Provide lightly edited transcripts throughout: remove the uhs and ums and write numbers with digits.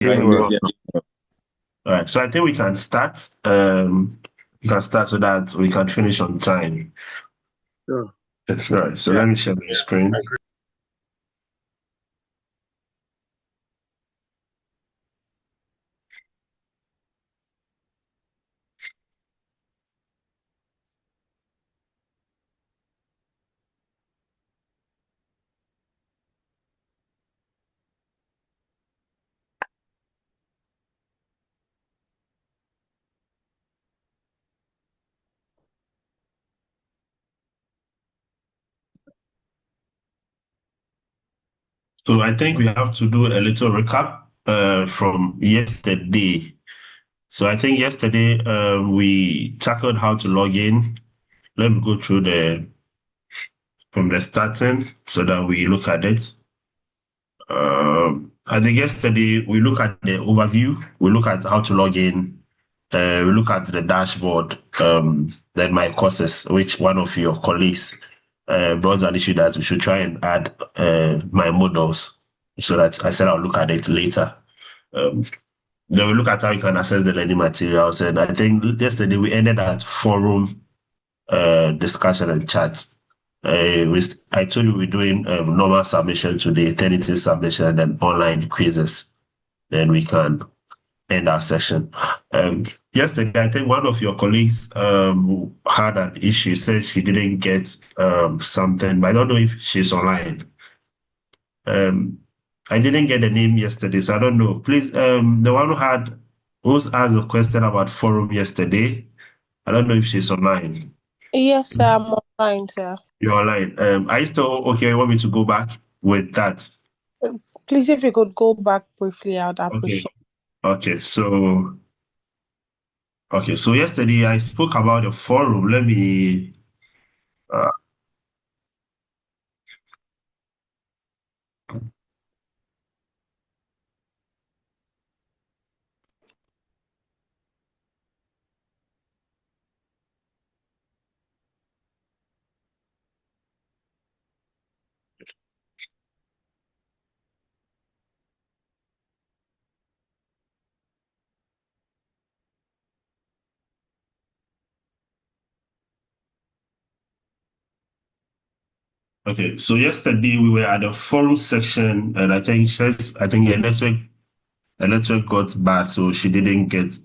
Hear me well. Yeah. All right. So I think we can start. We can start so that we can finish on time. Sure. All right. So let me share my screen. So I think we have to do a little recap from yesterday. So I think yesterday we tackled how to log in. Let me go through the from the starting so that we look at it. I think yesterday we look at the overview, we look at how to log in, we look at the dashboard, then my courses, which one of your colleagues brought an issue that we should try and add my models so that I said I'll look at it later. Um, then we look at how you can access the learning materials. And I think yesterday we ended at forum discussion and chats. I told you we're doing normal submission today, 30 submission, and then online quizzes. Then we can end our session. Yesterday, I think one of your colleagues had an issue, said she didn't get something, but I don't know if she's online. I didn't get the name yesterday, so I don't know. Please, the one who asked a question about forum yesterday, I don't know if she's online. Yes, sir, I'm online, sir. You're online. Are you still okay? You want me to go back with that? Please, if you could go back briefly, I'd Okay. appreciate. Okay. So yesterday I spoke about the forum. Let me. Uh, okay. So yesterday we were at the forum section, and I think the network got bad, so she didn't get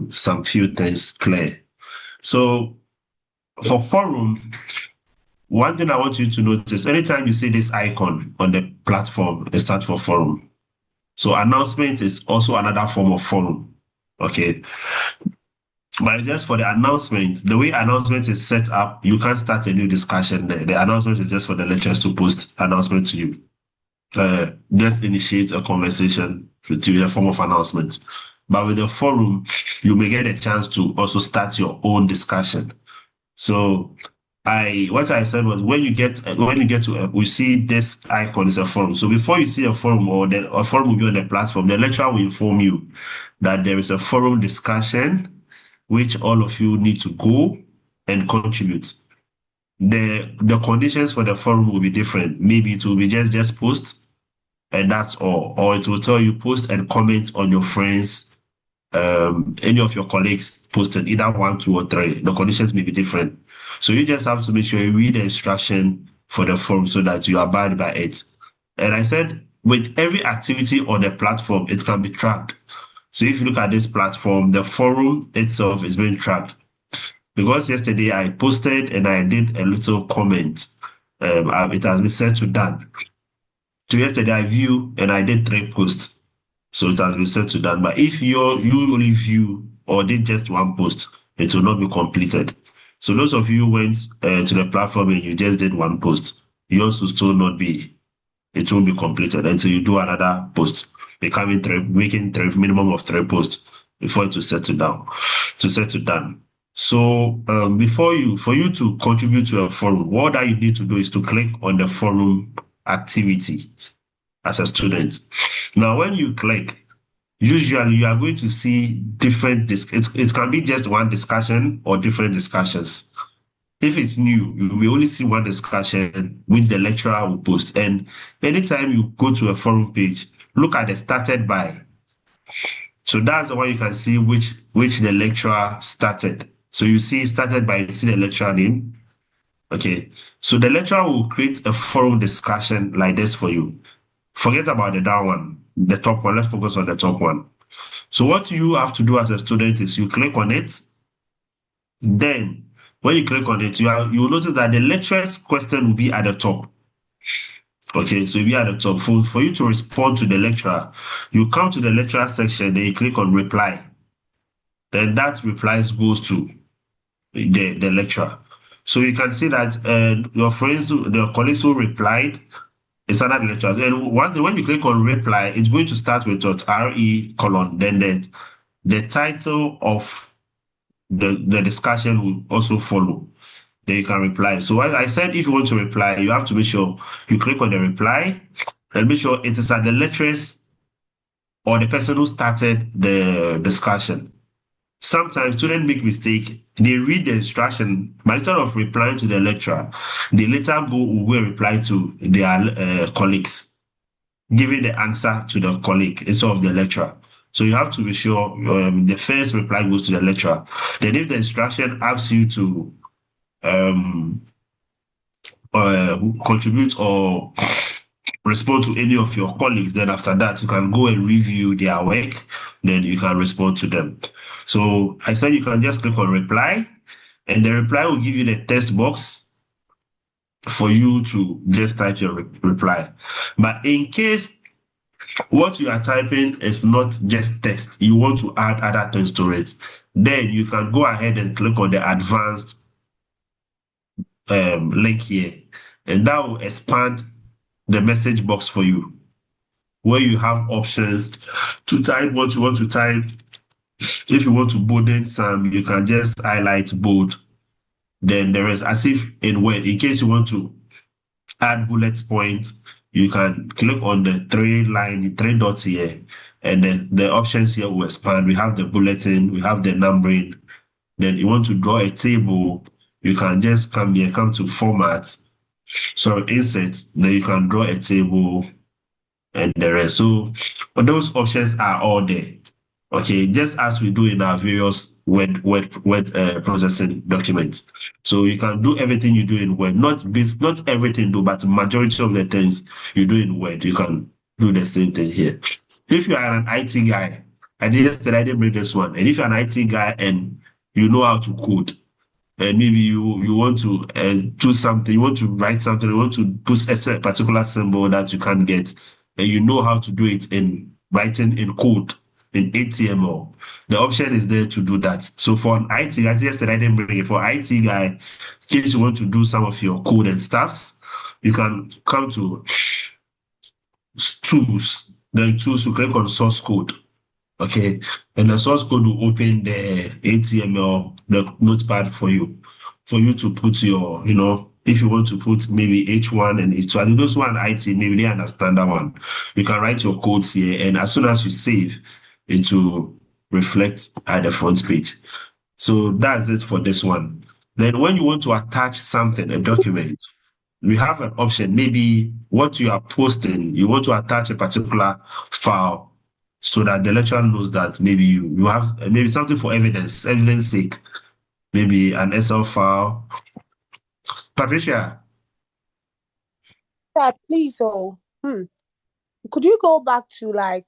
some few things clear. So for forum, one thing I want you to notice: anytime you see this icon on the platform, it stands for forum. So announcement is also another form of forum. Okay. But just for the announcement, the way announcement is set up, you can't start a new discussion. The announcement is just for the lecturers to post announcement to you. Just initiate a conversation with you in a form of announcement. But with the forum, you may get a chance to also start your own discussion. So what I said was when you get to we see this icon is a forum. So before you see a forum or a forum will be on the platform, the lecturer will inform you that there is a forum discussion which all of you need to go and contribute. The conditions for the forum will be different. Maybe it will be just post and that's all, or it will tell you post and comment on your friends, any of your colleagues posted either 1, 2, or 3. The conditions may be different. So you just have to make sure you read the instruction for the forum so that you abide by it. And I said, with every activity on the platform, it can be tracked. So if you look at this platform, the forum itself is being tracked. Because yesterday I posted and I did a little comment, it has been set to done. So yesterday I view and I did 3 posts. So it has been set to done. But if you only view or did just 1 post, it will not be completed. So those of you who went to the platform and you just did 1 post, yours will still not be, it won't be completed until you do another post, making 3 minimum of 3 posts before it will settle down, to settle down. So for you to contribute to a forum, what that you need to do is to click on the forum activity as a student. Now, when you click, usually you are going to see different, it can be just one discussion or different discussions. If it's new, you may only see one discussion which the lecturer will post. And anytime you go to a forum page, look at the started by. So that's the one you can see which the lecturer started. So you see started by the lecturer name. Okay. So the lecturer will create a forum discussion like this for you. Forget about the down one, the top one. Let's focus on the top one. So what you have to do as a student is you click on it. Then when you click on it, you will notice that the lecturer's question will be at the top. Okay, so you'll be at the top. For you to respond to the lecturer, you come to the lecturer section, then you click on reply. Then that replies goes to the lecturer. So you can see that your friends, the colleagues who replied, it's another lecturer. And when you click on reply, it's going to start with RE colon, then the title of the discussion will also follow. Then you can reply. So as I said, if you want to reply, you have to make sure you click on the reply and make sure it is at the lecturers or the person who started the discussion. Sometimes students make mistake. They read the instruction, but instead of replying to the lecturer, they later go and reply to their colleagues, giving the answer to the colleague instead of the lecturer. So you have to be sure the first reply goes to the lecturer. Then if the instruction asks you to contribute or respond to any of your colleagues, then after that you can go and review their work, then you can respond to them. So I said you can just click on reply, and the reply will give you the text box for you to just type your reply. But in case what you are typing is not just text, you want to add other things to it, then you can go ahead and click on the advanced link here, and that will expand the message box for you, where you have options to type what you want to type. If you want to bolden some, you can just highlight bold. Then there is, as if in Word, in case you want to add bullet points, you can click on the three dots here, and the options here will expand. We have the bulletin, we have the numbering. Then you want to draw a table, you can just come here, come to format, so insert, then you can draw a table and the rest. So those options are all there. Okay, just as we do in our various word processing documents. So you can do everything you do in Word, not everything do, but majority of the things you do in Word, you can do the same thing here. If you are an IT guy, I didn't bring this one. And if you're an IT guy and you know how to code, and maybe you want to do something, you want to write something, you want to put a particular symbol that you can't get, and you know how to do it in writing in code in HTML. The option is there to do that. So for an IT, I yesterday I didn't bring it. For IT guy, in case you want to do some of your code and stuffs, you can come to tools. Then tools, you click on source code. Okay, and the source code will open the HTML, the notepad for you to put your, if you want to put maybe H1 and H2, I think those one IT, maybe they understand that one. You can write your codes here, and as soon as you save, it will reflect at the front page. So that's it for this one. Then when you want to attach something, a document, we have an option. Maybe what you are posting, you want to attach a particular file so that the lecturer knows that maybe you have maybe something for evidence sake, maybe an Excel file. Patricia, Yeah, please. Could you go back to like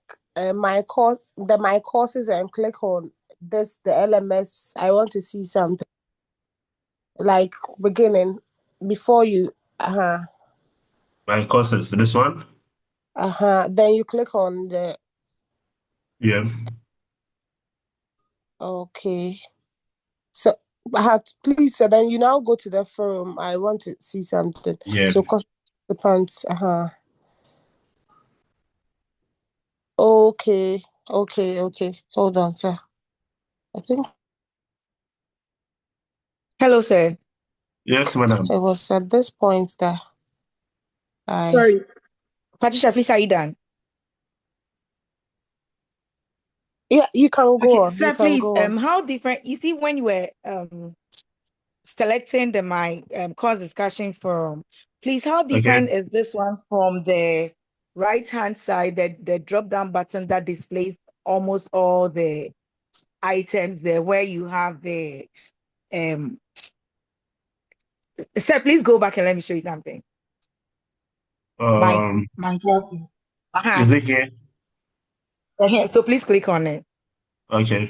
my courses, and click on the LMS? I want to see something like beginning before you. my courses, this one? Then you click on the Yeah, okay. So please. So then you now go to the forum. I want to see something. yeah. So course the pants. Okay. Okay. Hold on, sir. I think Hello, sir. Yes, madam. it was at this point that Sorry. Patricia, please, are you done? Yeah, you can go Okay, on. sir, You can please, go on. how different, you see, when you were selecting my course discussion forum, please, how Okay. different is this one from the right-hand side, the drop-down button that displays almost all the items there where you have the sir, please go back and let me show you something. My course. Is it here? So please click on it. Okay.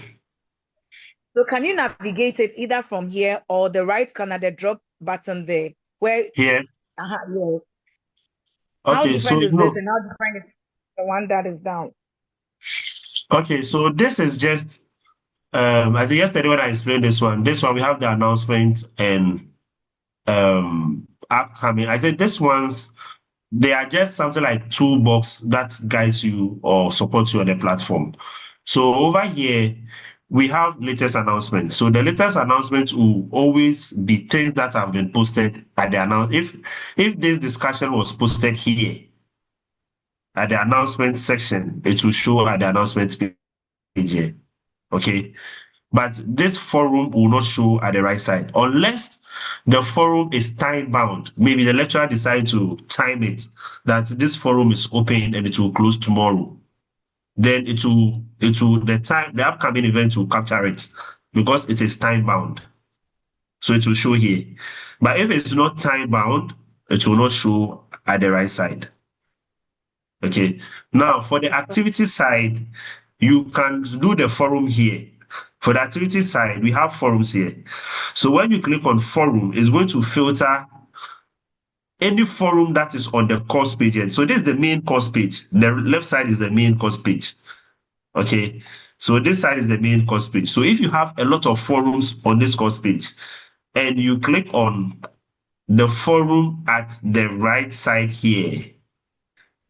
So can you navigate it either from here or the right corner, the drop button there? Where Here. yes. Okay, How different so is this and how different is the one that is down? Okay, so this is just I think yesterday when I explained this one we have the announcement and upcoming. I said this ones they are just something like toolbox that guides you or supports you on the platform. So over here we have latest announcements. So the latest announcements will always be things that have been posted at the if this discussion was posted here at the announcement section, it will show at the announcement page here. Okay. But this forum will not show at the right side unless the forum is time bound. Maybe the lecturer decides to time it that this forum is open and it will close tomorrow. Then the upcoming event will capture it because it is time bound. So it will show here. But if it's not time bound, it will not show at the right side. Okay. Now for the activity side, you can do the forum here. For the activity side, we have forums here. So when you click on forum, it's going to filter any forum that is on the course page. So this is the main course page. The left side is the main course page. Okay. So this side is the main course page. So if you have a lot of forums on this course page and you click on the forum at the right side here,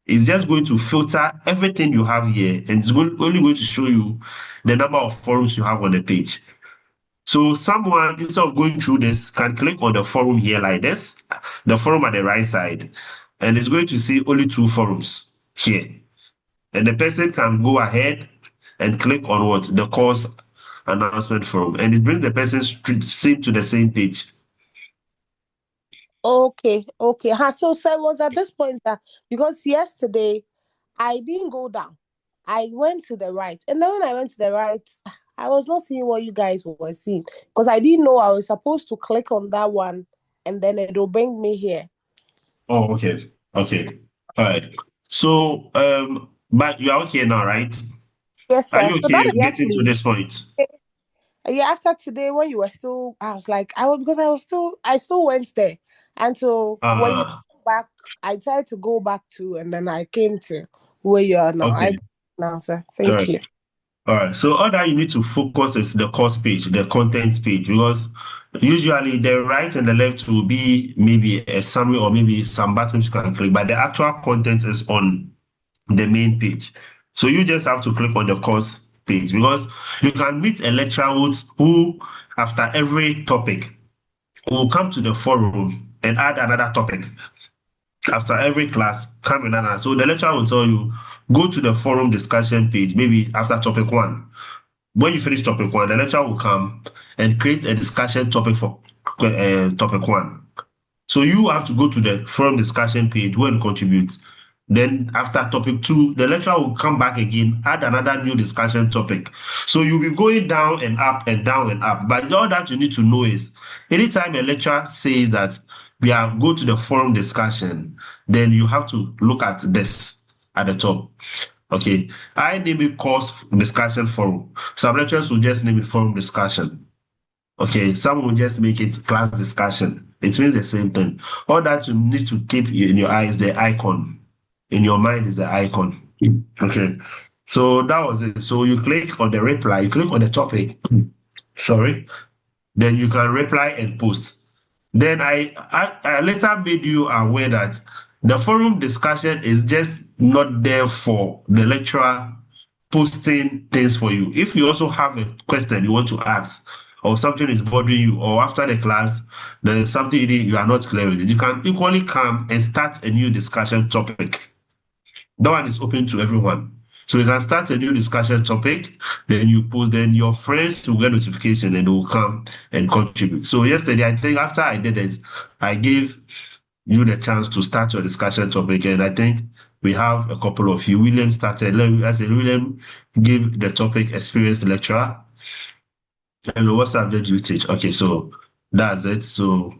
it's just going to filter everything you have here and it's only going to show you the number of forums you have on the page. So someone, instead of going through this, can click on the forum here like this, the forum at the right side, and it's going to see only 2 forums here. And the person can go ahead and click on what? The course announcement forum, and it brings the person straight to the same page. Okay. So sir, was at this point that because yesterday I didn't go down. I went to the right. And then when I went to the right, I was not seeing what you guys were seeing. Because I didn't know I was supposed to click on that one and then it'll bring me here. Oh, okay. Okay. All right. So but you are okay now, right? Yes, sir. Are you So okay that is getting to this point? yeah, after today when you were still I still went there. And so when you come back, I tried to go back to and then I came to where you are now. Okay. Now, sir. Thank you. All right. So all that you need to focus is the course page, the content page, because usually the right and the left will be maybe a summary or maybe some buttons you can click, but the actual content is on the main page. So you just have to click on the course page because you can meet a lecturer who after every topic will come to the forum and add another topic. After every class, come in another. So the lecturer will tell you, go to the forum discussion page, maybe after topic 1. When you finish topic 1, the lecturer will come and create a discussion topic for topic 1. So you have to go to the forum discussion page, go and contribute. Then after topic 2, the lecturer will come back again, add another new discussion topic. So you'll be going down and up and down and up. But all that you need to know is, anytime a lecturer says that we are go to the forum discussion, then you have to look at this at the top. Okay, I name it course discussion forum. Some lecturers will just name it forum discussion. Okay, some will just make it class discussion. It means the same thing. All that you need to keep in your eye is the icon. In your mind is the icon. Okay, so that was it. So you click on the reply, you click on the topic. Sorry, then you can reply and post. Then I later made you aware that the forum discussion is just not there for the lecturer posting things for you. If you also have a question you want to ask, or something is bothering you, or after the class there is something you are not clear with, you can equally come and start a new discussion topic. That one is open to everyone. So you can start a new discussion topic, then you post, then your friends will get notification and they will come and contribute. So yesterday, I think after I did it, I gave you the chance to start your discussion topic, and I think we have a couple of you. William started. William give the topic experienced lecturer. Hello, what subject do you teach? Okay, so that's it. So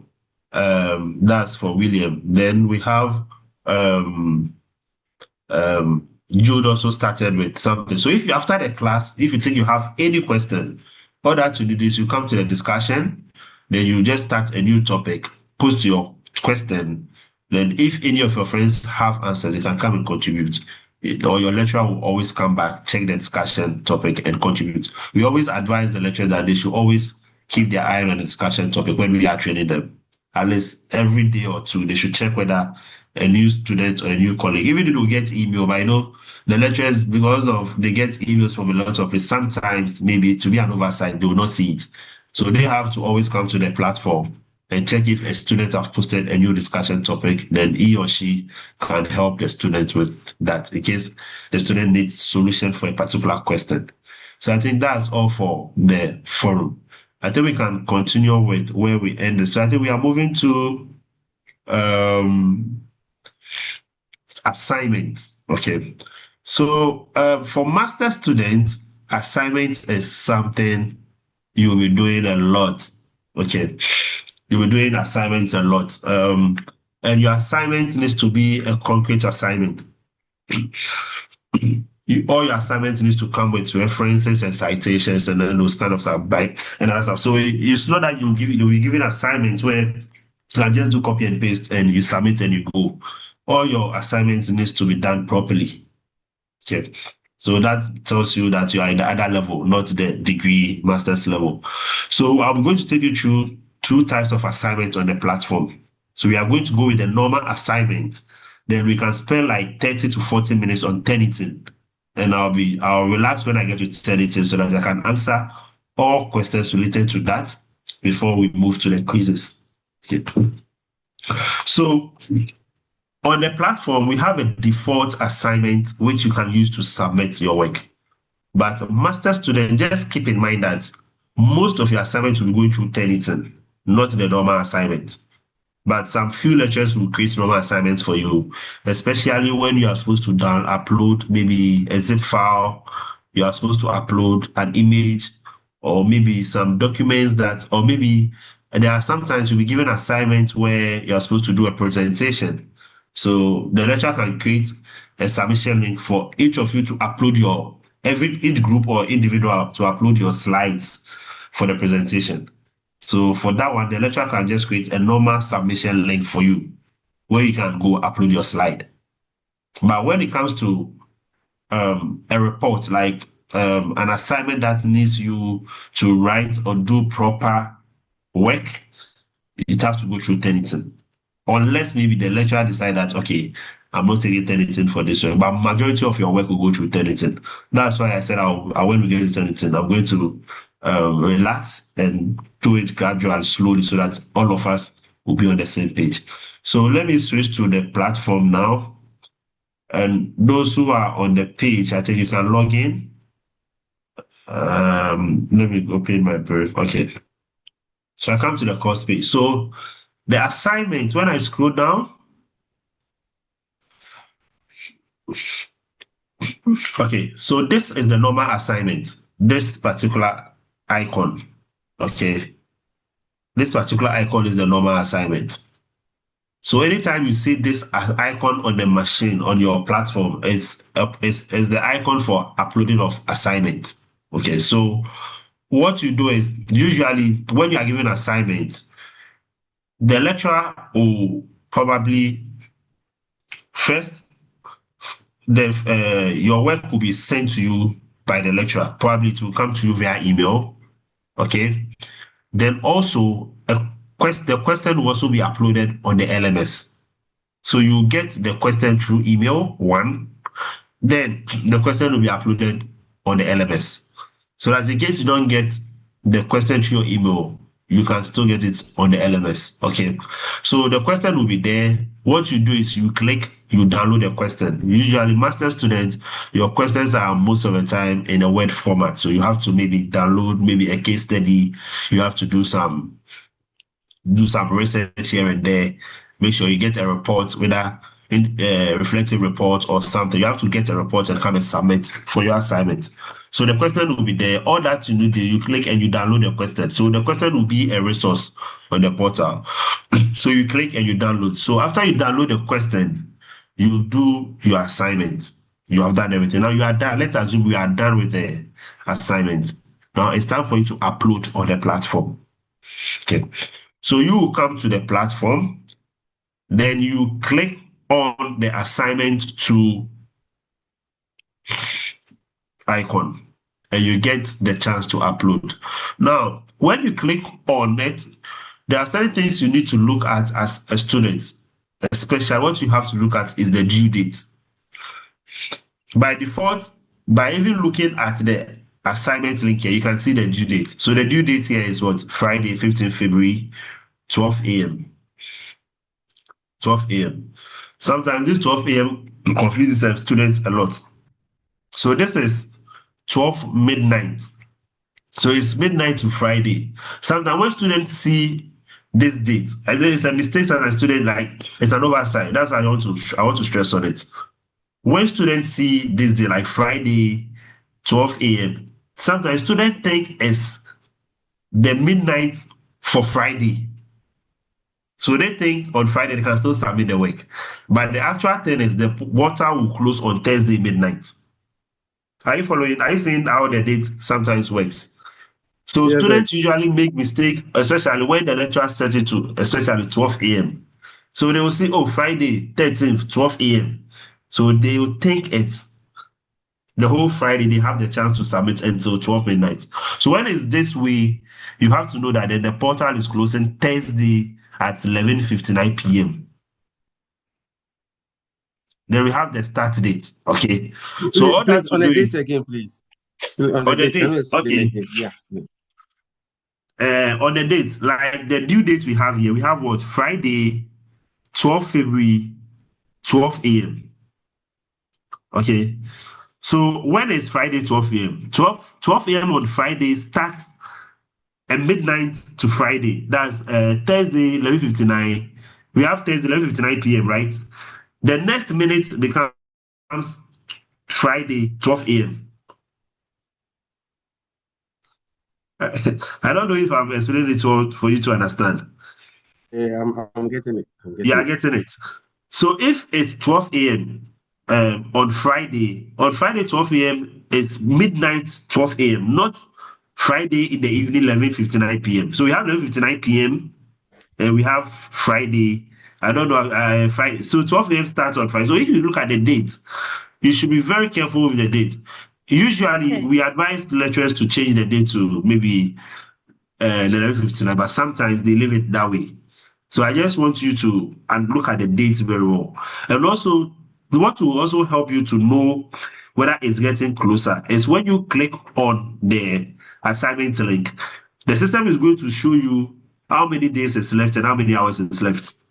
that's for William. Then we have Jude also started with something. So if you after the class, if you think you have any question, all that you do is you come to the discussion, then you just start a new topic, post your question. Then if any of your friends have answers, they can come and contribute. Or your lecturer will always come back, check the discussion topic and contribute. We always advise the lecturers that they should always keep their eye on the discussion topic when we are training them. At least every day or two, they should check whether a new student or a new colleague, even if they get email, but I know the lecturers, because of they get emails from a lot of places, sometimes maybe to be an oversight, they will not see it. So they have to always come to the platform and check if a student has posted a new discussion topic, then he or she can help the student with that in case the student needs solution for a particular question. So I think that's all for the forum. I think we can continue with where we ended. So I think we are moving to assignments. Okay. So for master students, assignments is something you will be doing a lot. Okay. You'll be doing assignments a lot. And your assignment needs to be a concrete assignment. All your assignments needs to come with references and citations and then those kind of stuff, right? And other stuff. So it's not that you'll be given assignments where you can just do copy and paste and you submit and you go. All your assignments needs to be done properly. Okay. So that tells you that you are in the other level, not the degree master's level. So I'm going to take you through two types of assignments on the platform. So we are going to go with the normal assignment. Then we can spend like 30 to 40 minutes on Turnitin. And I'll relax when I get to Turnitin so that I can answer all questions related to that before we move to the quizzes. Okay. So on the platform, we have a default assignment which you can use to submit your work. But master student, just keep in mind that most of your assignments will be going through Turnitin, not the normal assignment. But some few lecturers will create normal assignments for you, especially when you are supposed to upload maybe a zip file, you are supposed to upload an image, or maybe some documents or maybe there are sometimes you'll be given assignments where you're supposed to do a presentation. So the lecturer can create a submission link for each of you to upload each group or individual to upload your slides for the presentation. So for that one, the lecturer can just create a normal submission link for you where you can go upload your slide. But when it comes to a report, like an assignment that needs you to write or do proper work, it has to go through Turnitin. Unless maybe the lecturer decide that, okay, I'm not taking Turnitin for this work, but majority of your work will go through Turnitin. That's why I said when we get to Turnitin, I'm going to relax and do it gradually, slowly, so that all of us will be on the same page. So let me switch to the platform now. And those who are on the page, I think you can log in. Let me open my brief. Okay. So I come to the course page. So the assignment, when I scroll down, okay, so this is the normal assignment, this particular icon, okay? This particular icon is the normal assignment. So anytime you see this icon on the machine, on your platform, it's the icon for uploading of assignment, okay? So what you do is, usually when you are given assignments, the lecturer will probably first, your work will be sent to you by the lecturer. Probably it will come to you via email. Okay. Then also the question will also be uploaded on the LMS. So you get the question through email, one. Then the question will be uploaded on the LMS. So that in case you don't get the question through your email, you can still get it on the LMS. Okay. So the question will be there. What you do is you click, you download the question. Usually, master students, your questions are most of the time in a Word format. So you have to maybe download maybe a case study. You have to do some research here and there. Make sure you get a report, whether reflective report or something. You have to get a report and come and submit for your assignment. So the question will be there. All that you need, you click and you download the question. So the question will be a resource on the portal. So you click and you download. So after you download the question, you do your assignment. You have done everything. Now you are done. Let's assume we are done with the assignment. Now it's time for you to upload on the platform. Okay. So you will come to the platform, then you click on the assignment to icon, and you get the chance to upload. Now, when you click on it, there are certain things you need to look at as a student. Especially what you have to look at is the due date. By default, by even looking at the assignment link here, you can see the due date. So the due date here is what? Friday, 15th February, 12 a.m. 12 a.m. Sometimes this 12 a.m. confuses the students a lot. So this is 12 midnight. So it's midnight to Friday. Sometimes when students see this date, and then it's a mistake as a student, like it's an oversight. That's why I want to stress on it. When students see this day, like Friday, 12 a.m., sometimes students think it's the midnight for Friday. So they think on Friday they can still submit the work. But the actual thing is the portal will close on Thursday midnight. Are you following? Are you seeing how the date sometimes works? So Yes, students usually make mistake, especially when the lecturer sets it to, especially 12 a.m. So they will see, oh, Friday, 13th, 12 a.m. So they will think it's the whole Friday, they have the chance to submit until 12 midnight. So when it's this way, you have to know that then the portal is closing Thursday at 11:59 p.m. Then we have the start date. Okay. So all please, that on you the do date is again, please. On on the the date. Can date. you explain Okay. again? Yeah. On the date, like the due date we have here, we have what? Friday, 12 February, 12 a.m. Okay. So when is Friday, 12 a.m.? 12 a.m. on Friday starts at midnight to Friday. That's Thursday, 11:59. We have Thursday, 11:59 p.m., right? The next minute becomes Friday, 12 a.m. I don't know if I'm explaining it well for you to understand. Yeah, I'm getting it. I'm You getting are it. getting it. So if it's 12 a.m. On Friday 12 a.m. it's midnight 12 a.m., not Friday in the evening 11:59 p.m. So we have 11:59 p.m. and we have Friday. I don't know, Friday. So 12 a.m. starts on Friday. So if you look at the date, you should be very careful with the date. Usually, we advise the lecturers to change the date to maybe 11:59, but sometimes they leave it that way. So I just want you to look at the dates very well. And also, what will also help you to know whether it's getting closer is when you click on the assignment link, the system is going to show you how many days is left and how many hours is left.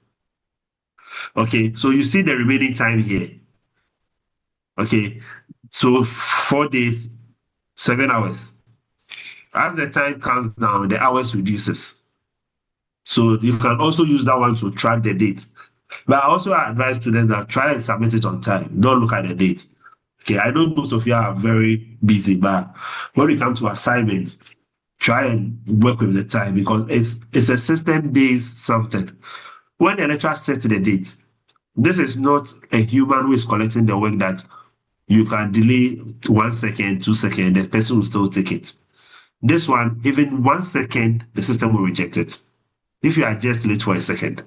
Okay, so you see the remaining time here. Okay, so 4 days, 7 hours. As the time counts down, the hours reduces. So you can also use that one to track the date. But I also advise students that try and submit it on time. Don't look at the date. Okay, I know most of you are very busy, but when it comes to assignments, try and work with the time because it's a system-based something. When the lecturer sets the date, this is not a human who is collecting the work that you can delay 1 second, 2 seconds, the person will still take it. This one, even 1 second, the system will reject it. If you are just late for a second.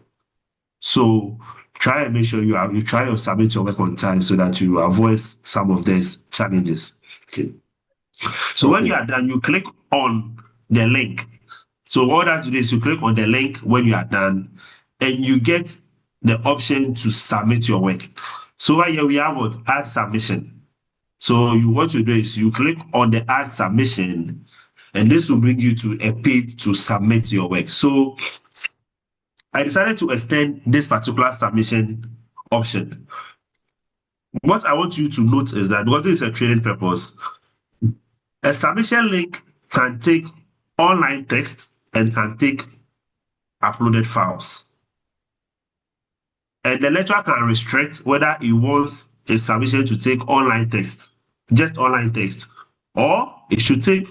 So try and make sure you try to submit your work on time so that you avoid some of these challenges. Okay. So when you are done, you click on the link. So all that you do is you click on the link when you are done, and you get the option to submit your work. So right here we have what? Add submission. So what you do is you click on the add submission, and this will bring you to a page to submit your work. So I decided to extend this particular submission option. What I want you to note is that because this is a training purpose, a submission link can take online text and can take uploaded files. And the lecturer can restrict whether he wants a submission to take online text, just online text, or it should take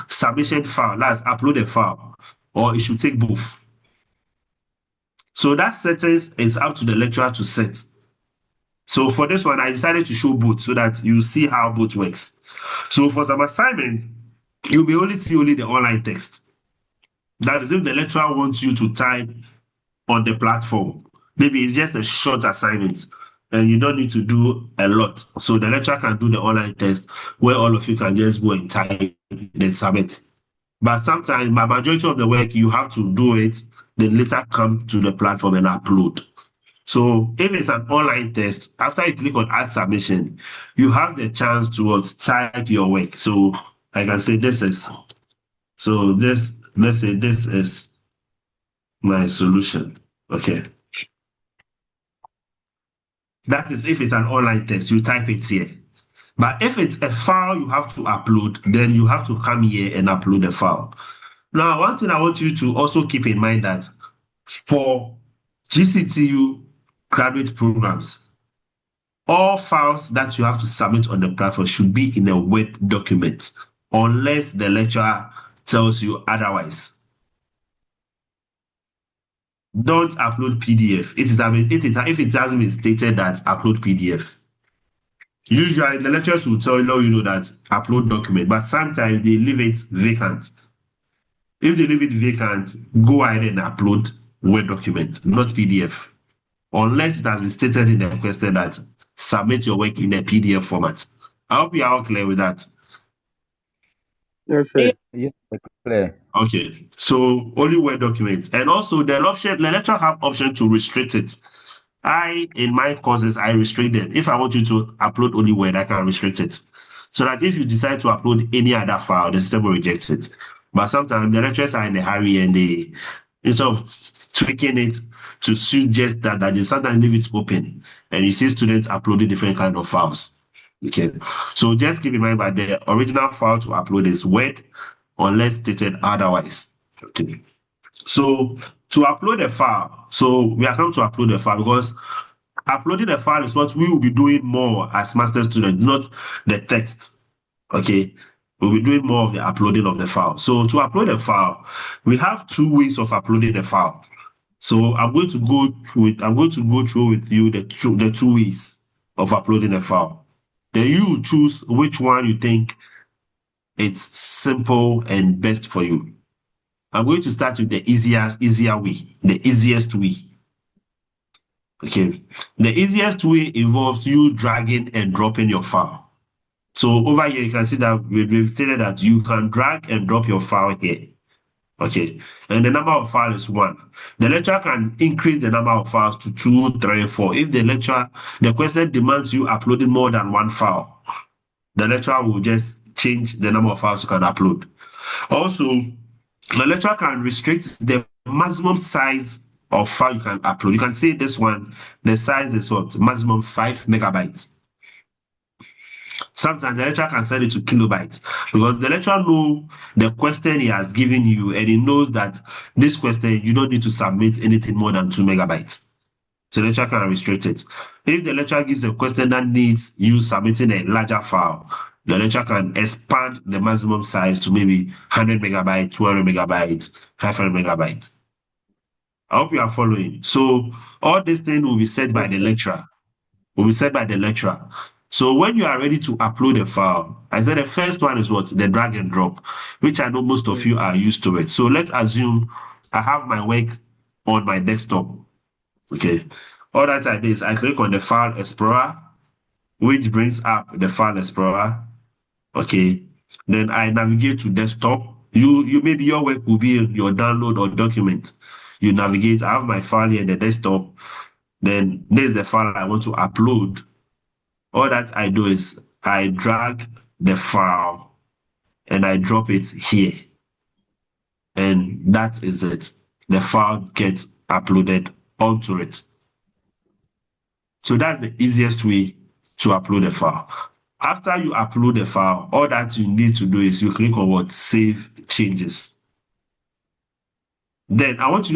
submission file, that's upload a file, or it should take both. So that settings is up to the lecturer to set. So for this one, I decided to show both so that you see how both works. So for some assignment, you may only see the online text. That is if the lecturer wants you to type on the platform. Maybe it's just a short assignment and you don't need to do a lot. So the lecturer can do the online test where all of you can just go and type and submit. But sometimes, my majority of the work, you have to do it, then later come to the platform and upload. So if it's an online test, after you click on add submission, you have the chance to type your work. So I can say this is, so this, let's say this is my solution. Okay. That is if it's an online test, you type it here. But if it's a file you have to upload, then you have to come here and upload the file. Now, one thing I want you to also keep in mind that for GCTU graduate programs, all files that you have to submit on the platform should be in a Word document, unless the lecturer tells you otherwise. Don't upload PDF. If it hasn't been stated that upload PDF. Usually the lecturers will tell you that upload document, but sometimes they leave it vacant. If they leave it vacant, go ahead and upload Word document, not PDF. Unless it has been stated in the question that submit your work in a PDF format. I hope you are all clear with that. Yes, sir. Yes, clear. Okay, so only Word documents. And also the lecturer have option to restrict it. In my courses, I restrict them. If I want you to upload only Word, I can restrict it. So that if you decide to upload any other file, the system will reject it. But sometimes the lecturers are in a hurry and they, instead of tweaking it to suit just that, they sometimes leave it open. And you see students uploading different kind of files. Okay, so just keep in mind that the original file to upload is Word, unless stated otherwise. Okay, so to upload a file, so we are come to upload the file because uploading the file is what we will be doing more as master students, not the text. Okay, we'll be doing more of the uploading of the file. So to upload a file, we have two ways of uploading the file. So I'm going to go through with you the two ways of uploading a file. Then you choose which one you think it's simple and best for you. I'm going to start with the easier way, the easiest way. Okay, the easiest way involves you dragging and dropping your file. So over here, you can see that we've stated that you can drag and drop your file here. Okay, and the number of files is 1. The lecturer can increase the number of files to 2, 3, 4. If the question demands you uploading more than one file, the lecturer will just change the number of files you can upload. Also, the lecturer can restrict the maximum size of file you can upload. You can see this one, the size is what? Maximum 5 megabytes. Sometimes the lecturer can send it to kilobytes because the lecturer knows the question he has given you and he knows that this question, you don't need to submit anything more than 2 megabytes. So the lecturer can restrict it. If the lecturer gives a question that needs you submitting a larger file, the lecturer can expand the maximum size to maybe 100 megabytes, 200 megabytes, 500 megabytes. I hope you are following. So all these things will be set by the lecturer. So when you are ready to upload a file, I said the first one is what? The drag and drop, which I know most of you are used to it. So let's assume I have my work on my desktop. Okay. All that I do is I click on the File Explorer, which brings up the File Explorer. Okay. Then I navigate to desktop. You maybe your work will be in your download or document. You navigate. I have my file here in the desktop. Then there's the file I want to upload. All that I do is I drag the file and I drop it here. And that is it. The file gets uploaded onto it. So that's the easiest way to upload a file. After you upload the file, all that you need to do is you click on what? Save changes. Then I want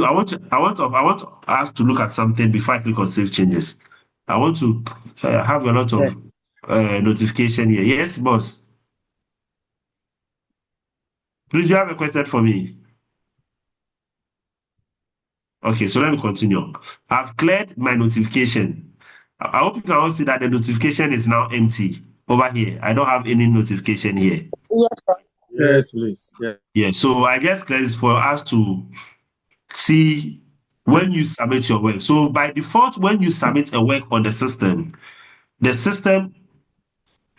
us to look at something before I click on save changes. I want to have a lot of notification here. Yes, boss. Please, you have a question for me? Okay, so let me continue. I've cleared my notification. I hope you can all see that the notification is now empty over here. I don't have any notification here. Yes, sir. Yes, please. Yeah. Yeah, so I just cleared this for us to see when you submit your work. So by default, when you submit a work on the system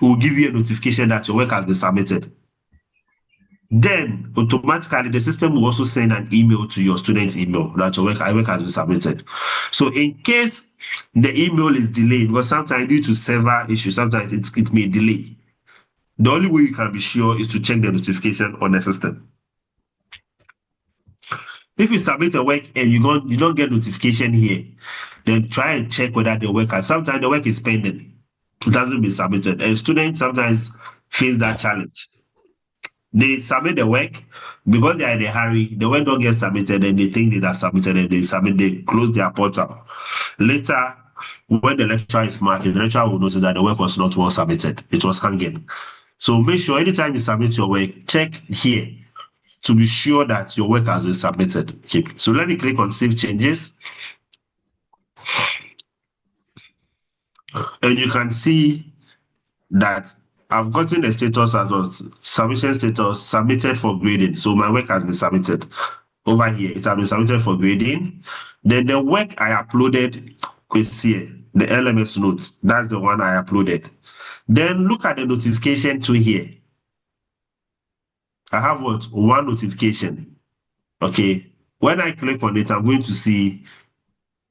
will give you a notification that your work has been submitted. Then automatically the system will also send an email to your student's email that your work has been submitted. So in case the email is delayed, because sometimes due to server issues, sometimes it may delay. The only way you can be sure is to check the notification on the system. If you submit a work and you don't get notification here, then try and check whether the work has. Sometimes the work is pending. It hasn't been submitted. And students sometimes face that challenge. They submit the work because they are in a hurry. The work don't get submitted and they think they are submitted and they close their portal. Later, when the lecturer is marking, the lecturer will notice that the work was not well submitted. It was hanging. So make sure anytime you submit your work, check here to be sure that your work has been submitted. Okay. So let me click on save changes. And you can see that I've gotten the status as well, submission status submitted for grading. So my work has been submitted. Over here, it has been submitted for grading. Then the work I uploaded is here, the LMS notes. That's the one I uploaded. Then look at the notification to here. I have what? One notification. Okay. When I click on it, I'm going to see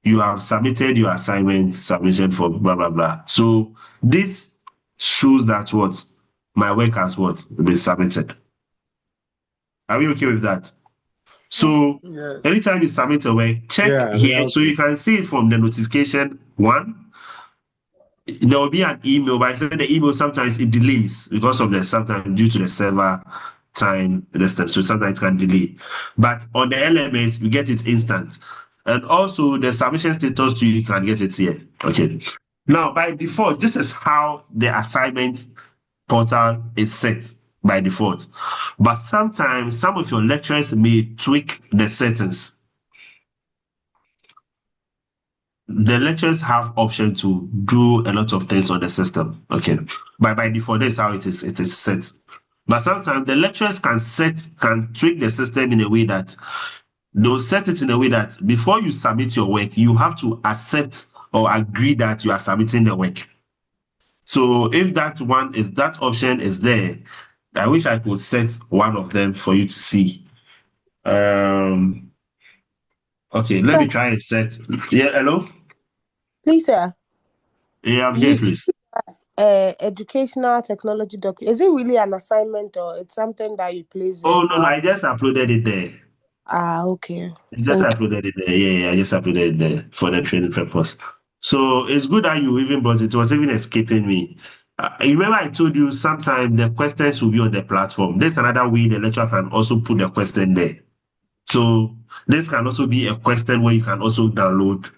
you have submitted your assignment, submission for blah, blah, blah. So this shows that what? My work has what? Been submitted. Are we okay with that? So Yes. anytime you submit a work, check here. So you can see it from the notification one. There will be an email, but I said the email sometimes it delays because of sometimes due to the server time distance. So sometimes it can delay. But on the LMS, you get it instant. And also the submission status too, you can get it here. Okay. Now by default, this is how the assignment portal is set by default. But sometimes some of your lecturers may tweak the settings. The lecturers have option to do a lot of things on the system. Okay. But by default, that's how it is set. But sometimes the lecturers can tweak the system in a way that they'll set it in a way that before you submit your work, you have to accept or agree that you are submitting the work. So if that option is there, I wish I could set one of them for you to see. Okay, let me try and set. Yeah, hello? Please, sir. Yeah, I'm here, please. Educational technology document. Is it really an assignment or it's something that you place there? Oh, no, I just uploaded it there. Okay. I just uploaded it there. Yeah, I just uploaded it there for the training purpose. So it's good that you even brought it. It was even escaping me. Remember I told you sometimes the questions will be on the platform. There's another way the lecturer can also put the question there. So this can also be a question where you can also download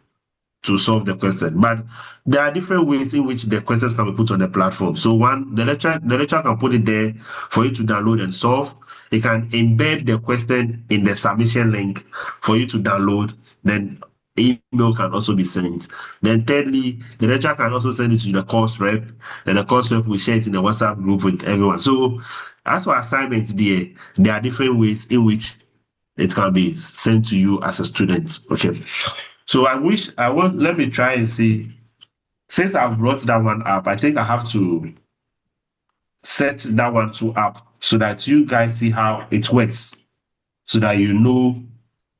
to solve the question. But there are different ways in which the questions can be put on the platform. So one, the lecturer can put it there for you to download and solve. It can embed the question in the submission link for you to download. Then email can also be sent. Then thirdly, the lecturer can also send it to the course rep, and the course rep will share it in the WhatsApp group with everyone. So as for assignments there are different ways in which it can be sent to you as a student. Okay. So let me try and see. Since I've brought that one up, I think I have to set that one too up so that you guys see how it works, so that you know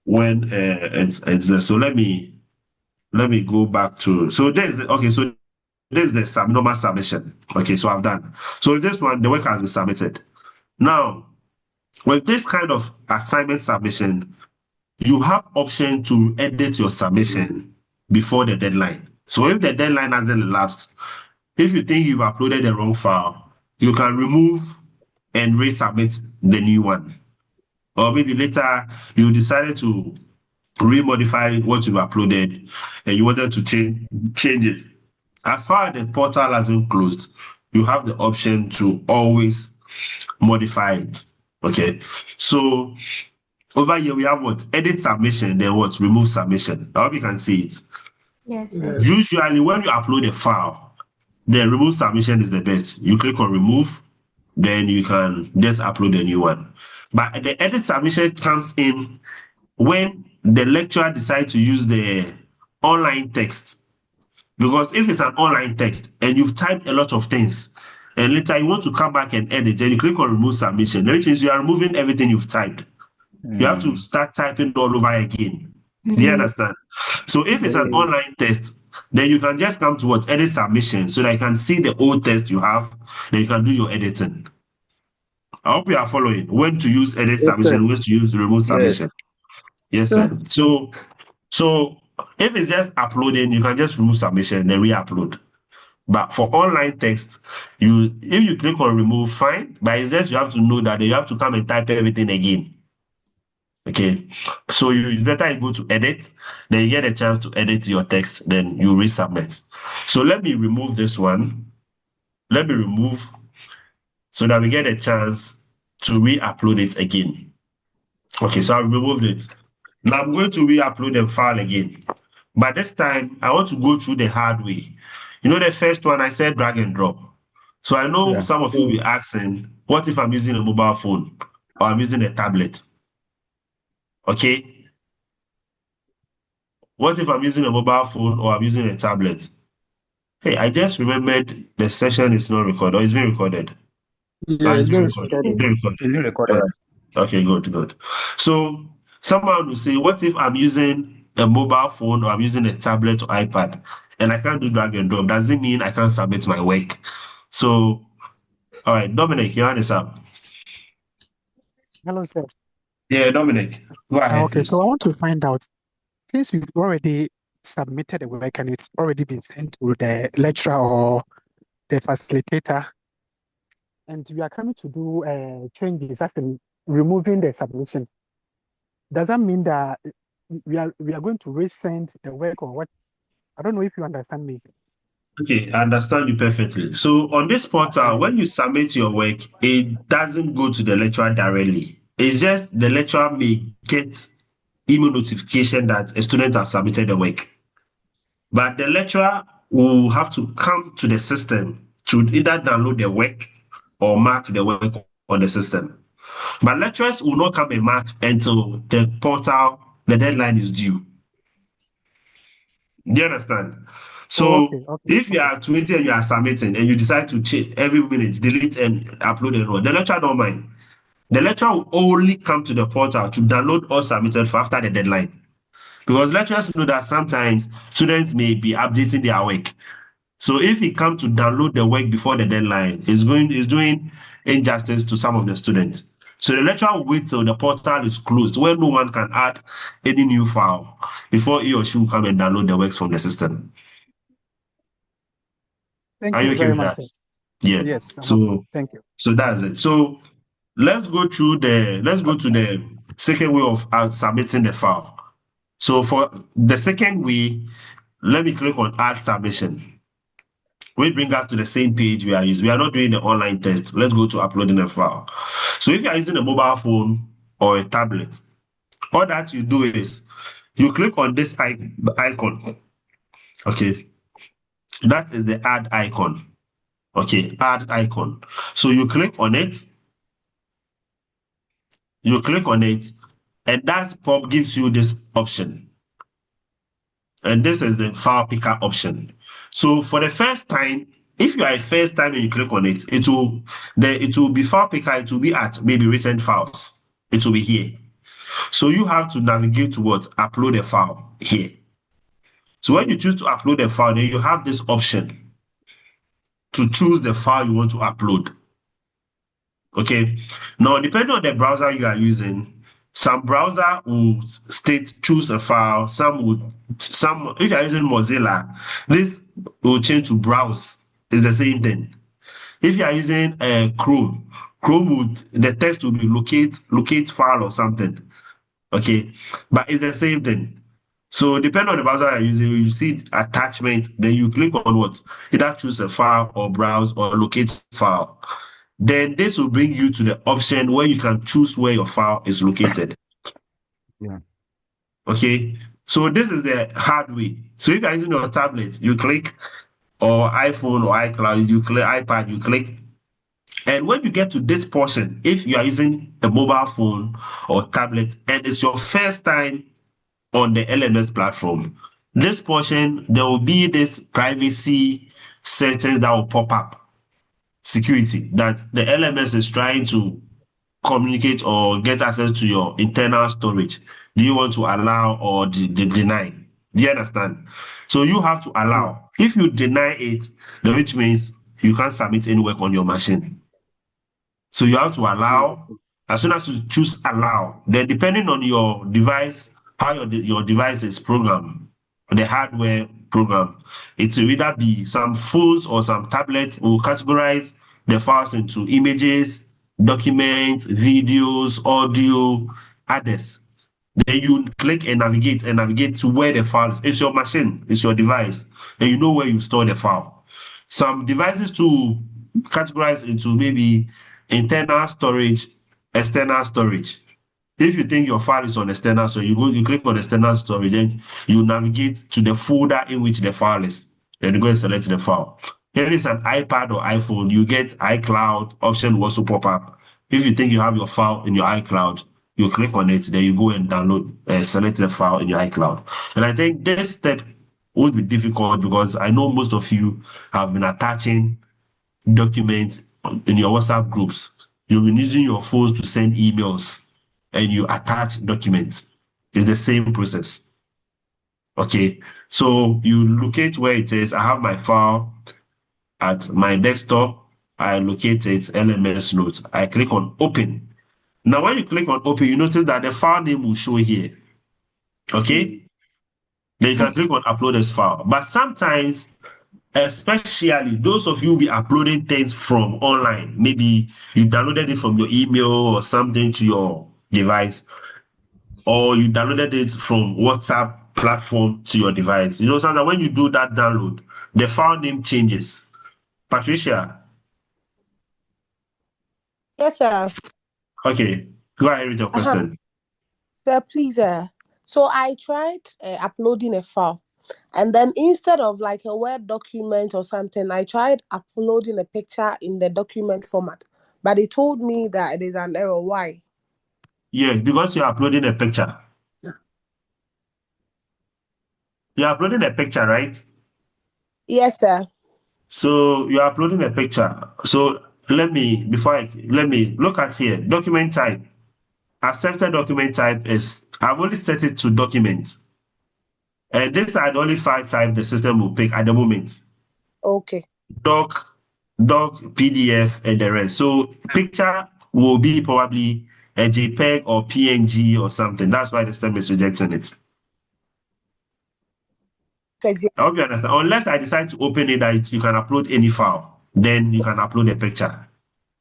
when it's there. So let me go back to, so there's the normal submission. Okay, so I've done. So this one, the work has been submitted. Now, with this kind of assignment submission, you have option to edit your submission before the deadline. So if the deadline hasn't elapsed, if you think you've uploaded the wrong file, you can remove and resubmit the new one. or maybe later you decided to remodify what you've uploaded and you wanted to change it. As far as the portal hasn't closed, you have the option to always modify it. Okay, so over here we have what? Edit submission, then what? Remove submission. I hope you can see it. Yes, sir. Yes. Usually when you upload a file, then remove submission is the best. You click on remove, then you can just upload a new one. But the edit submission comes in when the lecturer decides to use the online text. Because if it's an online text and you've typed a lot of things, and later you want to come back and edit, and you click on remove submission, which means you are removing everything you've typed. You have to start typing all over again. Do you understand? So if it's an online test, then you can just come to what? Edit submission, so that you can see the old test you have, then you can do your editing. I hope you are following when to use edit Yes, submission, when to use remove submission. Yes, sir. So if it's just uploading, you can just remove submission, then re-upload. But for online text, if you click on remove, fine. But it's just you have to know that you have to come and type everything again. Okay, so it's better you go to edit, then you get a chance to edit your text, then you resubmit. So let me remove this one. Let me remove so that we get a chance to re-upload it again. Okay, so I removed it. Now I'm going to re-upload the file again. But this time, I want to go through the hard way. You know, the first one I said drag and drop. So I know some of you will be asking, what if I'm using a mobile phone or I'm using a tablet? Okay. What if I'm using a mobile phone or I'm using a tablet? Hey, I just remembered the session is not recorded or it's being recorded. Yeah, It's it's being been recorded. recorded. It's being recorded. It's been recorded. Okay, good. So someone will say, what if I'm using a mobile phone or I'm using a tablet or iPad and I can't do drag and drop? Does it mean I can't submit my work? So, all right, Dominic, your hand is up. Hello, sir. Yeah, Dominic, go ahead, Okay, please. so I want to find out, since you've already submitted the work and it's already been sent to the lecturer or the facilitator, and we are coming to do changes, as in removing the submission, does that mean that we are going to resend the work or what? I don't know if you understand me. Okay, I understand you perfectly. So on this portal, when you submit your work, it doesn't go to the lecturer directly. It's just the lecturer may get email notification that a student has submitted the work. But the lecturer will have to come to the system to either download the work or mark the work on the system. But lecturers will not come and mark until the portal, the deadline is due. Do you understand? So if you are 20 and you are submitting and you decide to change every minute, delete and upload and run, the lecturer don't mind. The lecturer will only come to the portal to download all submitted for after the deadline. Because lecturers know that sometimes students may be updating their work. So if he comes to download the work before the deadline, he's doing injustice to some of the students. So the lecturer will wait till the portal is closed, where no one can add any new file before he or she will come and download the works from the system. Thank Are you you okay very with much, that? sir. Yeah. Yes, thank you. So that's it. So let's go to the second way of submitting the file. So for the second way, let me click on add submission. Which brings us to the same page we are using. We are not doing the online test. Let's go to uploading a file. So if you are using a mobile phone or a tablet, all that you do is you click on this icon. Okay. That is the add icon. Okay, add icon. So you click on it. You click on it, and that pop gives you this option. And this is the file picker option. So for the first time, if you are a first time and you click on it, it will be file picker, it will be at maybe recent files. It will be here. So you have to navigate towards upload a file here. So when you choose to upload a file, then you have this option to choose the file you want to upload. Okay. Now, depending on the browser you are using, some browser will state choose a file. If you are using Mozilla, this will change to browse. It's the same thing. If you are using Chrome, Chrome would, the text will be locate file or something. Okay, but it's the same thing. So depending on the browser you're using, you see attachment, then you click on what? Either choose a file or browse or locate file. Then this will bring you to the option where you can choose where your file is located. Yeah. Okay, so this is the hard way. So if you're using your tablet, you click, or iPhone or iCloud, you click, iPad, you click. And when you get to this portion, if you are using a mobile phone or tablet and it's your first time on the LMS platform, this portion, there will be this privacy settings that will pop up. Security, that the LMS is trying to communicate or get access to your internal storage. Do you want to allow or deny? Do you understand? So you have to allow. If you deny it, then which means you can't submit any work on your machine. So you have to allow. As soon as you choose allow, then depending on your device, how your device is programmed, the hardware program, it will either be some phones or some tablets will categorize the files into images, documents, videos, audio, others. Then you click and navigate to where the file is. It's your machine, it's your device, and you know where you store the file. Some devices to categorize into maybe internal storage, external storage. If you think your file is on external, so you click on external storage, then you navigate to the folder in which the file is. Then you go and select the file. If it's an iPad or iPhone, you get iCloud option will also pop up. If you think you have your file in your iCloud, you click on it, then you go and download, select the file in your iCloud. And I think this step would be difficult because I know most of you have been attaching documents in your WhatsApp groups. You've been using your phones to send emails and you attach documents. It's the same process. Okay, so you locate where it is. I have my file at my desktop. I locate it, LMS notes. I click on open. Now, when you click on open, you notice that the file name will show here. Okay, then you can click on upload as file. But sometimes, especially those of you who be uploading things from online, maybe you downloaded it from your email or something to your device, or you downloaded it from WhatsApp platform to your device. You know, sometimes when you do that download, the file name changes. Patricia, Yes, sir. okay, go ahead with your question. Sir, please, so I tried uploading a file, and then instead of like a Word document or something, I tried uploading a picture in the document format, but it told me that it is an error. Why? Yeah, because you're uploading a picture. You're uploading a picture, right? Yes, sir. So you're uploading a picture. So let me look at here. Document type. Accepted document type is, I've only set it to document. And these are the only file type the system will pick at the moment. Okay. Doc, PDF, and the rest. So picture will be probably a JPEG or PNG or something. That's why the system is rejecting it. I hope you understand. Unless I decide to open it that you can upload any file, then you can upload a picture.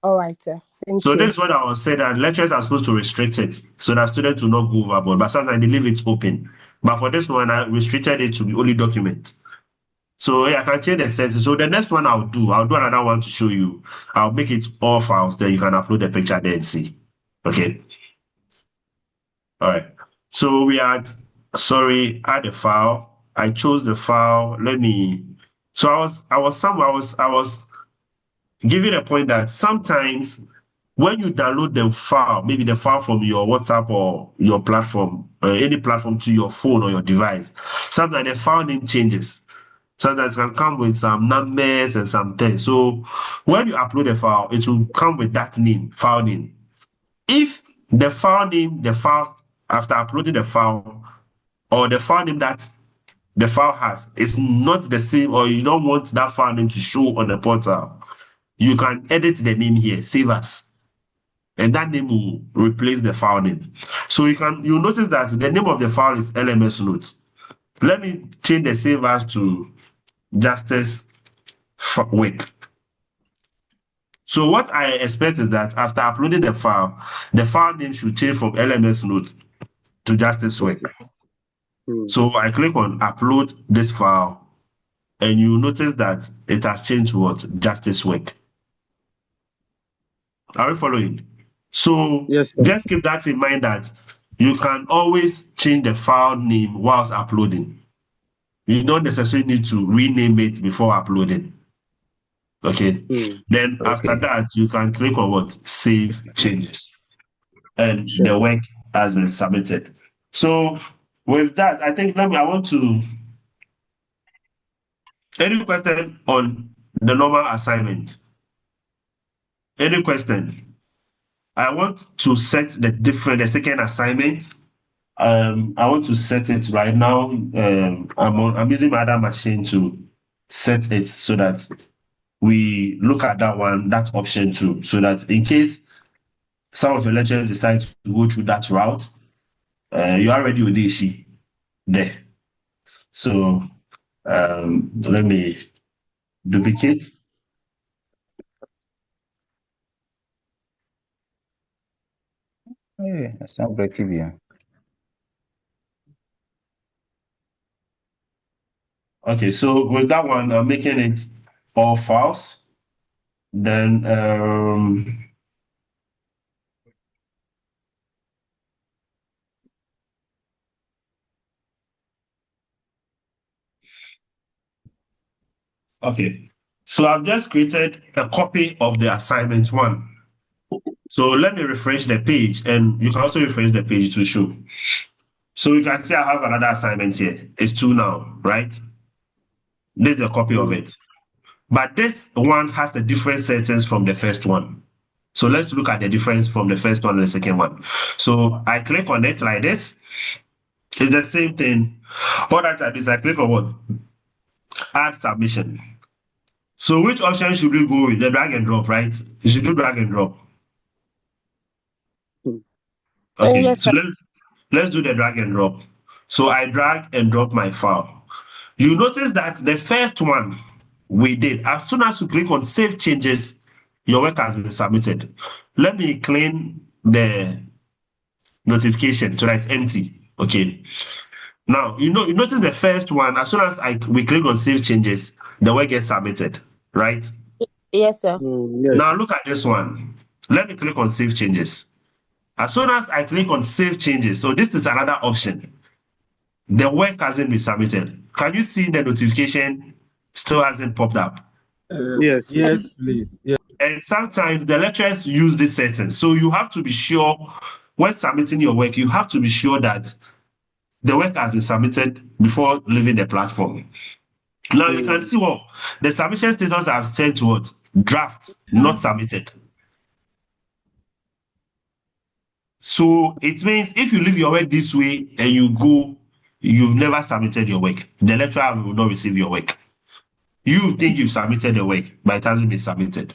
All right, sir. Thank So you. this is what I was saying, that lecturers are supposed to restrict it so that students will not go overboard, but sometimes they leave it open. But for this one, I restricted it to the only document. So yeah, I can change the settings. So the next one I'll do another one to show you. I'll make it all files, then you can upload the picture there and see. Okay. All right. So we had, add a file. I chose the file. So I was giving a point that sometimes when you download the file, maybe the file from your WhatsApp or your platform, any platform to your phone or your device, sometimes the file name changes. Sometimes it can come with some numbers and some things. So when you upload a file, it will come with that name, file name. If the file name, after uploading the file, or the file name that the file has is not the same, or you don't want that file name to show on the portal, you can edit the name here, save as, and that name will replace the file name. So you'll notice that the name of the file is LMS notes. Let me change the save as to justice work. So what I expect is that after uploading the file name should change from LMS Note to Justice Work. So I click on upload this file, and you notice that it has changed to what? Justice Work. Are we following? So Yes, sir. just keep that in mind that you can always change the file name whilst uploading. You don't necessarily need to rename it before uploading. Okay. Then after that, you can click on what? Save changes. And the work has been submitted. So with that, I think I want to. Any question on the normal assignment? Any question? I want to set the second assignment. I want to set it right now. I'm using my other machine to set it so that we look at that option too, so that in case some of your lecturers decide to go through that route, you are already with the issue there. So let me duplicate. Hey, that's not breaking here. Okay, so with that one, I'm making it all files. Then okay, so I've just created a copy of the assignment one. So let me refresh the page, and you can also refresh the page to show. So you can see I have another assignment here. It's 2 now, right? This is the copy of it. But this one has the different settings from the first one. So let's look at the difference from the first one and the second one. So I click on it like this. It's the same thing. All that I do is I click on what? Add submission. So which option should we go with? The drag and drop, right? You should do drag and drop. Okay, Yes, so sir. let's do the drag and drop. So I drag and drop my file. You notice that the first one we did, as soon as you click on save changes, your work has been submitted. Let me clean the notification so that it's empty. Okay. Now, you notice the first one, as soon as we click on save changes, the work gets submitted, right? Yes, sir. Yes. Now look at this one. Let me click on save changes. As soon as I click on save changes, so this is another option. The work hasn't been submitted. Can you see the notification still hasn't popped up? Yes. Yes, please. Yeah. And sometimes the lecturers use this setting. So you have to be sure when submitting your work, you have to be sure that the work has been submitted before leaving the platform. Now you can see what the submission status have set to what? Draft, not submitted. So it means if you leave your work this way and you go, you've never submitted your work. The lecturer will not receive your work. You think you've submitted the work, but it hasn't been submitted.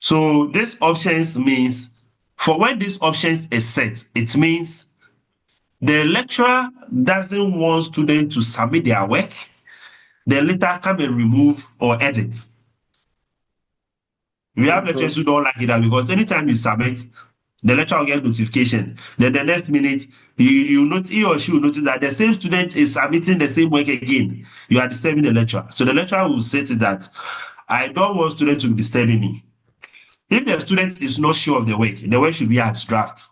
So this options means, for when this options is set, it means the lecturer doesn't want students to submit their work, then later come and remove or edit. We have lecturers who don't like it because anytime you submit, the lecturer will get notification. Then the next minute, he or she will notice that the same student is submitting the same work again. You are disturbing the lecturer. So the lecturer will say to that, I don't want students to be disturbing me. If the student is not sure of the work should be as draft.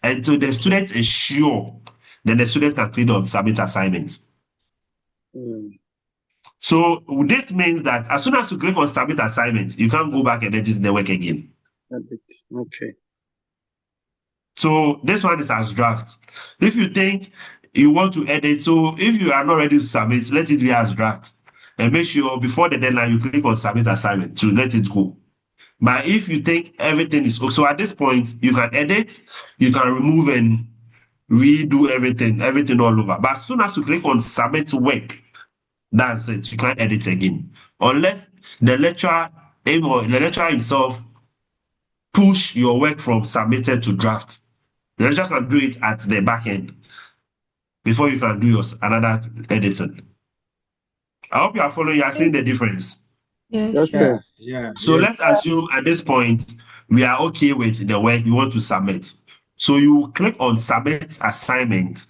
And so the student is sure, then the student can click on submit assignments. So this means that as soon as you click on submit assignment, you can't go back and edit the work again. Okay. So this one is as draft. If you think you want to edit, so if you are not ready to submit, let it be as draft. And make sure before the deadline, you click on submit assignment to let it go. But if you think everything is okay, so at this point, you can edit, you can remove and redo everything all over. But as soon as you click on submit work, that's it. You can't edit again. Unless the lecturer himself push your work from submitted to draft. The lecturer can do it at the back end before you can do another editing. I hope you are following, you are seeing the difference. Yes, Yeah, sir. yeah, So yes. let's assume at this point we are okay with the work you want to submit. So you click on submit assignment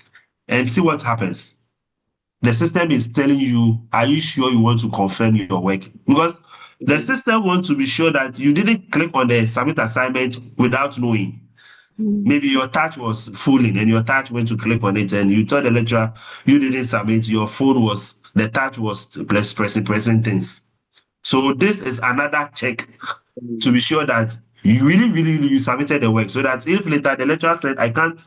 and see what happens. The system is telling you, are you sure you want to confirm your work? Because the system wants to be sure that you didn't click on the submit assignment without knowing. Maybe your touch was fooling and your touch went to click on it and you told the lecturer you didn't submit, your phone was, the touch was pressing things. So this is another check to be sure that you really you submitted the work, so that if later the lecturer said, I can't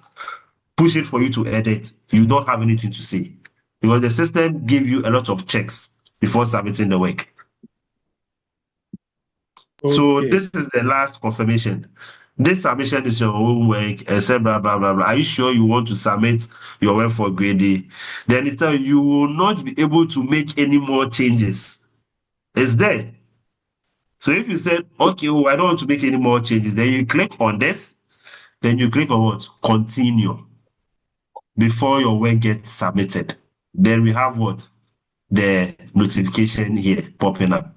push it for you to edit, you don't have anything to say. Because the system give you a lot of checks before submitting the work. So Okay. this is the last confirmation. This submission is your own work, and say blah blah blah blah. Are you sure you want to submit your work for grade A? Then it tells you will not be able to make any more changes. It's there. So if you said, okay, oh, I don't want to make any more changes, then you click on this, then you click on what? Continue before your work gets submitted. Then we have what? The notification here popping up.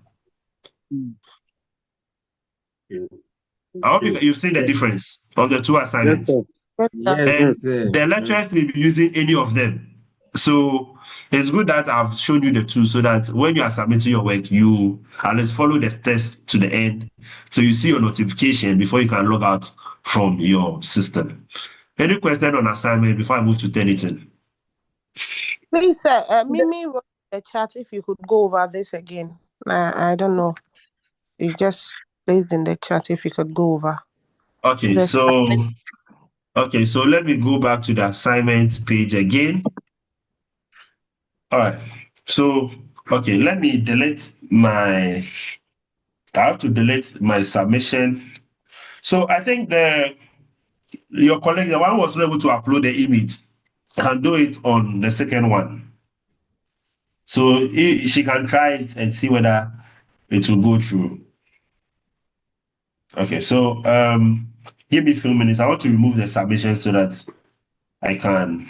I hope you've seen the difference of the two Yes, assignments. sir. Yes, And sir. the lecturers may be using any of them. So it's good that I've shown you the two so that when you are submitting your work, you at least follow the steps to the end. So you see your notification before you can log out from your system. Any question on assignment before I move to Turnitin? Please, Mimi wrote in the chat if you could go over this again. I don't know. You just placed in the chat if you could go over. Okay, This- so let me go back to the assignment page again. All right. So let me delete I have to delete my submission. So I think your colleague, the one who was not able to upload the image, can do it on the second one. So she can try it and see whether it will go through. Okay, so give me a few minutes. I want to remove the submission so that I can.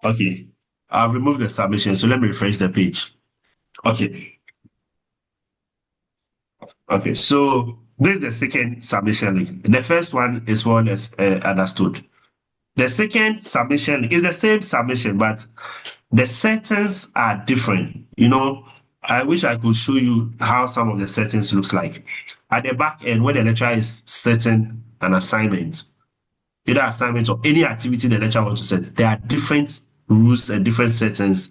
Okay, I've removed the submission, so let me refresh the page. Okay. Okay, so this is the second submission link. The first one is one as understood. The second submission is the same submission, but the settings are different. I wish I could show you how some of the settings looks like. At the back end, when the lecturer is setting an assignment, either assignment or any activity the lecturer wants to set, there are different rules and different settings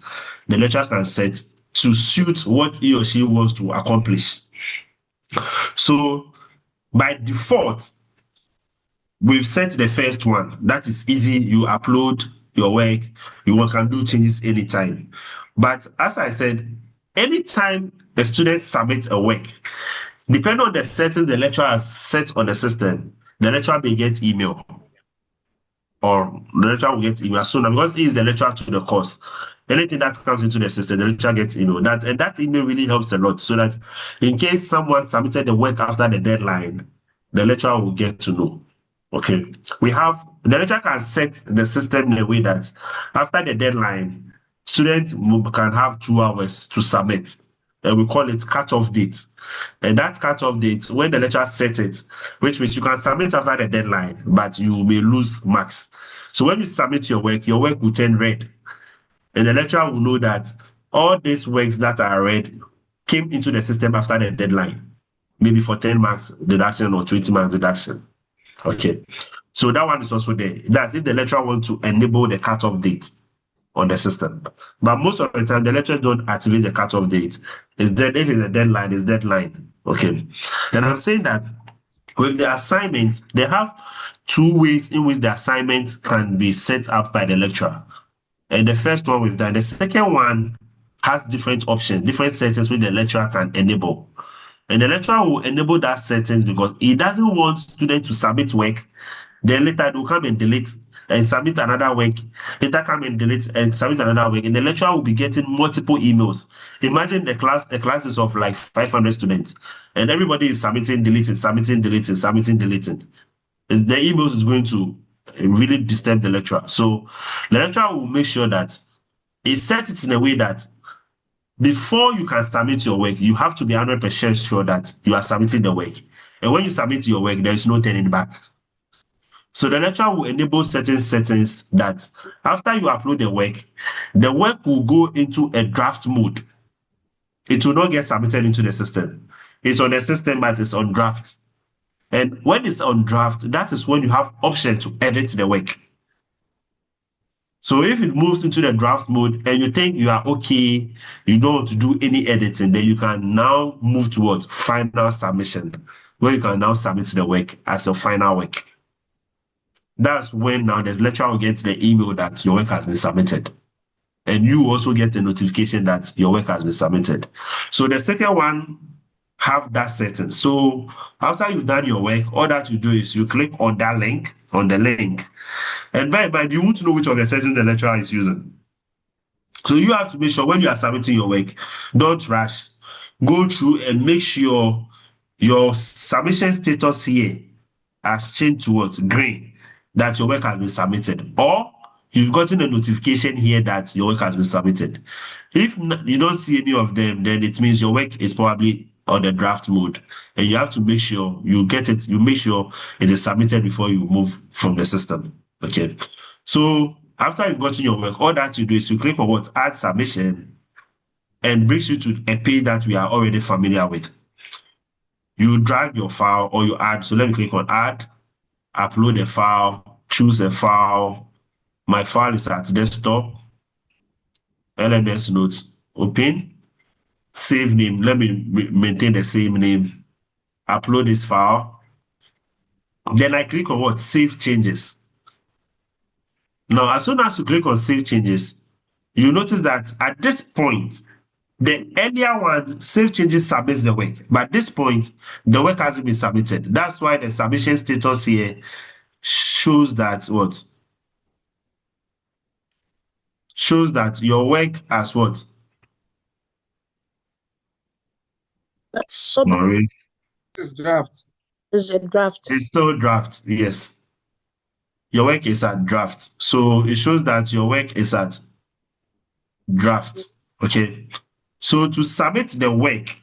the lecturer can set to suit what he or she wants to accomplish. So by default, we've set the first one. That is easy. You upload your work. You can do changes anytime. But as I said, anytime a student submits a work, depending on the settings the lecturer has set on the system, the lecturer may get email. Or the lecturer will get email sooner because he is the lecturer to the course. Anything that comes into the system, the lecturer gets email. That email really helps a lot so that in case someone submitted the work after the deadline, the lecturer will get to know. Okay. The lecturer can set the system in a way that after the deadline, students can have 2 hours to submit. And we call it cut-off date. And that cut-off date, when the lecturer sets it, which means you can submit after the deadline, but you may lose marks. So when you submit your work will turn red. And the lecturer will know that all these works that are red came into the system after the deadline, maybe for 10 marks deduction or 20 marks deduction. Okay. So that one is also there. That's if the lecturer wants to enable the cut-off date on the system. But most of the time, the lecturers don't activate the cut-off date. If it's a deadline, it's deadline. Okay. And I'm saying that with the assignment, they have 2 ways in which the assignment can be set up by the lecturer. And the first one we've done. The second one has different options, different settings which the lecturer can enable. And the lecturer will enable that settings because he doesn't want students to submit work, then later they'll come and delete and submit another work, later come and delete and submit another work, and the lecturer will be getting multiple emails. Imagine the class is of like 500 students, and everybody is submitting, deleting, submitting, deleting, submitting, deleting. The emails is going to really disturb the lecturer. So the lecturer will make sure that he set it in a way that before you can submit your work, you have to be 100% sure that you are submitting the work. And when you submit your work, there is no turning back. So the lecturer will enable certain settings that after you upload the work will go into a draft mode. It will not get submitted into the system. It's on the system, but it's on draft. And when it's on draft, that is when you have option to edit the work. So if it moves into the draft mode and you think you are okay, you don't want to do any editing, then you can now move towards final submission, where you can now submit the work as a final work. That's when now the lecturer will get the email that your work has been submitted. And you also get a notification that your work has been submitted. So the second one have that setting. So after you've done your work, all that you do is you click on that link, and by mind, you want to know which of the settings the lecturer is using. So you have to make sure when you are submitting your work, don't rush. Go through and make sure your submission status here has changed towards green, that your work has been submitted, or you've gotten a notification here that your work has been submitted. If you don't see any of them, then it means your work is probably on the draft mode, and you have to make sure you get it. You make sure it is submitted before you move from the system. Okay. So after you've gotten your work, all that you do is you click on what add submission, and brings you to a page that we are already familiar with. You drag your file or you add. So let me click on add, upload a file, choose a file. My file is at desktop, LMS notes, open, save name. Let me maintain the same name. Upload this file. Then I click on what? Save changes. Now, as soon as you click on save changes, you notice that at this point, the earlier one, save changes submits the work. But at this point, the work hasn't been submitted. That's why the submission status here shows that what? Shows that your work as what? Sorry. It's draft. It's a draft. It's still draft, yes. Your work is at draft. So it shows that your work is at draft, okay? So to submit the work,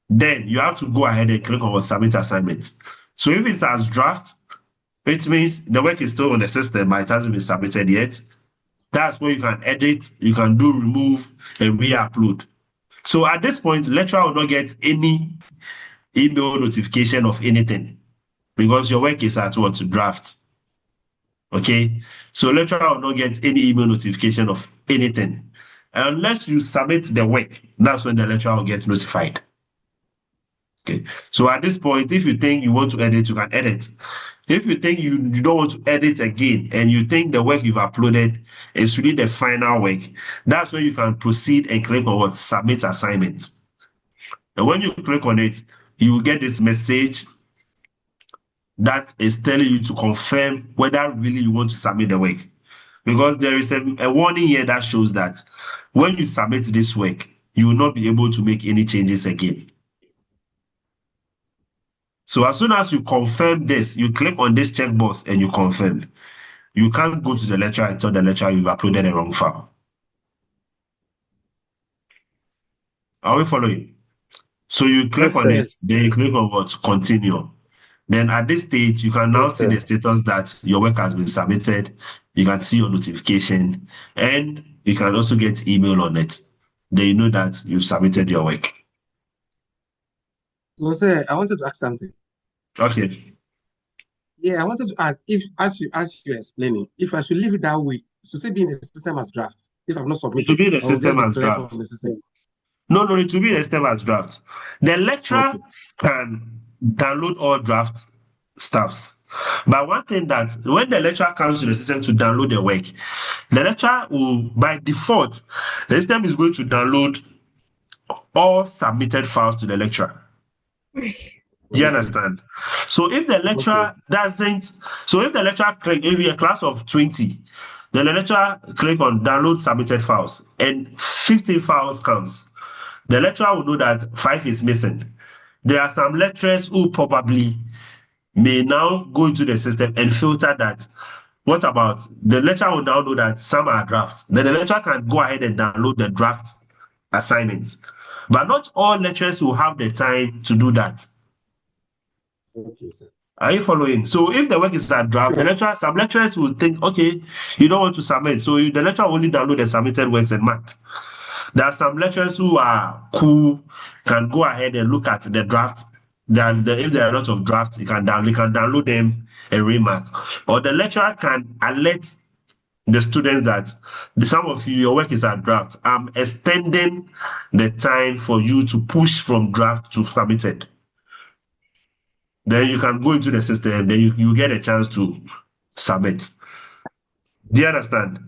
then you have to go ahead and click on submit assignment. So if it's as draft, it means the work is still on the system, but it hasn't been submitted yet. That's where you can edit, you can do remove and re-upload. So at this point, lecturer will not get any email notification of anything because your work is at what? Draft. Okay, so lecturer will not get any email notification of anything. Unless you submit the work, that's when the lecturer will get notified. Okay, so at this point, if you think you want to edit, you can edit. If you think you don't want to edit again and you think the work you've uploaded is really the final work, that's when you can proceed and click on what? Submit assignment. And when you click on it, you will get this message that is telling you to confirm whether really you want to submit the work. Because there is a warning here that shows that when you submit this work, you will not be able to make any changes again. So as soon as you confirm this, you click on this checkbox and you confirm. You can't go to the lecturer and tell the lecturer you've uploaded the wrong file. Are we following? So you click on it, then you click on what? Continue. Then at this stage, you can now see the status that your work has been submitted. You can see your notification, and you can also get email on it. Then you know that you've submitted your work. So, sir, I wanted to ask something. Okay. Yeah, I wanted to ask if, as you're explaining, if I should leave it that way, so say be in the system as draft, if I've not submitted, it will be in the system as draft. No, it will be in the system as draft. The lecturer can download all draft stuffs. But one thing that when the lecturer comes to the system to download the work, the lecturer will, by default, the system is going to download all submitted files to the lecturer. You understand? So if the lecturer doesn't, so if the lecturer click, maybe a class of 20, then the lecturer click on download submitted files and 15 files comes, the lecturer will know that 5 is missing. There are some lecturers who probably may now go into the system and filter that What about the lecturer will now know that some are drafts? Then the lecturer can go ahead and download the draft assignments. But not all lecturers will have the time to do that. Okay, sir. Are you following? So if the work is a draft, the lecturer, some lecturers will think, okay, you don't want to submit. So the lecturer will only download the submitted works and mark. There are some lecturers who are cool, can go ahead and look at the draft. Then if there are a lot of drafts, they can download them and remark. Or the lecturer can alert the students that some of you, your work is a draft. I'm extending the time for you to push from draft to submitted. Then you can go into the system, then you get a chance to submit. Do you understand?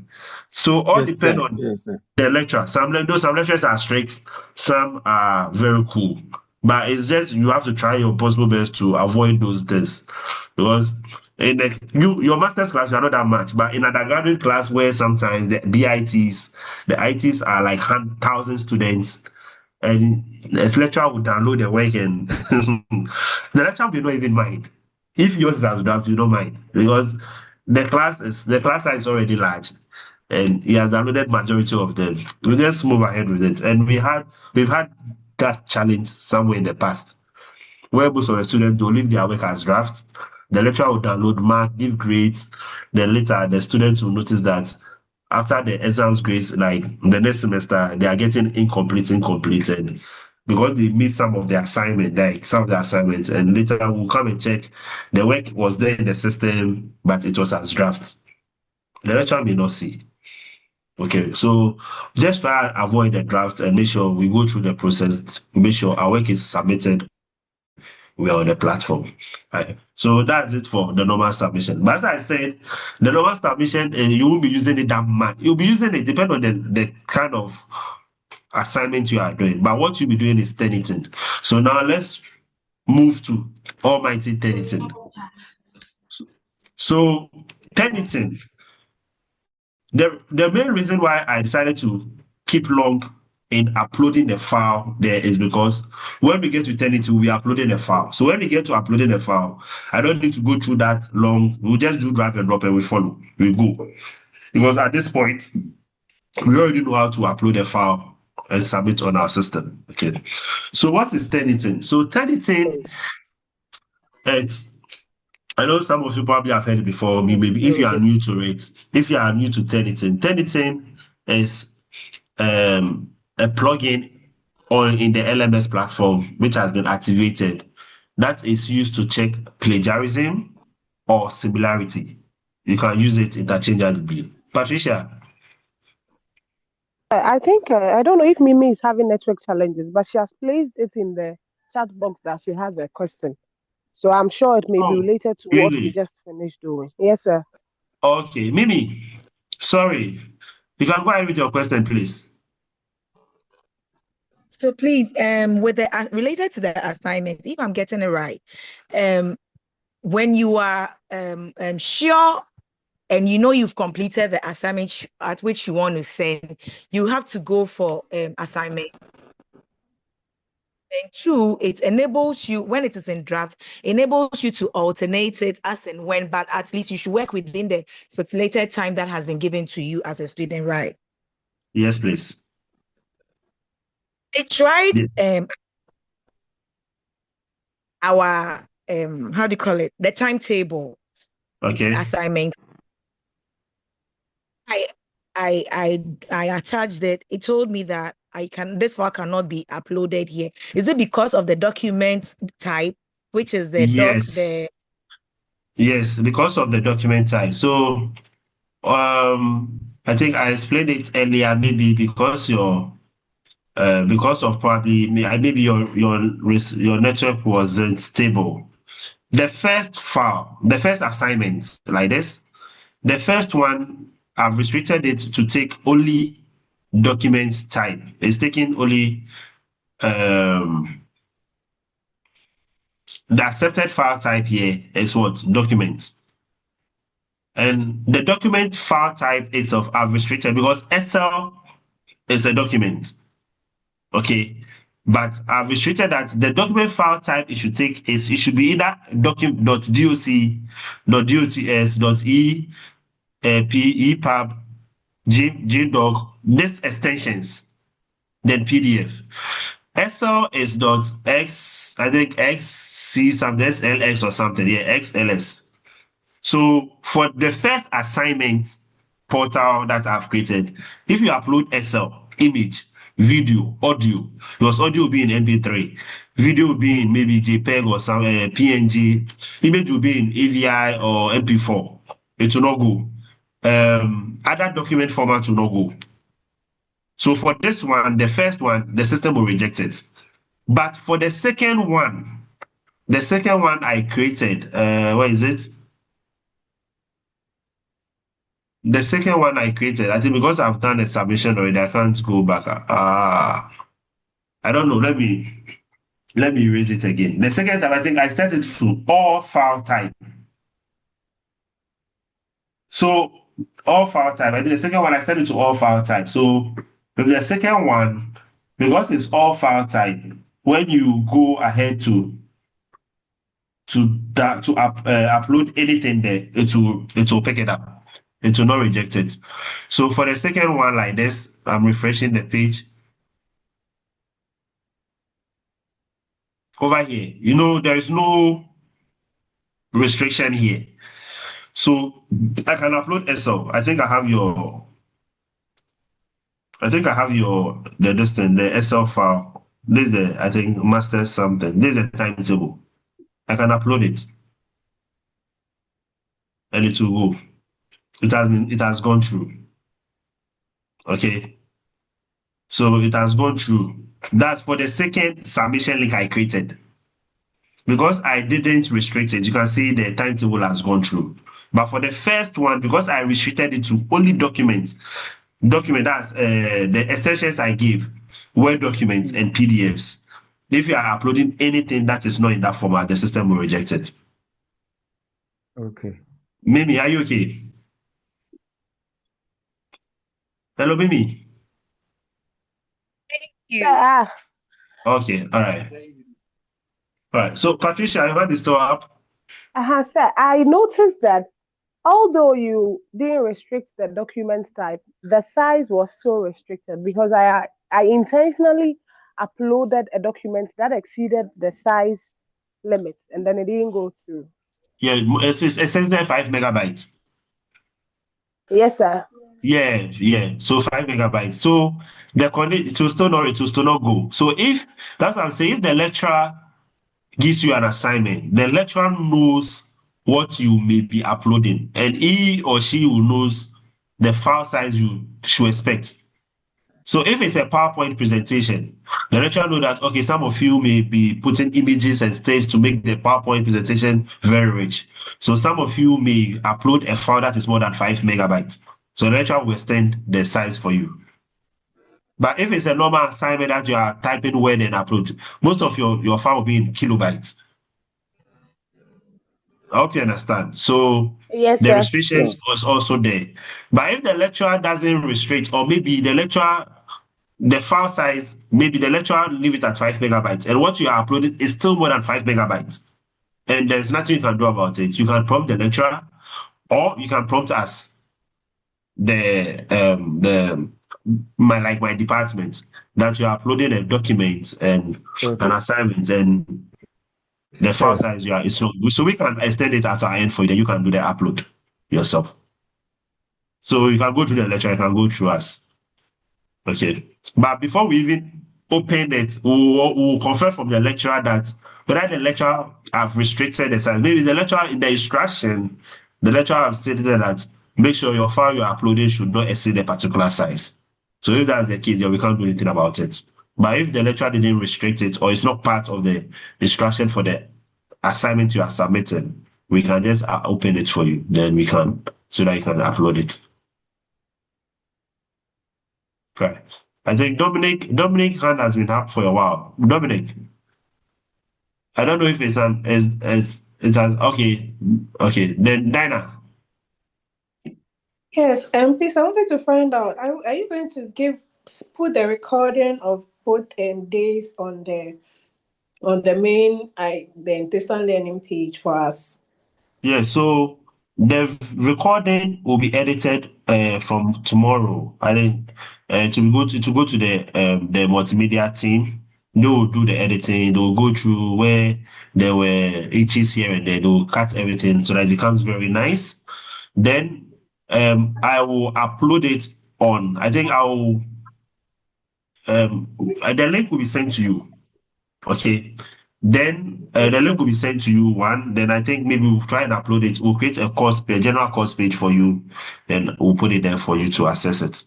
So all Yes, depend sir. on Yes, sir. the lecturer. Some lecturers are strict, some are very cool. But it's just you have to try your possible best to avoid those things. Because in your master's class, you are not that much. But in undergraduate class, where sometimes the ITs are like 1,000 students, and the lecturer will download the work and the lecturer will not even mind. If yours is as draft, you don't mind because the class size is already large and he has downloaded majority of them. We just move ahead with it. And we've had that challenge somewhere in the past where most of the students don't leave their work as drafts. The lecturer will download, mark, give grades. Then later the students will notice that after the exams grades, like the next semester, they are getting incomplete, and because they missed some of the assignment, like some of the assignments, and later we'll come and check the work was there in the system, but it was as draft. The lecturer may not see. Okay, so just try and avoid the draft and make sure we go through the process, make sure our work is submitted, we are on the platform. Right. So that's it for the normal submission. But as I said, the normal submission, you won't be using it that much. You'll be using it depending on the kind of assignment you are doing. But what you'll be doing is Turnitin. So now let's move to almighty Turnitin. So Turnitin, the main reason why I decided to keep long in uploading the file there is because when we get to Turnitin, we are uploading the file. So when we get to uploading the file, I don't need to go through that long. We'll just do drag and drop and we follow. We go. Because at this point, we already know how to upload a file and submit on our system. Okay. So what is Turnitin? So Turnitin, I know some of you probably have heard it before me. Maybe if you are new to it, if you are new to Turnitin is a plugin in the LMS platform which has been activated that is used to check plagiarism or similarity. You can use it interchangeably. Patricia. I think I don't know if Mimi is having network challenges, but she has placed it in the chat box that she has a question. So I'm sure it may be Oh, related to what we really? just finished doing. Yes, sir. Okay, Mimi, sorry. You can go ahead with your question, please. So please, with the related to the assignment, if I'm getting it right, when you are sure and you know you've completed the assignment at which you want to send, you have to go for assignment. And two, it enables you, when it is in draft, enables you to alternate it as and when, but at least you should work within the stipulated time that has been given to you as a student, right? Yes, please. I tried Yeah. our how do you call it? The timetable Okay. assignment. I attached it. It told me that this file cannot be uploaded here. Is it because of the document type, which is the Yes. Yes, because of the document type. So I think I explained it earlier, maybe because because of probably maybe your network wasn't stable. The first file, the first assignment like this, the first one, I've restricted it to take only documents type. It's taking only the accepted file type here is what? Documents. And the document file type itself I've restricted because Excel is a document. Okay. But I've restricted that the document file type it should take is it should be either doc.doc, .dots, .e, EPUB, JDoc, these extensions, then PDF. Excel is .x, I think XC something, SLX or something, yeah, XLS. So for the first assignment portal that I've created, if you upload Excel, image, video, audio, because audio will be in MP3, video will be in maybe JPEG or some PNG, image will be in AVI or MP4, it will not go. Other document format will not go. So for this one, the first one, the system will reject it. But for the second one I created, what is it? The second one I created, I think because I've done the submission already, I can't go back. I don't know. Let me erase it again. The second time, I think I set it to all file type. So all file type. I think the second one I set it to all file type. So with the second one, because it's all file type, when you go ahead to upload anything there, it will pick it up. It will not reject it. So for the second one like this, I'm refreshing the page. Over here, there is no restriction here. So I can upload Excel. I think I have the Excel file. This is the, I think, master something. This is the timetable. I can upload it. And it will go. It has gone through. Okay. So it has gone through. That's for the second submission link I created. Because I didn't restrict it, you can see the timetable has gone through. But for the first one, because I restricted it to only documents, that's the extensions I gave, Word documents and PDFs. If you are uploading anything that is not in that format, the system will reject it. Okay. Mimi, are you okay? Hello, Mimi. Yeah. Okay, all right. All right. So, Patricia, I have this store up. Sir, I noticed that although you didn't restrict the document type, the size was so restricted because I intentionally uploaded a document that exceeded the size limits and then it didn't go through. Yeah, it says there 5 megabytes. Yes, sir. Yeah. So 5 megabytes. So it will still not go. So if that's what I'm saying, if the lecturer gives you an assignment, the lecturer knows what you may be uploading, and he or she will knows the file size you should expect. So if it's a PowerPoint presentation, the lecturer know that, okay, some of you may be putting images and stuff to make the PowerPoint presentation very rich. So some of you may upload a file that is more than 5 megabytes. So the lecturer will extend the size for you. But if it's a normal assignment that you are typing Word and upload, most of your file will be in kilobytes. I hope you understand. So Yes, the sir. restrictions was also there. But if the lecturer doesn't restrict, or maybe the file size, maybe the lecturer leave it at 5 megabytes, and what you are uploading is still more than 5 megabytes, and there's nothing you can do about it. You can prompt the lecturer, or you can prompt us, my department, that you are uploading a document and an assignment, and the file size is so we can extend it at our end for you. Then you can do the upload yourself. So you can go through the lecture, you can go through us. Okay. But before we even open it, we'll confirm from the lecturer that whether the lecturer have restricted the size. Maybe the lecturer in the instruction, the lecturer have stated that make sure your file you're uploading should not exceed a particular size. So if that's the case, then we can't do anything about it. But if the lecturer didn't restrict it, or it's not part of the instruction for the assignment you are submitting, we can just open it for you. Then we can, so that you can upload it. Right. I think Dominic hand has been up for a while. Dominic, I don't know if it's okay. Then Dinah. Yes, please, I wanted to find out, are you going to put the recording of both days on the main the distance learning page for us? Yeah, so The recording will be edited from tomorrow. I think to go to the multimedia team. They will do the editing. They will go through where there were itches here and there. They will cut everything so that it becomes very nice. Then I will upload it on. I think the link will be sent to you. Okay. Then the link will be sent to you one. Then I think maybe we'll try and upload it. We'll create a course page, general course page for you. Then we'll put it there for you to access it.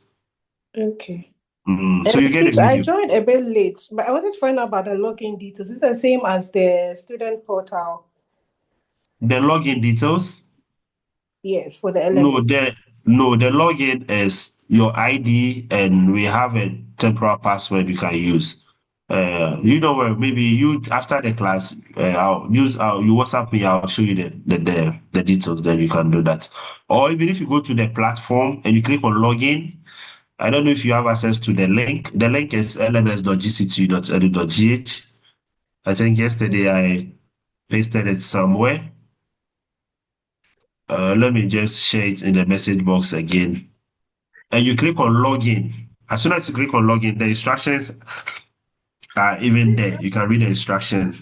Okay. So you get the Please, I video. joined a bit late, but I wanted to find out about the login details. Is it the same as the student portal? The login details. Yes, for the LMS. No, the login is your ID, and we have a temporary password you can use. You know where maybe you after the class, I'll you WhatsApp me. I'll show you the details. Then you can do that. Or even if you go to the platform and you click on login, I don't know if you have access to the link. The link is lms.gct.edu.gh. I think yesterday I pasted it somewhere. Let me just share it in the message box again. And you click on login. As soon as you click on login, the instructions are even there. You can read the instruction,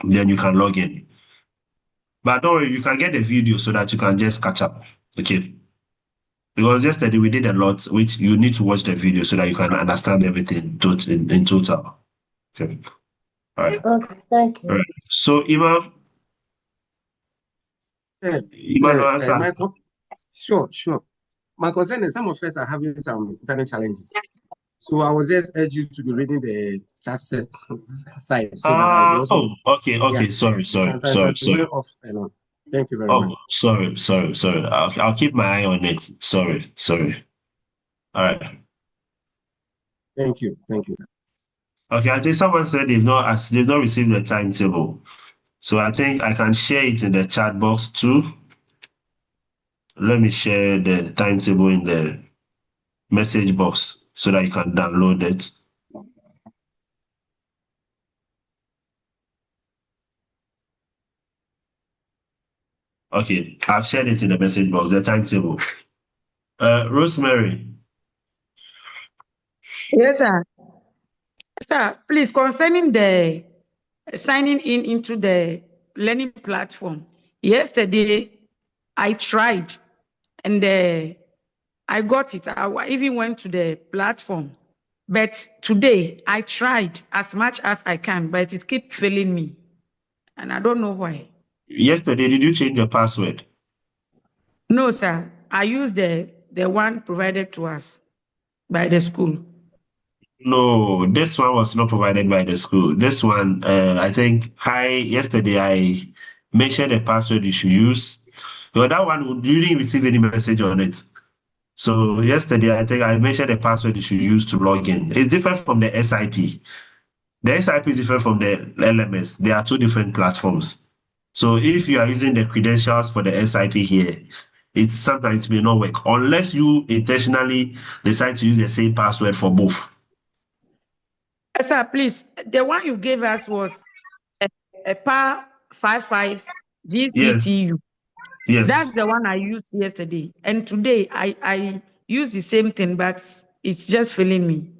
then you can log in. But don't worry, you can get the video so that you can just catch up. Okay. Because yesterday we did a lot, which you need to watch the video so that you can understand everything in total. Okay. All right. Okay, thank you. All right. So, Imam, Sure. My concern is some of us are having some internet challenges. So I was just urged you to be reading the chat site so that I will also. Okay. Yeah. Sorry. Sometimes it's going off and on. Thank you very much. Sorry. I'll keep my eye on it. Sorry. All right. Thank you. Okay, I think someone said they've not received the timetable. So I think I can share it in the chat box too. Let me share the timetable in the message box so that you can download it. Okay, I've shared it in the message box, the timetable. Rosemary. Yes, sir. Sir, please, concerning the signing in into the learning platform, yesterday I tried and I got it. I even went to the platform. But today I tried as much as I can, but it kept failing me. And I don't know why. Yesterday, did you change your password? No, sir. I used the one provided to us by the school. No, this one was not provided by the school. This one, I think yesterday I mentioned a password you should use. So that one, you didn't receive any message on it. So yesterday, I think I mentioned a password you should use to log in. It's different from the SIP. The SIP is different from the LMS. They are two different platforms. So if you are using the credentials for the SIP here, sometimes it may not work unless you intentionally decide to use the same password for both. Sir, please, the one you gave us was a PAR 55 GCTU. Yes. That's the one I used yesterday. And today I use the same thing, but it's just failing me.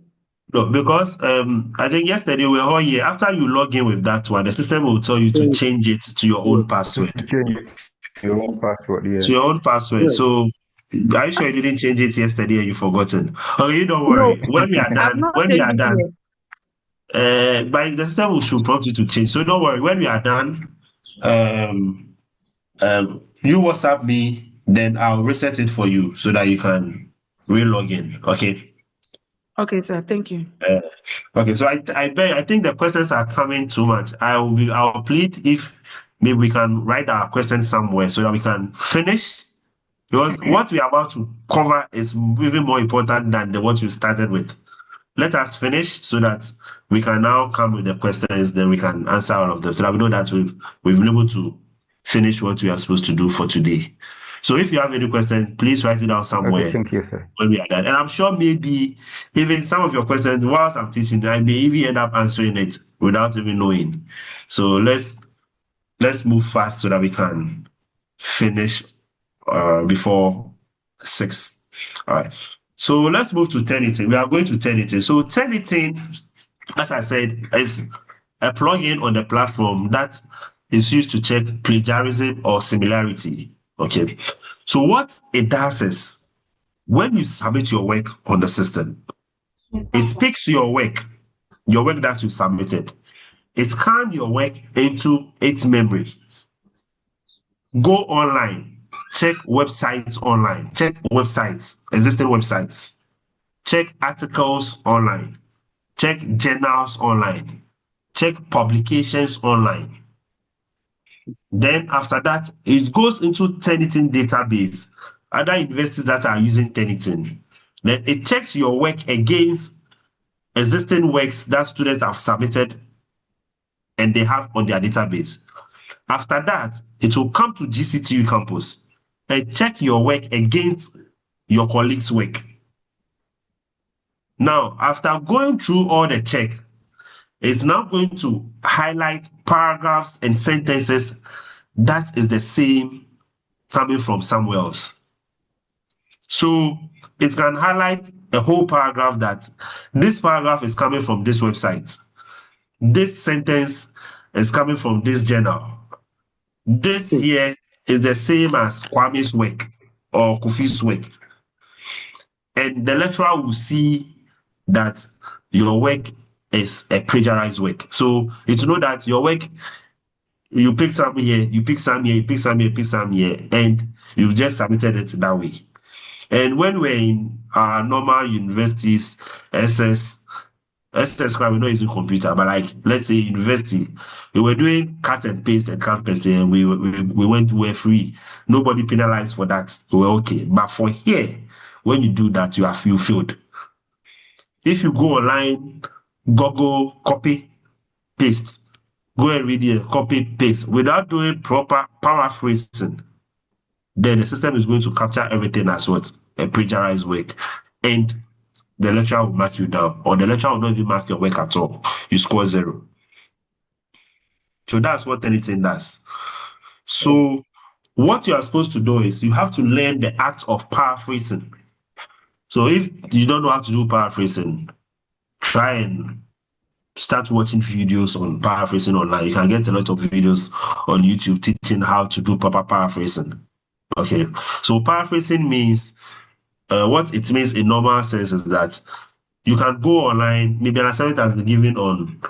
No, because I think yesterday we were all here. After you log in with that one, the system will tell you to change it to your own password. Change it to your own password, yeah. To your own password. Yeah. So are you sure you didn't change it yesterday and you've forgotten? Okay, you don't worry. No, When we are done, but the system should prompt you to change. So don't worry. When we are done, you WhatsApp me, then I'll reset it for you so that you can re-log in. Okay. Okay, sir. Thank you. Okay, so I think the questions are coming too much. I'll plead if maybe we can write our questions somewhere so that we can finish. Because what we are about to cover is even more important than what you started with. Let us finish so that we can now come with the questions, then we can answer all of them. So that we know that we've been able to finish what we are supposed to do for today. So if you have any questions, please write it down somewhere. Okay, thank you, sir. When we are done. And I'm sure maybe even some of your questions, whilst I'm teaching, I may even end up answering it without even knowing. So let's move fast so that we can finish before 6. All right. So let's move to Turnitin. We are going to Turnitin. So Turnitin, as I said, is a plugin on the platform that is used to check plagiarism or similarity. Okay. So what it does is when you submit your work on the system, it picks your work that you submitted. It scans your work into its memory. Go online, check websites online, check websites, existing websites, check articles online, check journals online, check publications online. Then after that, it goes into Turnitin database, other universities that are using Turnitin. Then it checks your work against existing works that students have submitted and they have on their database. After that, it will come to GCTU campus and check your work against your colleagues' work. Now, after going through all the check, it's now going to highlight paragraphs and sentences that is the same coming from somewhere else. So it can highlight a whole paragraph that this paragraph is coming from this website. This sentence is coming from this journal. This here is the same as Kwame's work or Kofi's work. And the lecturer will see that your work is a plagiarized work. So it will know that your work, you pick some here, you pick some here, you pick some here, you pick some here, and you just submitted it that way. And when we're in our normal universities, SS crowd, we're not using computer, but like, let's say university, we were doing cut and paste and cut and paste, and we were free. Nobody penalized for that. We were okay. But for here, when you do that, you failed. If you go online, Google, copy, paste, go and read it, copy, paste, without doing proper paraphrasing, then the system is going to capture everything as what a plagiarized work. And the lecturer will mark you down, or the lecturer will not even mark your work at all. You score 0. So that's what Turnitin does. So what you are supposed to do is you have to learn the act of paraphrasing. So if you don't know how to do paraphrasing, try and start watching videos on paraphrasing online. You can get a lot of videos on YouTube teaching how to do proper paraphrasing. Okay, so paraphrasing means what it means in normal sense is that you can go online, maybe an assignment has been given on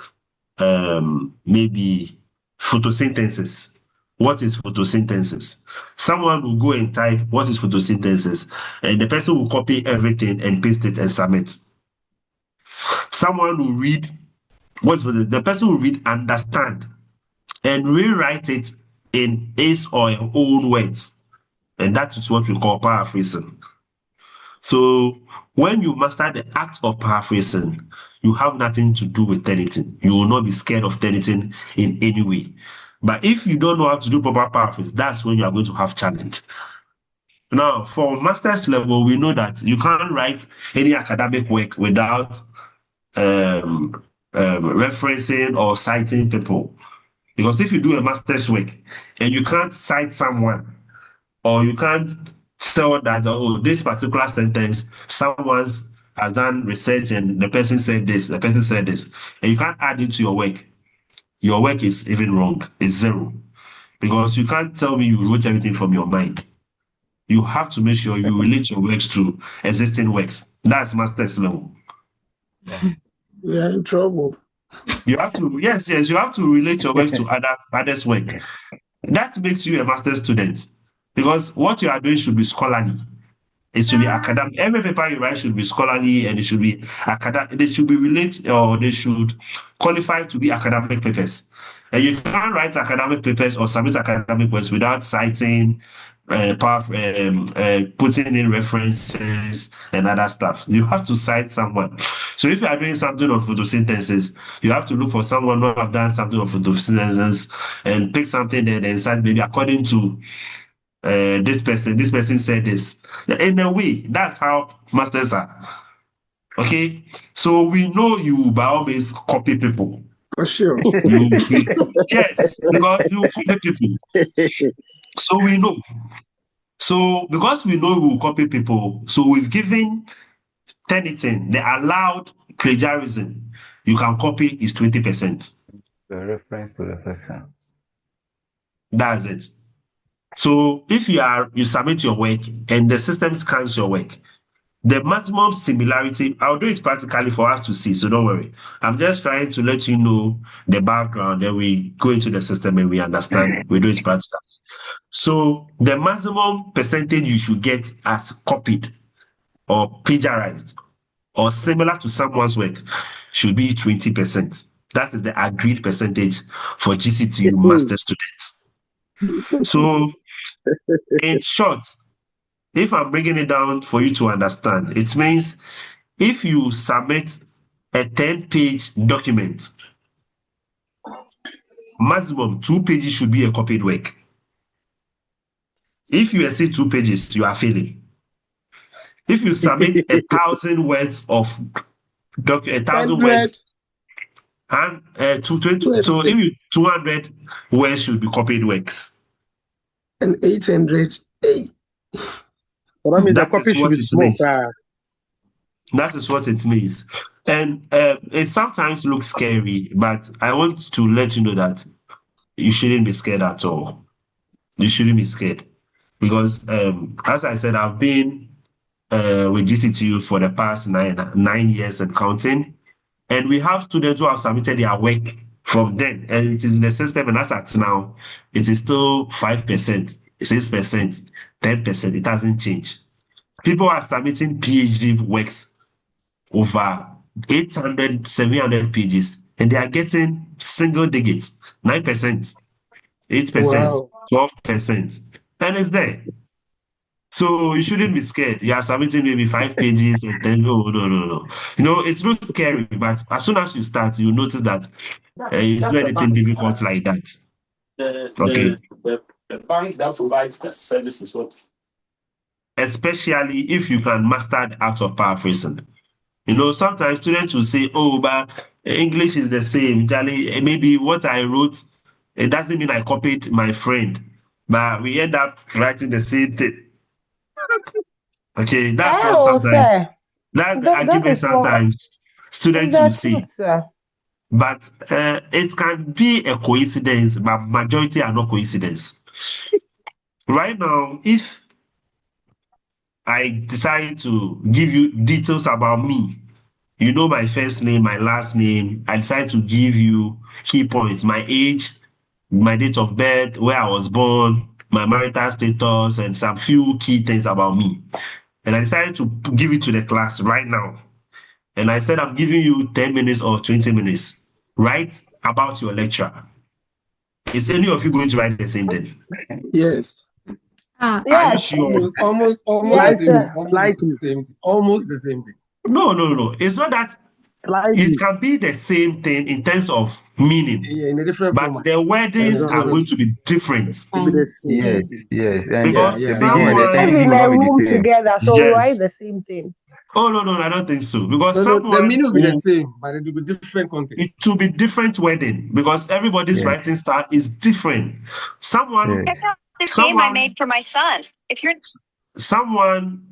maybe photosynthesis. What is photosynthesis? Someone will go and type what is photosynthesis, and the person will copy everything and paste it and submit. Someone will read the person will read, understand, and rewrite it in his or her own words. And that is what we call paraphrasing. So when you master the act of paraphrasing, you have nothing to do with Turnitin. You will not be scared of Turnitin in any way. But if you don't know how to do proper paraphrase, that's when you are going to have challenge. Now, for master's level, we know that you can't write any academic work without referencing or citing people. Because if you do a master's work and you can't cite someone, or you can't tell that, oh, this particular sentence, someone has done research and the person said this, the person said this, and you can't add it to your work is even wrong. It's 0. Because you can't tell me you wrote everything from your mind. You have to make sure you relate your works to existing works. That's master's level. You're in trouble. You have to, yes, you have to relate your works to others' work. That makes you a master's student. Because what you are doing should be scholarly. It should be academic. Every paper you write should be scholarly, and it should be academic. They should be related, or they should qualify to be academic papers. And you can't write academic papers or submit academic works without citing, putting in references and other stuff. You have to cite someone. So if you are doing something on photosynthesis, you have to look for someone who have done something on photosynthesis and pick something there and cite maybe according to this person said this. In a way, that's how masters are. Okay, so we know you by all means copy people. For sure. Yes, because you copy people. So we know. So because we know we will copy people, so we've given Tennyson the allowed plagiarism you can copy is 20%. The reference to the person. That's it. So if you submit your work and the system scans your work, the maximum similarity, I'll do it practically for us to see, so don't worry. I'm just trying to let you know the background, then we go into the system and we understand, we do it practically. So the maximum percentage you should get as copied or plagiarized or similar to someone's work should be 20%. That is the agreed percentage for GCTU master students. So in short, if I'm bringing it down for you to understand, it means if you submit a 10-page document, maximum 2 pages should be a copied work. If you exceed 2 pages, you are failing. If you submit 1,000 words of 1,000 words and 220, so if you 200 words should be copied works. And 800. So that means the That copy is should what be it small. means. That is what it means. And it sometimes looks scary, but I want to let you know that you shouldn't be scared at all. You shouldn't be scared. Because as I said, I've been with GCTU for the past nine years and counting. And we have students who have submitted their work from then, and it is in the system, and as at now, it is still 5%, 6%, 10%. It hasn't changed. People are submitting PhD works over 800, 700 pages, and they are getting single digits, 9%, 8%, 12%, and it's there. So you shouldn't be scared. You are submitting maybe 5 pages and then no. It looks scary, but as soon as you start, you notice that it's not anything difficult like that. Okay. The bank that provides the service is what? Especially if you can master the art of paraphrasing. Sometimes students will say, oh, but English is the same. Charlie, maybe what I wrote, it doesn't mean I copied my friend, but we end up writing the same thing. Okay, that's what sometimes, that's the argument sometimes students will say. But it can be a coincidence, but majority are not coincidence. Right now, if I decide to give you details about me, my first name, my last name, I decide to give you key points, my age, my date of birth, where I was born, my marital status, and some few key things about me. And I decided to give it to the class right now. And I said, I'm giving you 10 minutes or 20 minutes. Write about your lecture. Is any of you going to write the same thing? Yes. Are you sure? Almost Yes, the same. Almost the same thing. No. It's not that it can be the same thing in terms of meaning. Yeah, in a different but format. The wordings are going to be different. Yes. And Because the someone beginning, the timing will not be the same. together, so Yes. write the same thing. Oh, no, I don't think so. Because The someone meaning will be the same, but it will be different context. it will be different wording because everybody's Yes. writing style is different. Someone Yes. This game I made for my son. If you're someone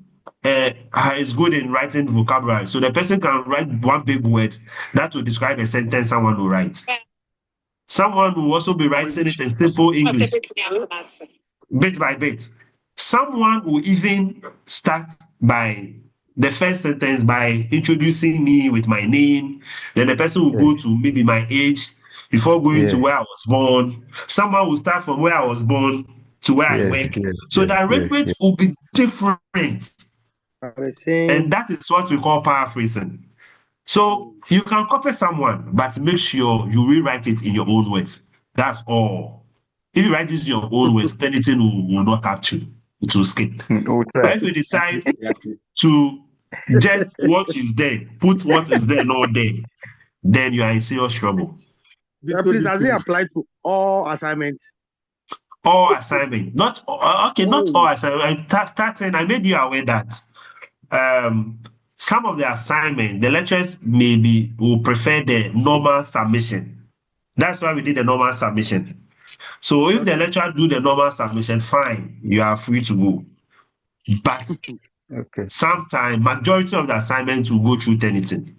is good in writing vocabulary, so the person can write one big word that will describe a sentence someone will write. Someone will also be writing it in simple English, bit by bit. Someone will even start by the first sentence by introducing me with my name. Then the person will go to maybe my age before going to where I was born. Someone will start from where I was born to where I work. So the arrangement will be different. And that is what we call paraphrasing. So you can copy someone, but make sure you rewrite it in your own words. That's all. If you write it in your own words, anything will not capture. It will skip. But if you decide to just what is there, put what is there not there, then you are in serious trouble. Please, does it apply to all assignments? All assignment. Not all assignment. Starting, I made you aware that some of the assignment, the lecturers will prefer the normal submission. That's why we did the normal submission. So if the lecturer do the normal submission, fine, you are free to go. But Okay. sometimes majority of the assignments will go through Turnitin,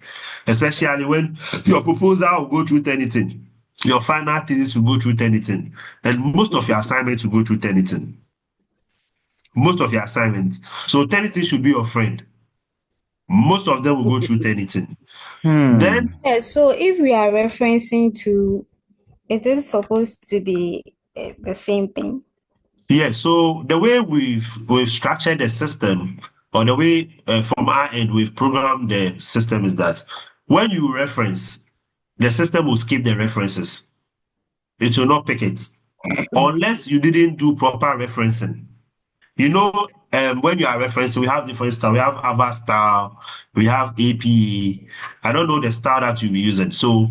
especially when your proposal will go through Turnitin, your final thesis will go through Turnitin, and most of your assignments will go through Turnitin. Most of your assignments. So Turnitin should be your friend. Most of them will go through Turnitin. Then Yeah, so if we are referencing to, it is supposed to be the same thing. yeah, so the way we've structured the system, or the way from our end we've programmed the system, is that when you reference, the system will skip the references. It will not pick it unless you didn't do proper referencing. You know, when you are referencing, we have different style. We have AVA style, we have APA. I don't know the style that you'll be using. So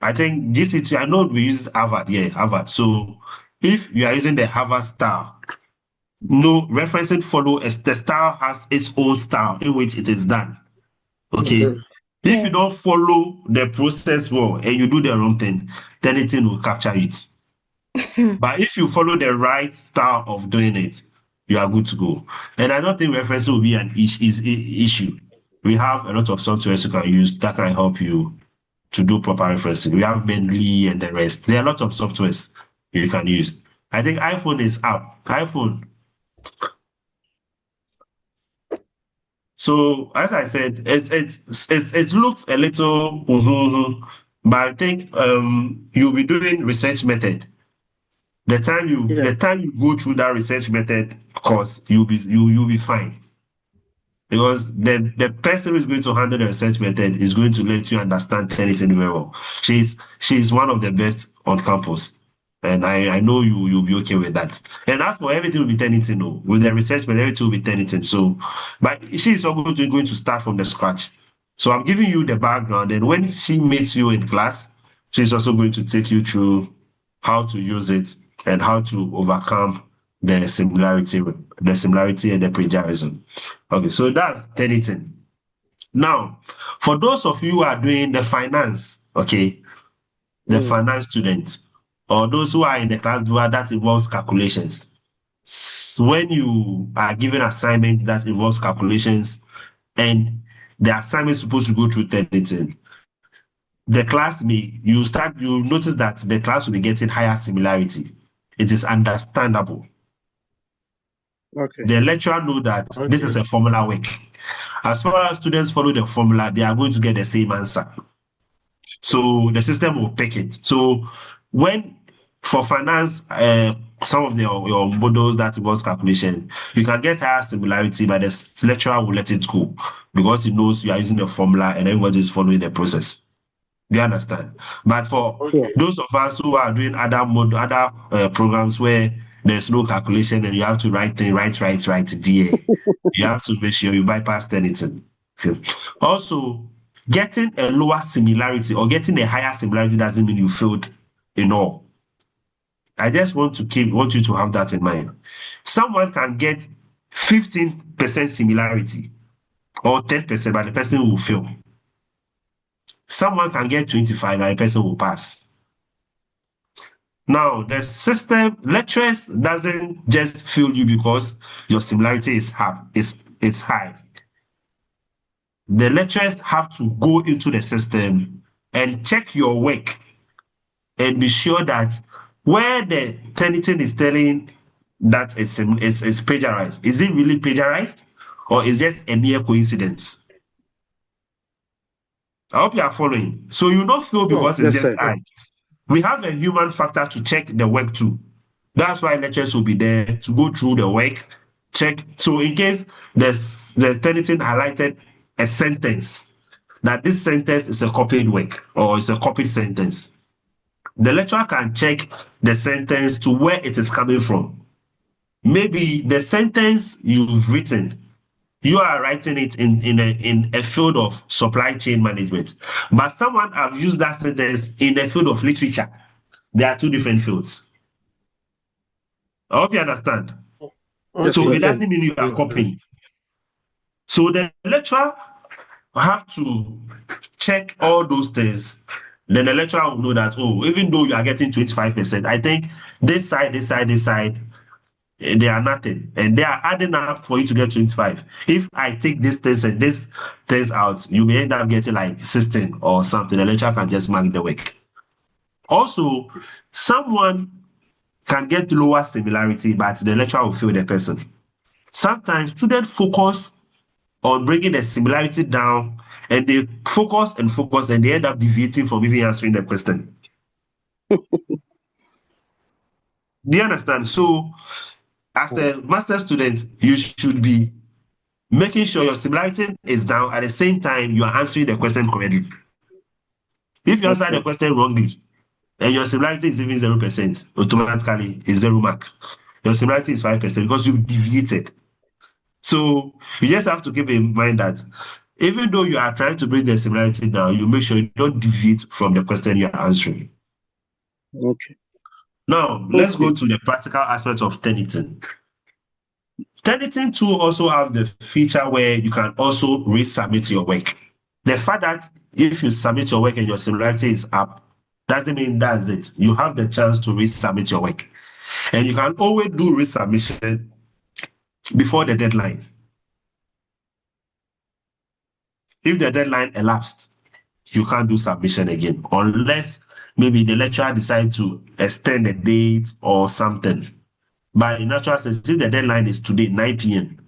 I think GCT, I know we use Harvard. Yeah, Harvard. So if you are using the Harvard style, no referencing follow as the style has its own style in which it is done. Okay. If you don't follow the process well and you do the wrong thing, then it will capture it. But if you follow the right style of doing it, you are good to go. And I don't think referencing will be an issue. We have a lot of softwares you can use that can help you to do proper referencing. We have Mendeley and the rest. There are lots of softwares you can use. I think iPhone is up. iPhone. So as I said, it looks a little, but I think you'll be doing research method. The time you go through that research method course, you'll be fine. Because the person who is going to handle the research method is going to let you understand anything very well. She's one of the best on campus. And I know you'll be okay with that. And as for everything will be Turnitin, no. With the research method, everything will be Turnitin. So, but she is also going to start from the scratch. So I'm giving you the background, and when she meets you in class, she's also going to take you through how to use it and how to overcome the similarity and the plagiarism. Okay, so that's Turnitin. Now, for those of you who are doing the finance, okay, the finance students, or those who are in the class where that involves calculations. When you are given assignment that involves calculations and the assignment is supposed to go through Turnitin, the class you notice that the class will be getting higher similarity. It is understandable. Okay. The lecturer know that this is a formula work. As far as students follow the formula, they are going to get the same answer. So the system will pick it. So when for finance, some of your models that involves calculation, you can get higher similarity, but the lecturer will let it go because he knows you are using the formula and everybody is following the process. Do you understand? But for those of us who are doing other programs where there's no calculation and you have to write DA, you have to make sure you bypass anything. Also, getting a lower similarity or getting a higher similarity doesn't mean you failed in all. I just want you to have that in mind. Someone can get 15% similarity or 10%, but the person will fail. Someone can get 25 and the person will pass. Now, the system lecturers doesn't just fail you because your similarity is high. The lecturers have to go into the system and check your work and be sure that where the Turnitin is telling that it's plagiarized, is it really plagiarized or is just a mere coincidence? I hope you are following. So you don't feel because it's just high. We have a human factor to check the work too. That's why lecturers will be there to go through the work, check. So in case the Turnitin highlighted a sentence, that this sentence is a copied work or it's a copied sentence, the lecturer can check the sentence to where it is coming from. Maybe the sentence you've written, you are writing it in a field of supply chain management, but someone has used that sentence in the field of literature. There are two different fields. I hope you understand. So it doesn't mean you are copying. So the lecturer have to check all those things. Then the lecturer will know that, even though you are getting 25%, I think this side, they are nothing, and they are adding up for you to get 25. If I take this test and this test out, you may end up getting like 16 or something. The lecturer can just mark the work. Also, someone can get lower similarity, but the lecturer will fail the person. Sometimes students focus on bringing the similarity down, and they focus and they end up deviating from even answering the question. Do you understand? So, as a master student, you should be making sure your similarity is down at the same time you are answering the question correctly. If you answer the question wrongly and your similarity is even 0%, automatically it's 0 mark. Your similarity is 5% because you deviated. So you just have to keep in mind that even though you are trying to bring the similarity down, you make sure you don't deviate from the question you are answering. Okay. Now, let's go to the practical aspect of Turnitin. Turnitin too also have the feature where you can also resubmit your work. The fact that if you submit your work and your similarity is up, doesn't mean that's it. You have the chance to resubmit your work. And you can always do resubmission before the deadline. If the deadline elapsed, you can't do submission again unless maybe the lecturer decides to extend the date or something. But in natural sense, if the deadline is today, 9 p.m.,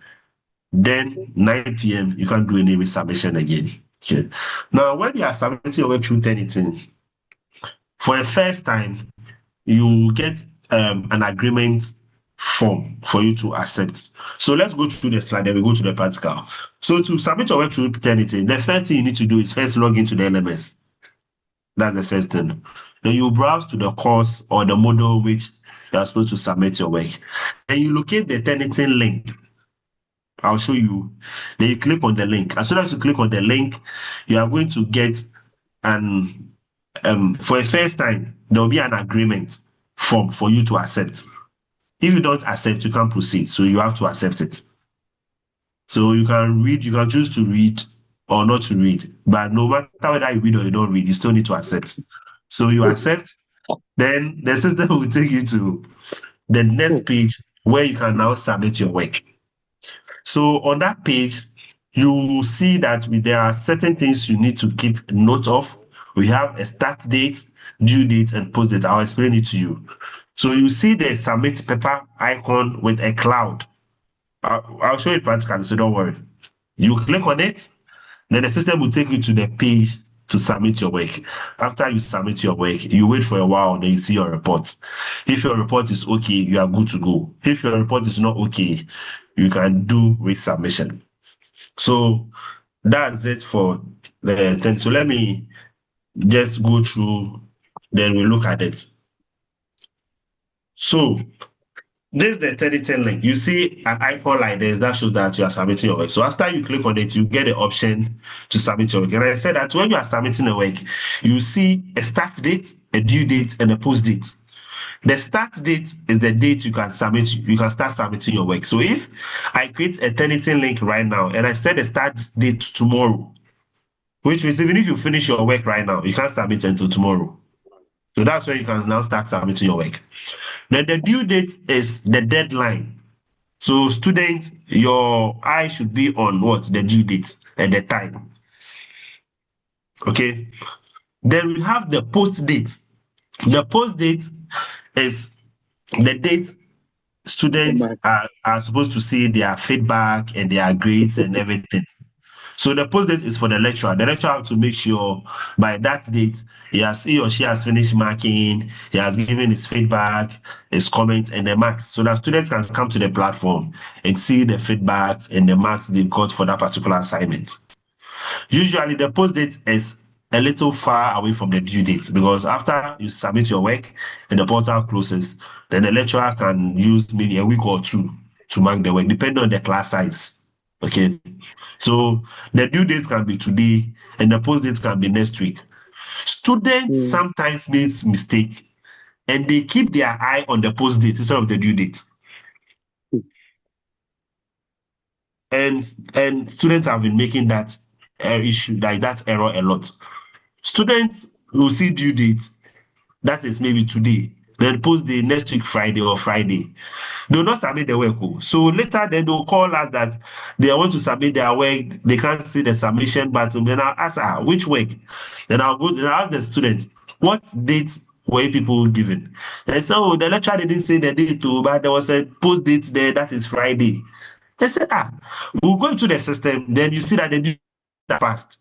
then 9 p.m., you can't do any resubmission again. Okay. Now, when you are submitting your work through Turnitin, for the first time, you get an agreement form for you to accept. So let's go through the slide, then we go to the practical. So to submit your work through Turnitin, the first thing you need to do is first log into the LMS. That's the first thing. Then you browse to the course or the module which you are supposed to submit your work. Then you locate the Turnitin link. I'll show you. Then you click on the link. As soon as you click on the link, you are going to get an for the first time, there will be an agreement form for you to accept. If you don't accept, you can't proceed. So you have to accept it. So you can read, you can choose to read or not to read. But no matter whether you read or you don't read, you still need to accept. So you accept, then the system will take you to the next page where you can now submit your work. So on that page, you will see that there are certain things you need to keep note of. We have a start date, due date, and post date. I'll explain it to you. So you see the submit paper icon with a cloud. I'll show it practically, so don't worry. You click on it, then the system will take you to the page to submit your work. After you submit your work, you wait for a while, then you see your report. If your report is okay, you are good to go. If your report is not okay, you can do resubmission. So that's it for the thing. So let me just go through, then we look at it. So this is the Turnitin link. You see an icon like this that shows that you are submitting your work. So after you click on it, you get the option to submit your work. And I said that when you are submitting a work, you see a start date, a due date, and a post date. The start date is the date you can submit, you can start submitting your work. So if I create a Turnitin link right now and I set the start date tomorrow, which means even if you finish your work right now, you can't submit until tomorrow. So that's when you can now start submitting your work. Then the due date is the deadline. So students, your eye should be on what? The due date at the time. Okay. Then we have the post date. The post date is the date students are supposed to see their feedback and their grades and everything. So the post date is for the lecturer. The lecturer has to make sure by that date he or she has finished marking, he has given his feedback, his comments, and the marks, so that students can come to the platform and see the feedback and the marks they got for that particular assignment. Usually the post date is a little far away from the due date because after you submit your work and the portal closes, then the lecturer can use maybe a week or two to mark the work, depending on the class size. Okay, so the due date can be today and the post date can be next week. Students sometimes make mistake and they keep their eye on the post date instead of the due date. And students have been making that issue, like that error a lot. Students will see due date, that is maybe today, then post the next week Friday or Friday. They will not submit the work. So later then they'll call us that they want to submit their work. They can't see the submission button. Then I'll ask, which work? Then I'll ask the students, what date were people given? And so the lecturer didn't say the date too, but there was a post date there, that is Friday. They said, we'll go into the system, then you see that they did that fast.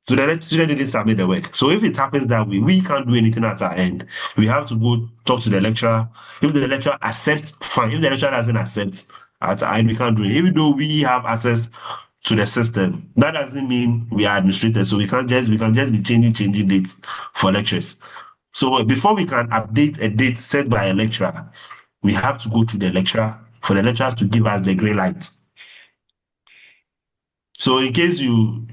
So the student didn't submit the work. So if it happens that way, we can't do anything at our end. We have to go talk to the lecturer. If the lecturer accepts, fine. If the lecturer doesn't accept at our end, we can't do it. Even though we have access to the system, that doesn't mean we are administrators. So we can just be changing dates for lectures. So before we can update a date set by a lecturer, we have to go to the lecturer for the lecturers to give us the green light. So in case you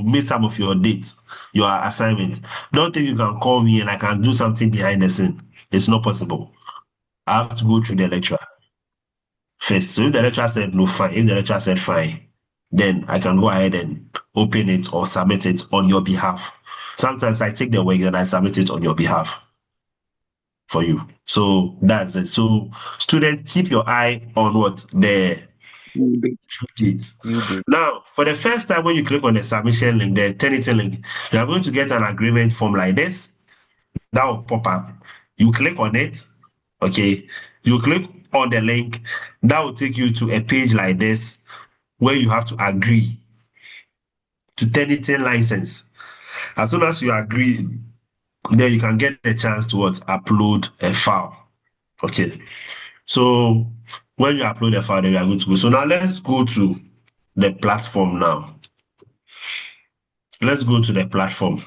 miss some of your dates, your assignment, don't think you can call me and I can do something behind the scene. It's not possible. I have to go through the lecturer first. So if the lecturer said no, fine. If the lecturer said fine, then I can go ahead and open it or submit it on your behalf. Sometimes I take the work and I submit it on your behalf for you. So that's it. So students, keep your eye on what the due date. Now, for the first time when you click on the submission link, the Eternity link, you are going to get an agreement form like this. That will pop up. You click on it, okay? You click on the link. That will take you to a page like this where you have to agree to Eternity license. As soon as you agree, then you can get the chance to upload a file. Okay. So when you upload the file, then we are going to go. So now let's go to the platform now. Let's go to the platform.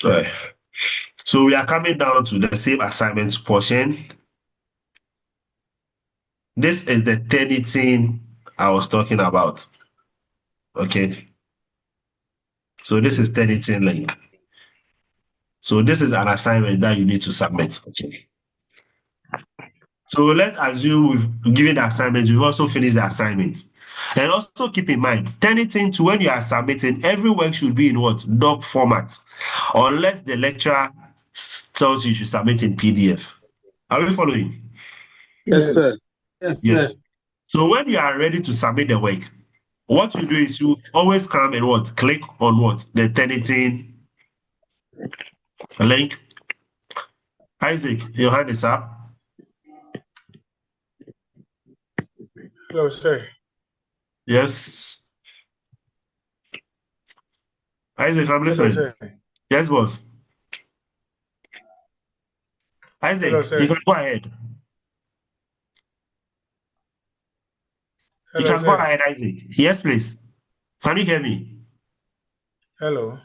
All right. So we are coming down to the same assignments portion. This is the Eternity I was talking about. Okay. So this is Eternity link. So this is an assignment that you need to submit. Okay. So let's assume we've given the assignment, we've also finished the assignment. And also keep in mind, Eternity to when you are submitting, every work should be in what? Doc format. Unless the lecturer tells you should submit in PDF. Are we following? Yes, sir. Yes, Yes. sir. So when you are ready to submit the work, what you do is you always come and click on the Eternity link. Isaac, your hand is up. Hello, sir. Yes. Isaac, I'm listening. Hello, sir. Yes, boss. Isaac, Hello, sir. you can go ahead. Hello, You can sir. go ahead, Isaac. Yes, please. Can you hear me? Hello.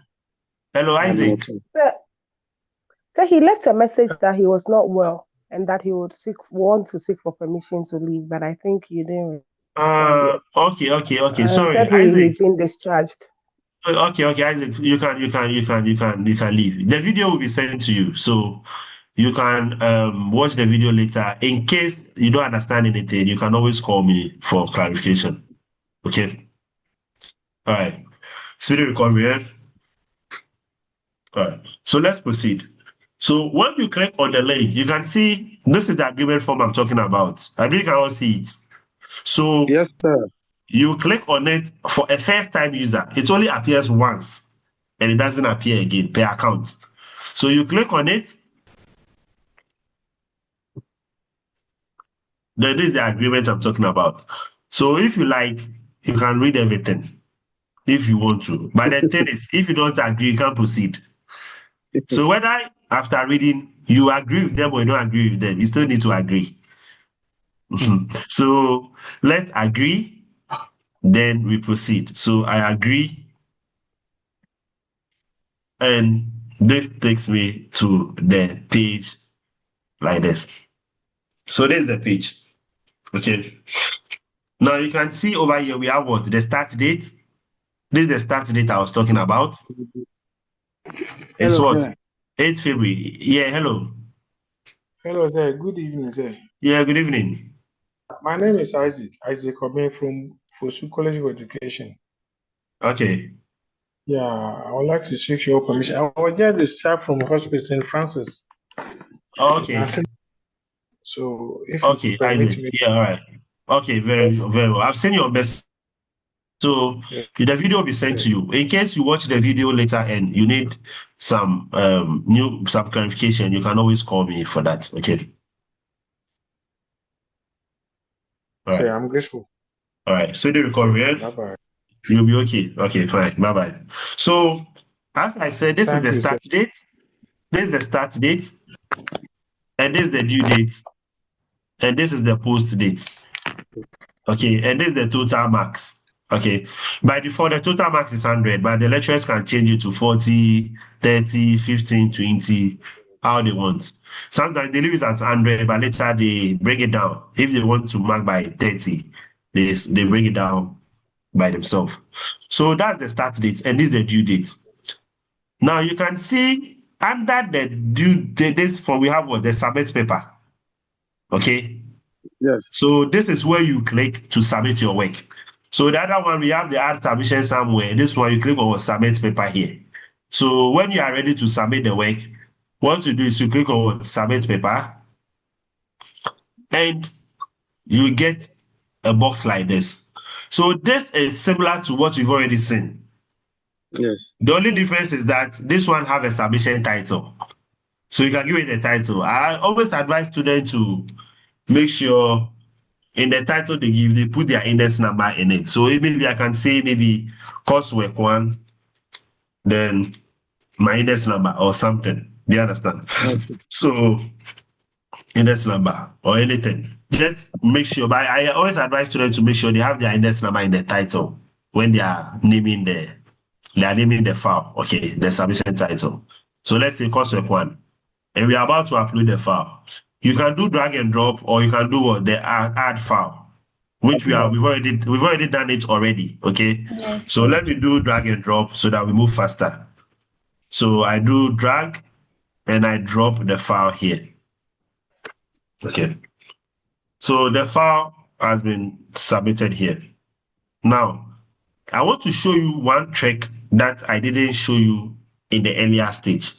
Hello, Isaac. So he left a message that he was not well and that he would want to seek for permission to leave, but I think you didn't respond. Okay. He Sorry, said Isaac. he's been discharged. Okay, Isaac. You can leave. The video will be sent to you, so you can watch the video later. In case you don't understand anything, you can always call me for clarification. Okay. All right. Video recovery. Eh? All right. So let's proceed. So when you click on the link, you can see this is the agreement form I'm talking about. I believe you can all see it. So yes, sir. You click on it for a first-time user. It only appears once, and it doesn't appear again per account. So you click on it. Then this is the agreement I'm talking about. So if you like, you can read everything if you want to. But the thing is, if you don't agree, you can't proceed. So whether after reading you agree with them or you don't agree with them, you still need to agree. So let's agree, then we proceed. So I agree, and this takes me to the page like this. So this is the page. Okay. Now you can see over here we have what? The start date. This is the start date I was talking about. It's Hello, what? sir. 8th February. Yeah, hello. Hello, sir. Good evening, sir. Yeah, good evening. My name is Isaac. Isaac Obey from Fosu College of Education. Okay. Yeah, I would like to seek your permission. I was just discharged from hospital St. Francis. Okay. So if you Okay, could permit Isaac. me. Yeah, all right. Okay, very well. I've seen your message. So Yeah. the video will be sent to you. In case you watch the video later and you need some some clarification, you can always call me for that. Okay. All Say, right. I'm grateful. All right. So the recovery, Bye bye. you'll be okay. Okay, fine. Bye bye. So as I said, this is Thank the you, sir. start date. This is the start date, and this is the due date, and this is the post date. Okay, and this is the total marks. Okay, by default, the total marks is 100, but the lecturers can change it to 40, 30, 15, 20, how they want. Sometimes they leave it at 100, but later they bring it down. If they want to mark by 30, they bring it down by themselves. So that's the start date, and this is the due date. Now you can see under the due date, this form we have what the submit paper. Okay. Yes. So this is where you click to submit your work. So the other one, we have the add submission somewhere. This one, you click on submit paper here. So when you are ready to submit the work, what you do is you click on submit paper and you get a box like this. So this is similar to what we've already seen. Yes. The only difference is that this one have a submission title. So you can give it a title. I always advise students to make sure in the title they give, they put their index number in it. So maybe I can say maybe coursework 1, then my index number or something. Do you understand? Okay. So index number or anything. Just make sure, but I always advise students to make sure they have their index number in the title when they are naming the file. Okay, the submission title. So let's say coursework 1, and we are about to upload the file. You can do drag and drop, or you can do what the add file, which we've already done it already. Okay. Yes. So let me do drag and drop so that we move faster. So I do drag and I drop the file here. Okay. So the file has been submitted here. Now, I want to show you one trick that I didn't show you in the earlier stage.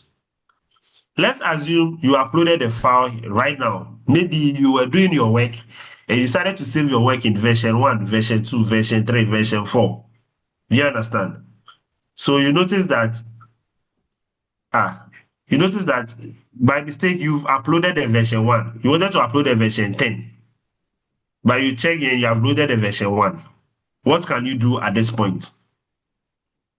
Let's assume you uploaded the file right now. Maybe you were doing your work and you decided to save your work in version 1, version 2, version 3, version 4. You understand? So you notice that by mistake you've uploaded the version 1. You wanted to upload the version 10, but you check and you uploaded the version 1. What can you do at this point?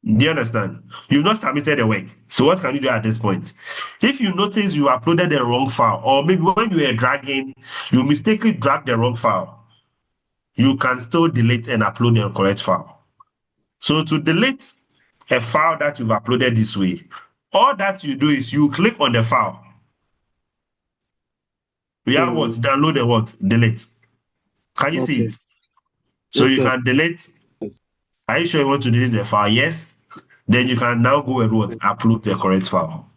Do you understand? You've not submitted the work. So what can you do at this point? If you notice you uploaded the wrong file, or maybe when you were dragging, you mistakenly dragged the wrong file, you can still delete and upload the correct file. So to delete a file that you've uploaded this way, all that you do is you click on the file. We have what? Download and what? Delete. Can you see it? So Yes, you sir. can delete. Are you sure you want to delete the file? Yes. Then you can now go and what? Upload the correct file.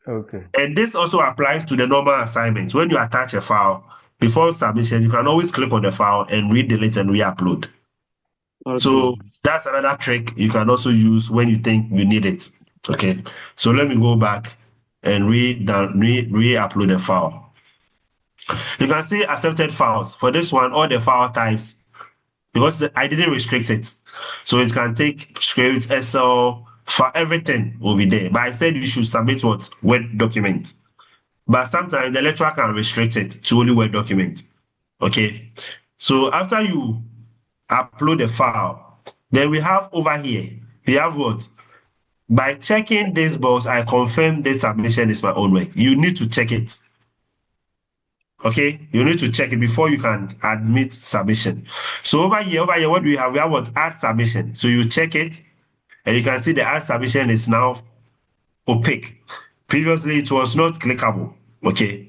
Okay. And this also applies to the normal assignments. When you attach a file, before submission, you can always click on the file and re-delete and re-upload. Okay. So that's another trick you can also use when you think you need it. Okay. So let me go back and re-upload the file. You can see accepted files. For this one, all the file types, because I didn't restrict it. So it can take script, Excel, for everything will be there. But I said you should submit what? Word document. But sometimes the lecturer can restrict it to only Word document. Okay. So after you upload the file, then we have over here, we have what? By checking this box, I confirm this submission is my own work. You need to check it. Okay, you need to check it before you can admit submission. So over here, what do we have? We have what? Add submission. So you check it, and you can see the add submission is now opaque. Previously, it was not clickable. Okay,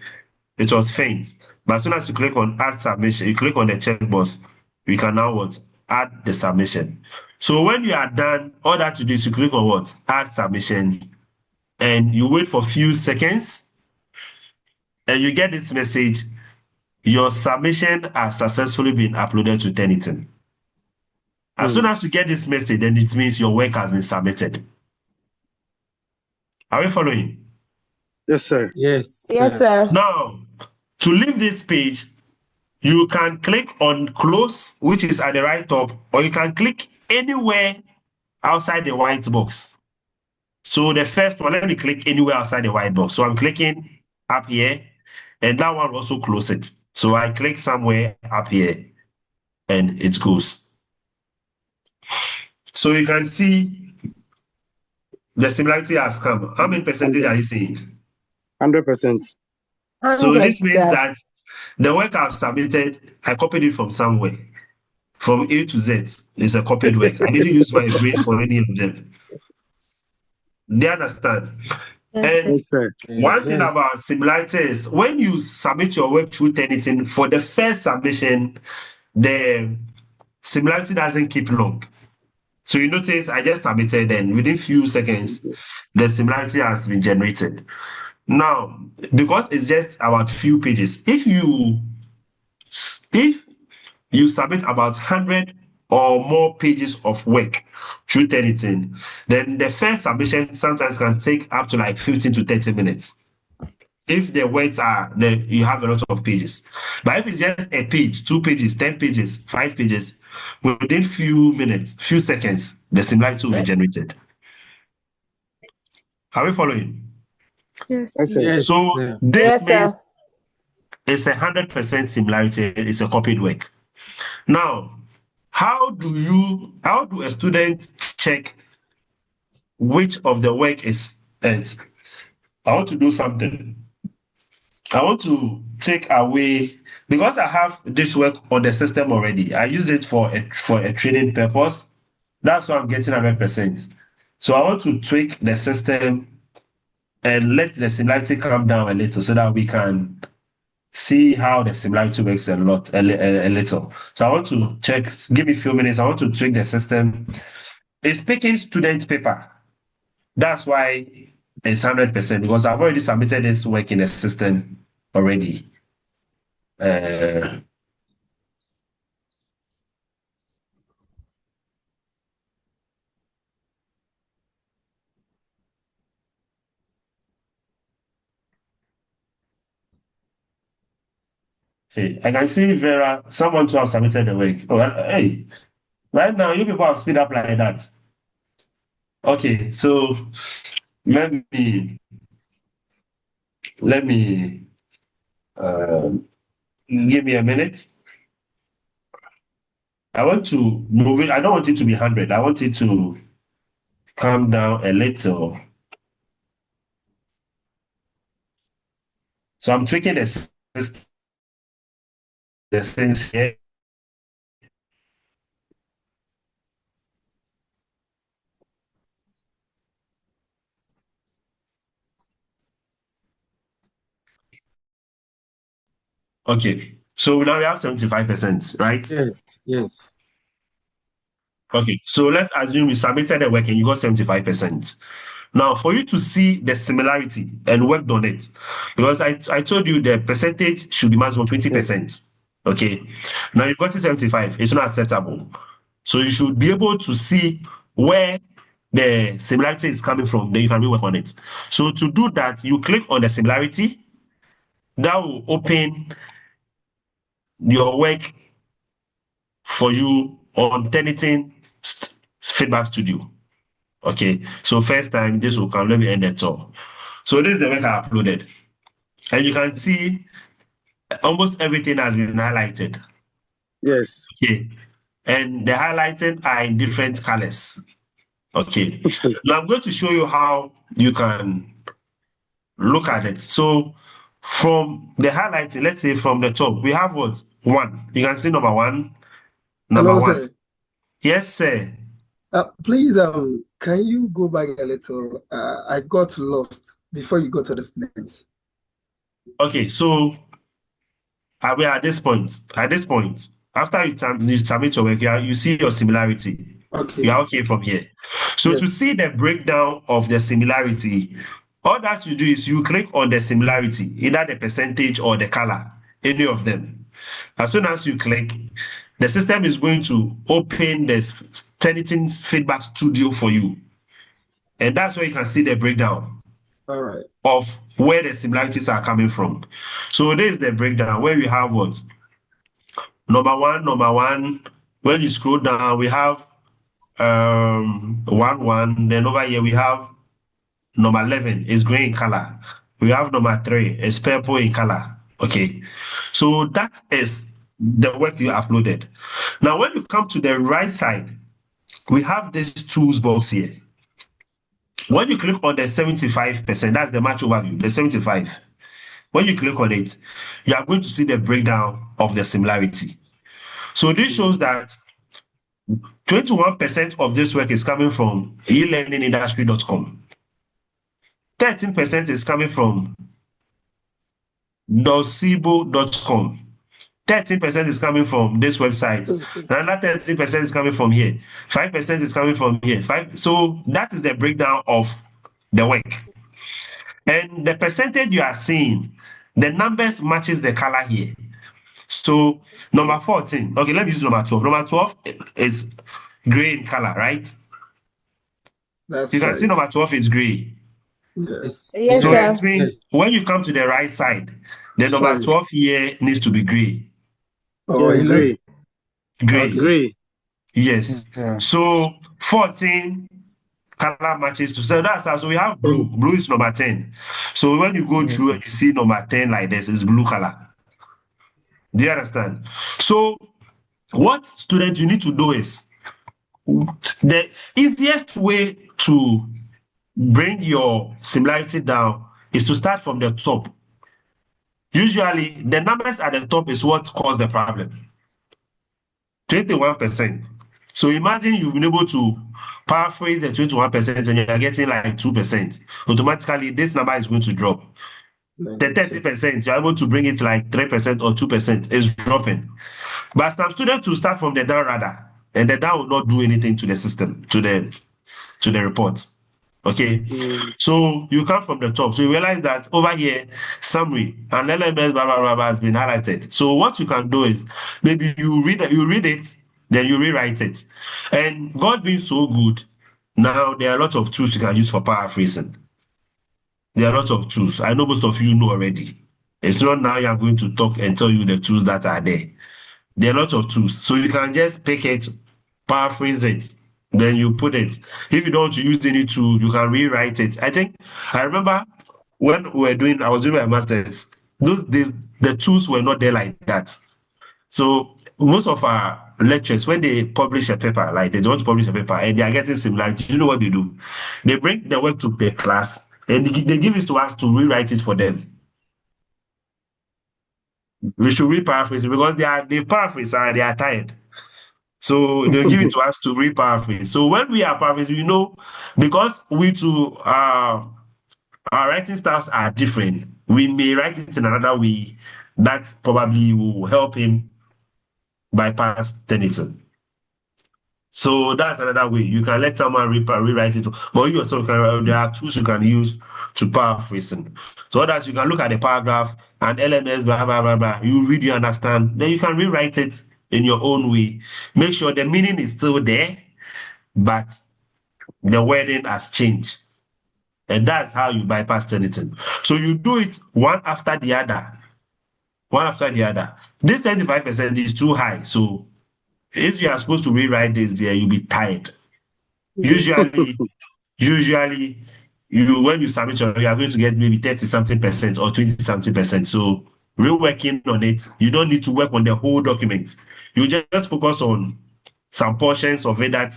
it was faint. But as soon as you click on add submission, you click on the checkbox, you can now what? Add the submission. So when you are done, all that you do is you click on what? Add submission, and you wait for a few seconds, and you get this message: your submission has successfully been uploaded to Turnitin. As soon as you get this message, then it means your work has been submitted. Are we following? Yes, sir. Yes. Yes, sir. Now, to leave this page, you can click on close, which is at the right top, or you can click anywhere outside the white box. So the first one, let me click anywhere outside the white box. So I'm clicking up here, and that one also close it. So I click somewhere up here, and it goes. So you can see the similarity has come. How many percentage are you seeing? 100%. So this means that the work I've submitted, I copied it from somewhere. From A to Z is a copied work. I didn't use my brain for any of them. They understand? Yes, And sir. one thing about similarity is when you submit your work through Turnitin, for the first submission, the similarity doesn't keep long. So you notice I just submitted, and within few seconds, the similarity has been generated. Now, because it's just about few pages, if you submit about 100 or more pages of work through Turnitin, then the first submission sometimes can take up to like 15 to 30 minutes. If the words are, then you have a lot of pages. But if it's just a page, 2 pages, 10 pages, 5 pages, within few minutes, few seconds, the similarity will be generated. Are we following? Yes. Yes. So this means it's 100% similarity. It's a copied work. Now, how do a student check which of the work is? I want to do something. I want to take away, because I have this work on the system already. I use it for a training purpose. That's why I'm getting 100%. So I want to tweak the system and let the similarity come down a little so that we can see how the similarity works a little. So I want to check, give me a few minutes. I want to tweak the system. It's picking student paper. That's why it's 100%, because I've already submitted this work in the system already. Hey, I can see Vera, someone to have submitted the work. Oh, hey, right now you people have speed up like that. Okay, so let me give me a minute. I want to move it. I don't want it to be 100. I want it to come down a little. So I'm tweaking the sense here. Okay, so now we have 75%, right? Yes. Okay, so let's assume you submitted the work and you got 75%. Now, for you to see the similarity and worked on it, because I told you the percentage should be maximum 20%. Okay, now you've got 75, it's not acceptable. So you should be able to see where the similarity is coming from, then you can rework on it. So to do that, you click on the similarity, that will open your work for you on Turnitin Feedback Studio. Okay, so first time this will come. Let me end it all. So this is the work I uploaded, and you can see almost everything has been highlighted. Yes. Okay, and the highlighting are in different colors. Okay, now I'm going to show you how you can look at it. So from the highlighting, let's say from the top, we have what? 1. You can see number 1. Number Hello, 1. Sir. Yes, sir. Please, can you go back a little? I got lost before you got to this place. Okay, so we are at this point. At this point, after you submit your work, you see your similarity. Okay. You are okay from here. So to see the breakdown of the similarity, all that you do is you click on the similarity, either the percentage or the color, any of them. As soon as you click, the system is going to open the Turnitin Feedback Studio for you. And that's where you can see the breakdown of where the similarities are coming from. So this is the breakdown where we have what? Number one. When you scroll down, we have 1. Then over here we have number 11 is green in color. We have number 3 is purple in color. Okay, so that is the work you uploaded. Now, when you come to the right side, we have this tools box here. When you click on the 75%, that's the match overview, the 75. When you click on it, you are going to see the breakdown of the similarity. So this shows that 21% of this work is coming from elearningindustry.com. 13% is coming from docibo.com. 13% is coming from this website. Another 13% is coming from here. 5% is coming from here. So that is the breakdown of the work. And the percentage you are seeing, the numbers matches the color here. So number 14, okay, let me use number 12. Number 12 is gray in color, right? That's you can see number 12 is gray. Yes. Yes, So sir. that means when you come to the right side, the number 12 here needs to be gray. Oh, Yeah, gray. Gray. Gray. Yes. So 14 color matches to, so that's how, so we have blue. Blue is number 10. So when you go through and you see number 10 like this, it's blue color. Do you understand? So what students you need to do is, the easiest way to bring your similarity down is to start from the top. Usually, the numbers at the top is what caused the problem. 21%. So imagine you've been able to paraphrase the 21% and you're getting like 2%. Automatically, this number is going to drop. The 30%, you're able to bring it like 3% or 2% is dropping. But some students will start from the down rather, and the down will not do anything to the system, to the reports. Okay, so you come from the top. So you realize that over here, summary and LMS blah, blah, blah, blah has been highlighted. So what you can do is maybe you read it, then you rewrite it. And God being so good, now there are a lot of tools you can use for paraphrasing. There are a lot of tools. I know most of you know already. It's not now I'm going to talk and tell you the tools that are there. There are a lot of tools. So you can just pick it, paraphrase it, then you put it. If you don't want to use any tool, you can rewrite it. I remember when I was doing my master's, those days, the tools were not there like that. So most of our lecturers, when they publish a paper, like they want to publish a paper and they are getting similarity, you know what they do? They bring the work to the class and they give it to us to rewrite it for them. We should re-paraphrase it because they paraphrase and they are tired. So they'll give it to us to re-paraphrase. So when we are paraphrasing, you know, because we too our writing styles are different, we may write it in another way that probably will help him bypass Turnitin. So that's another way. You can let someone rewrite it, but you yourself there are tools you can use to paraphrasing. So that you can look at the paragraph and LMS, blah, blah, blah, blah. You read, you understand. Then you can rewrite it in your own way. Make sure the meaning is still there, but the wording has changed. And that's how you bypass Turnitin. So you do it one after the other. One after the other. This 75% is too high. So if you are supposed to rewrite this there, you'll be tired. Usually, when you submit you are going to get maybe 30-something% or 20-something%. So reworking on it, you don't need to work on the whole document. You just focus on some portions of it that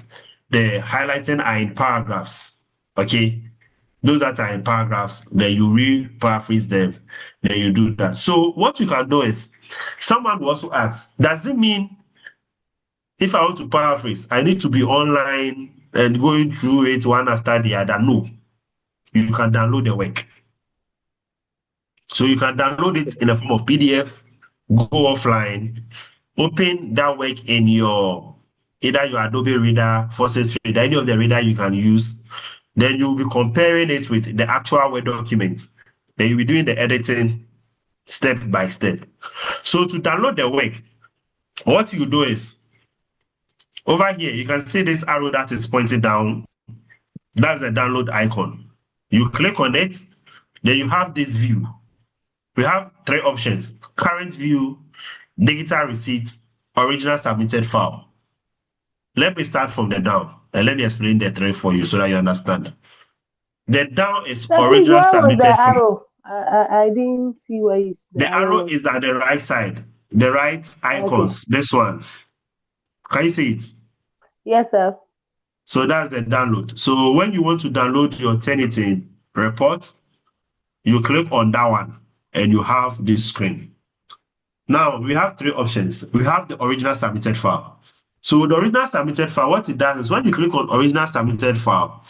the highlighting are in paragraphs. Okay, those that are in paragraphs, then you re-paraphrase them, then you do that. So what you can do is, someone will also ask, does it mean if I want to paraphrase, I need to be online and going through it one after the other? No, you can download the work. So you can download it in a form of PDF, go offline, open that work in either your Adobe Reader, Forces Reader, any of the reader you can use. Then you'll be comparing it with the actual Word document. Then you'll be doing the editing step by step. So to download the work, What you do is, over here, you can see this arrow that is pointing down. That's the download icon. You click on it, then you have this view. We have three options: current view, digital receipt, original submitted file. Let me start from the down and let me explain the three for you so that you understand. The down is So please, original where was the submitted file. arrow? I didn't see where is the arrow arrow. is at the right side, the right icons. Okay. This one. Can you see it? Yes, sir. So that's the download. So when you want to download your Turnitin report, you click on that one and you have this screen. Now we have three options. We have the original submitted file. So the original submitted file, what it does is when you click on original submitted file,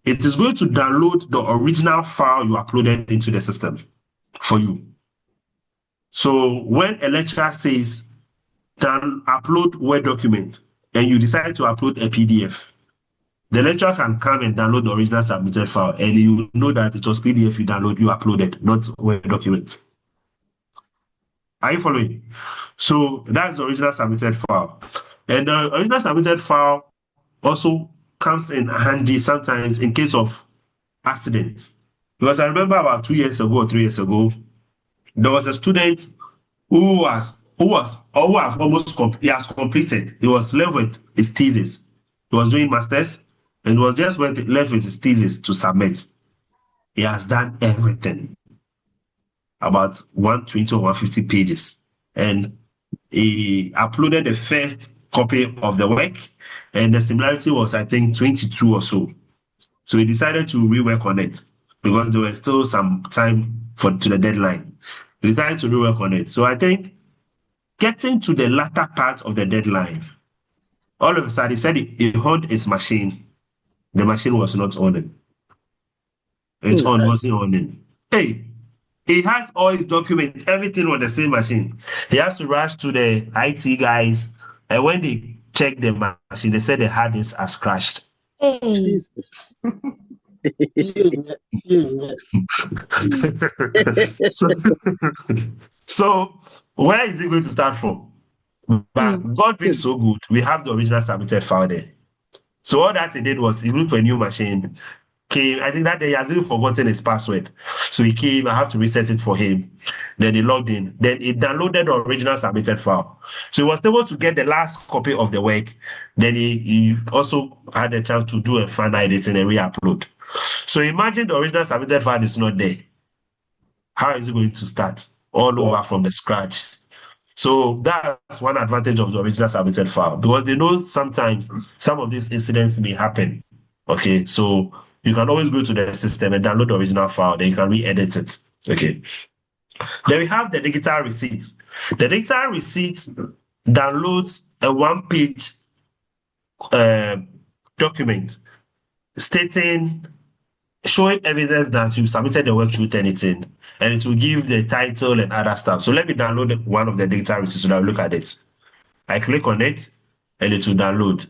it is going to download the original file you uploaded into the system for you. So when a lecturer says upload Word document and you decide to upload a PDF, the lecturer can come and download the original submitted file and you know that it was PDF you uploaded, not Word document. Are you following? So that's the original submitted file. And the original submitted file also comes in handy sometimes in case of accidents. Because I remember about 2 years ago or 3 years ago, there was a student who has completed. He was left with his thesis. He was doing masters and was just left with his thesis to submit. He has done everything, about 120 or 150 pages, and he uploaded the first copy of the work, and the similarity was, I think, 22 or so. So he decided to rework on it because there was still some time to the deadline. He decided to rework on it. So I think getting to the latter part of the deadline, all of a sudden he said he on his machine. The machine was not on. It wasn't on. Hey, he has all his documents, everything on the same machine. He has to rush to the IT guys, and when they checked the machine, they said the hard disk has crashed. Hey. Jesus. So where is he going to start from? But God being so good, we have the original submitted file there. So all that he did was he looked for a new machine, came. I think that day he has even forgotten his password. So he came, I have to reset it for him. Then he logged in. Then he downloaded the original submitted file. So he was able to get the last copy of the work. Then he also had a chance to do a final editing and re-upload. So imagine the original submitted file is not there. How is it going to start all over from the scratch? So that's one advantage of the original submitted file, because they know sometimes some of these incidents may happen. Okay, so you can always go to the system and download the original file, then you can re-edit it. Okay. Then we have the digital receipt. The digital receipt downloads a one-page document showing evidence that you submitted the work through Turnitin, and it will give the title and other stuff. So let me download one of the digital receipts so that I'll look at it. I click on it and it will download.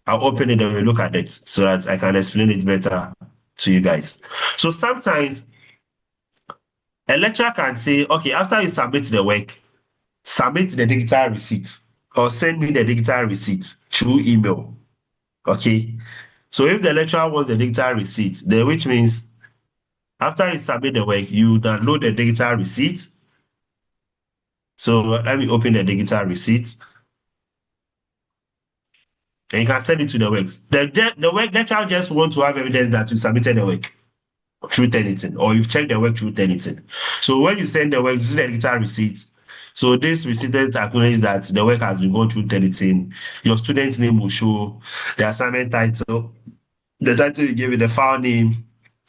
I'll open it and we'll look at it so that I can explain it better to you guys. So sometimes a lecturer can say, okay, after you submit the work, submit the digital receipt or send me the digital receipt through email. Okay. So if the lecturer wants the digital receipt, then which means after you submit the work, you download the digital receipt. So let me open the digital receipt. And you can send it to the works. The work lecturer just want to have evidence that you submitted the work through Turnitin, or you've checked the work through Turnitin. So when you send the work, this is the digital receipt. So this receipt acknowledges that the work has been gone through Turnitin. Your student's name will show, the assignment title, the title you gave it, the file name,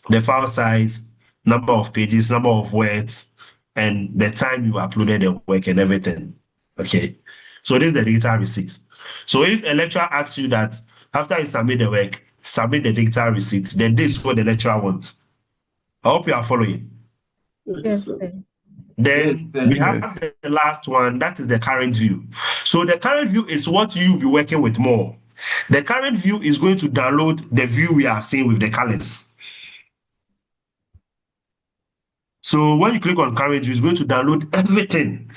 the file size, number of pages, number of words, and the time you uploaded the work and everything. Okay. So this is the digital receipt. So if a lecturer asks you that after you submit the work, submit the digital receipt, then this is what the lecturer wants. I hope you are following. Yes, sir. Then we have the last one, that is the current view. So the current view is what you'll be working with more. The current view is going to download the view we are seeing with the colors. So when you click on current view, it's going to download everything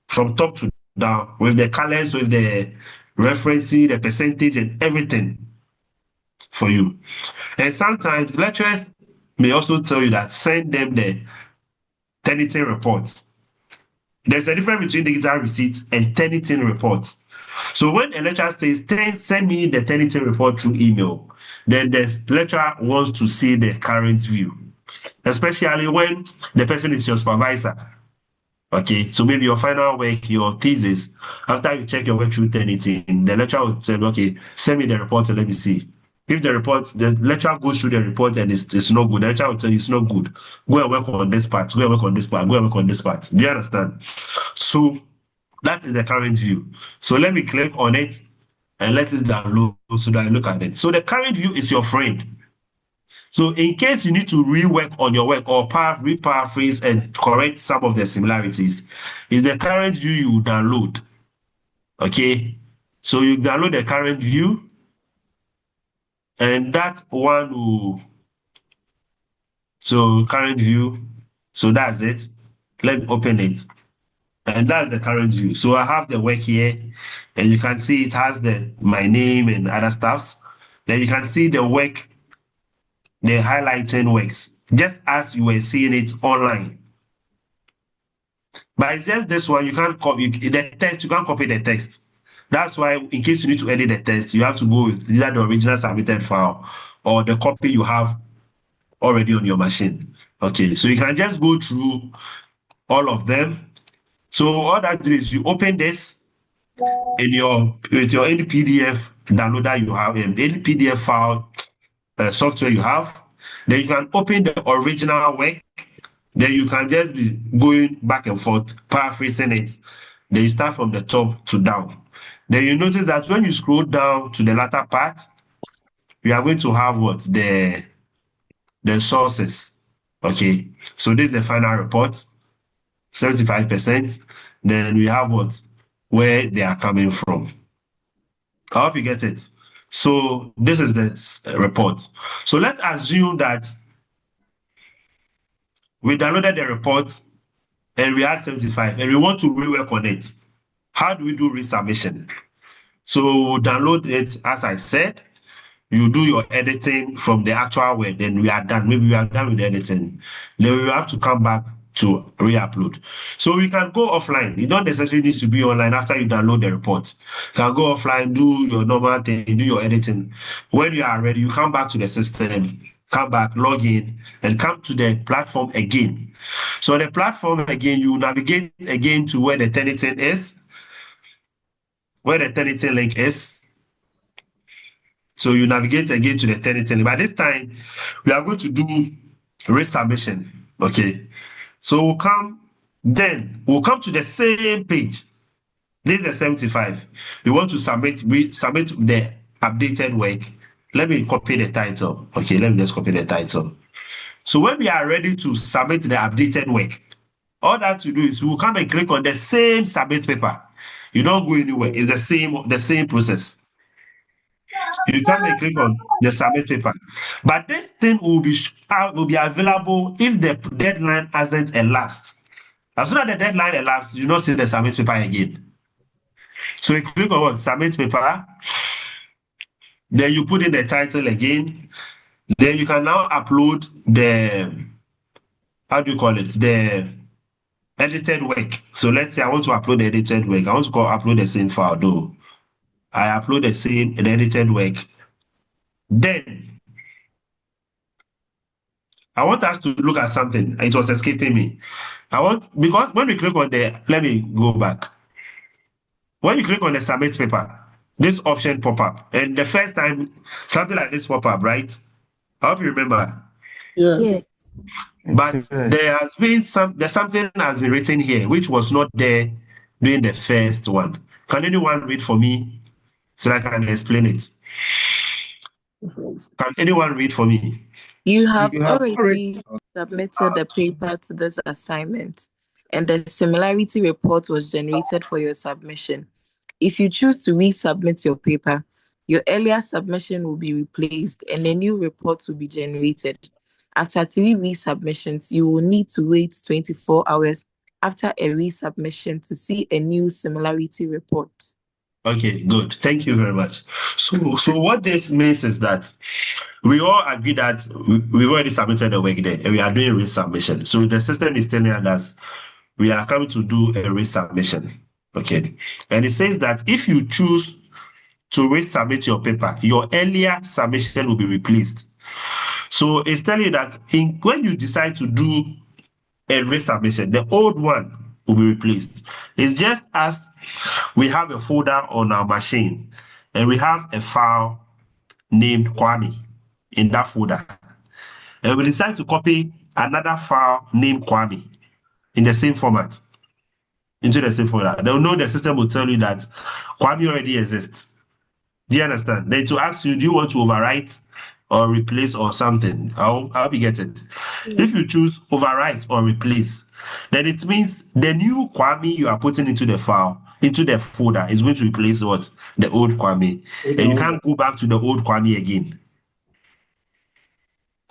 from top to down with the colors, with the referencing, the percentage, and everything for you. And sometimes lecturers may also tell you that send them the Turnitin reports. There's a difference between digital receipts and Turnitin reports. So when a lecturer says, send me the Turnitin report through email, then the lecturer wants to see the current view, especially when the person is your supervisor. Okay, so maybe your final work, your thesis, after you check your work through Turnitin, the lecturer will say, okay, send me the report and let me see. If the lecturer goes through the report and it's not good, the lecturer will tell you it's not good. Go and work on this part, go and work on this part, go and work on this part. Do you understand? So that is the current view. So let me click on it and let it download so that I look at it. So the current view is your friend. So in case you need to rework on your work or re-paraphrase and correct some of the similarities, is the current view you download. Okay, so you download the current view, and that one will, so current view, so that's it. Let me open it. And that's the current view. So I have the work here, and you can see it has my name and other stuffs. Then you can see the work, the highlighting works, just as you were seeing it online. But it's just this one, you can't copy the text, you can't copy the text. That's why in case you need to edit the text, you have to go with either the original submitted file or the copy you have already on your machine. Okay, so you can just go through all of them. So all that is you open this with any PDF downloader you have, any PDF file software you have. Then you can open the original work. Then you can just be going back and forth, paraphrasing it. Then you start from the top to down. Then you notice that when you scroll down to the latter part, we are going to have what? The sources. Okay, so this is the final report, 75%. Then we have what? Where they are coming from. I hope you get it. So this is the report. So let's assume that we downloaded the report and we had 75 and we want to rework on it. How do we do resubmission? So download it, as I said. You do your editing from the actual word, then we are done. Maybe we are done with the editing. Then we will have to come back to re-upload. So we can go offline. You don't necessarily need to be online after you download the report. You can go offline, do your normal thing, do your editing. When you are ready, you come back to the system, come back, log in, and come to the platform again. So the platform again, you navigate again to where the Turnitin is, where the Turnitin link is. So you navigate again to the Turnitin. By this time, we are going to do resubmission. Okay. So we'll come to the same page. This is the 75. We want to submit the updated work. Let me copy the title. Okay, let me just copy the title. So when we are ready to submit the updated work, all that we do is we'll come and click on the same submit paper. You don't go anywhere. It's the same process. You come and click on the submit paper. But this thing will be available if the deadline hasn't elapsed. As soon as the deadline elapsed, you not see the submit paper again. So you click on what? Submit paper. Then you put in the title again. Then you can now upload the, the edited work. So let's say I want to upload the edited work. I want to upload the same file though. I upload the edited work. Then I want us to look at something. It was escaping me. Because when we click on let me go back. When you click on the submit paper, this option pop up. And the first time something like this pop up, right? I hope you remember. Yes. But there's something has been written here, which was not there during the first one. Can anyone read for me so I can explain it? Can anyone read for me? You have already submitted the paper to this assignment, and the similarity report was generated for your submission. If you choose to resubmit your paper, your earlier submission will be replaced and a new report will be generated. After 3 resubmissions, you will need to wait 24 hours after a resubmission to see a new similarity report. Okay, good. Thank you very much. So what this means is that we all agree that we've already submitted the work there and we are doing resubmission. So the system is telling us we are coming to do a resubmission. Okay. And it says that if you choose to resubmit your paper, your earlier submission will be replaced. So it's telling you that when you decide to do a resubmission, the old one will be replaced. It's just as we have a folder on our machine and we have a file named Kwame in that folder. And we decide to copy another file named Kwame in the same format into the same folder. They'll know the system will tell you that Kwame already exists. Do you understand? Then to ask you, do you want to overwrite or replace or something? I'll be get it. If you choose overwrite or replace, then it means the new Kwame you are putting into the file, into the folder, is going to replace what? The old Kwame. And you can't go back to the old Kwame again.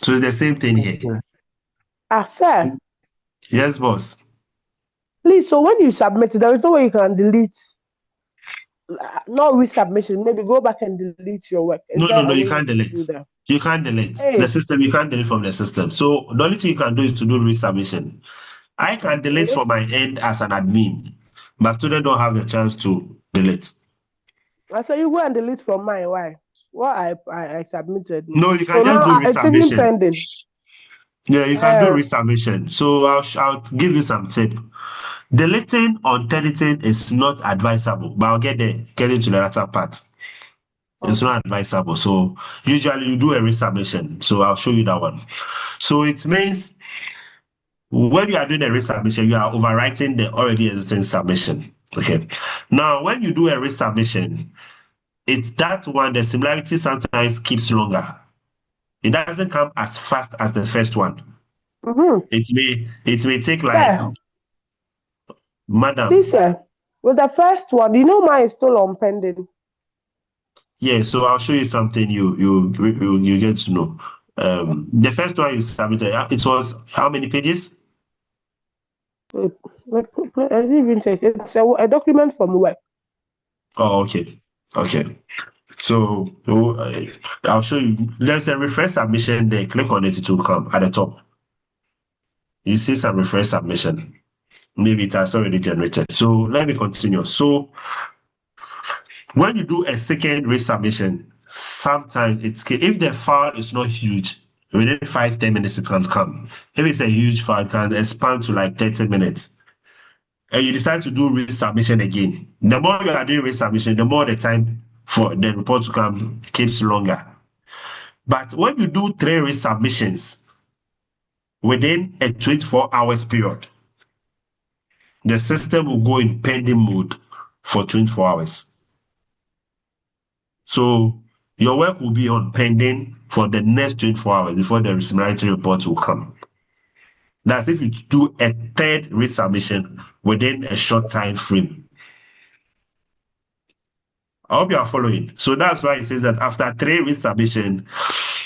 So it's the same thing here. Sir. Yes, boss. Please, so when you submit it, there is no way you can delete. Not resubmission. Maybe go back and delete your work. Is No, there a you way can't you delete. do that? You can't delete. Hey. The system, you can't delete from the system. So the only thing you can do is to do resubmission. I can delete from my end as an admin, but students don't have the chance to delete. I said you go and delete from mine. Why? What I submitted. No, you can so just now do it's even resubmission. pending. Yeah, you can do resubmission. So I'll give you some tip. Deleting on editing is not advisable, but I'll get into the latter part. It's not advisable. So usually you do a resubmission. So I'll show you that one. So it means when you are doing a resubmission, you are overwriting the already existing submission. Okay. Now, when you do a resubmission, it's that one, the similarity sometimes keeps longer. It doesn't come as fast as the first one. Mm-hmm. It may take like, madam. See, sir, with the first one, mine is still on pending. Yeah, so I'll show you something you get to know. The first one you submitted, it was how many pages? I didn't even say it's a document from work. Oh, okay. So I'll show you. There's a refresh submission there. Click on it, it will come at the top. You see some refresh submission. Maybe it has already generated. So let me continue. So when you do a second resubmission, sometimes if the file is not huge, within 5-10 minutes it can come. If it's a huge file, it can expand to like 30 minutes. And you decide to do resubmission again. The more you are doing resubmission, the more the time for the report to come keeps longer. But when you do 3 resubmissions within a 24 hours period, the system will go in pending mode for 24 hours. So your work will be on pending for the next 24 hours before the similarity report will come. That's if you do a 3rd resubmission within a short time frame. I hope you are following. So that's why it says that after 3 resubmission,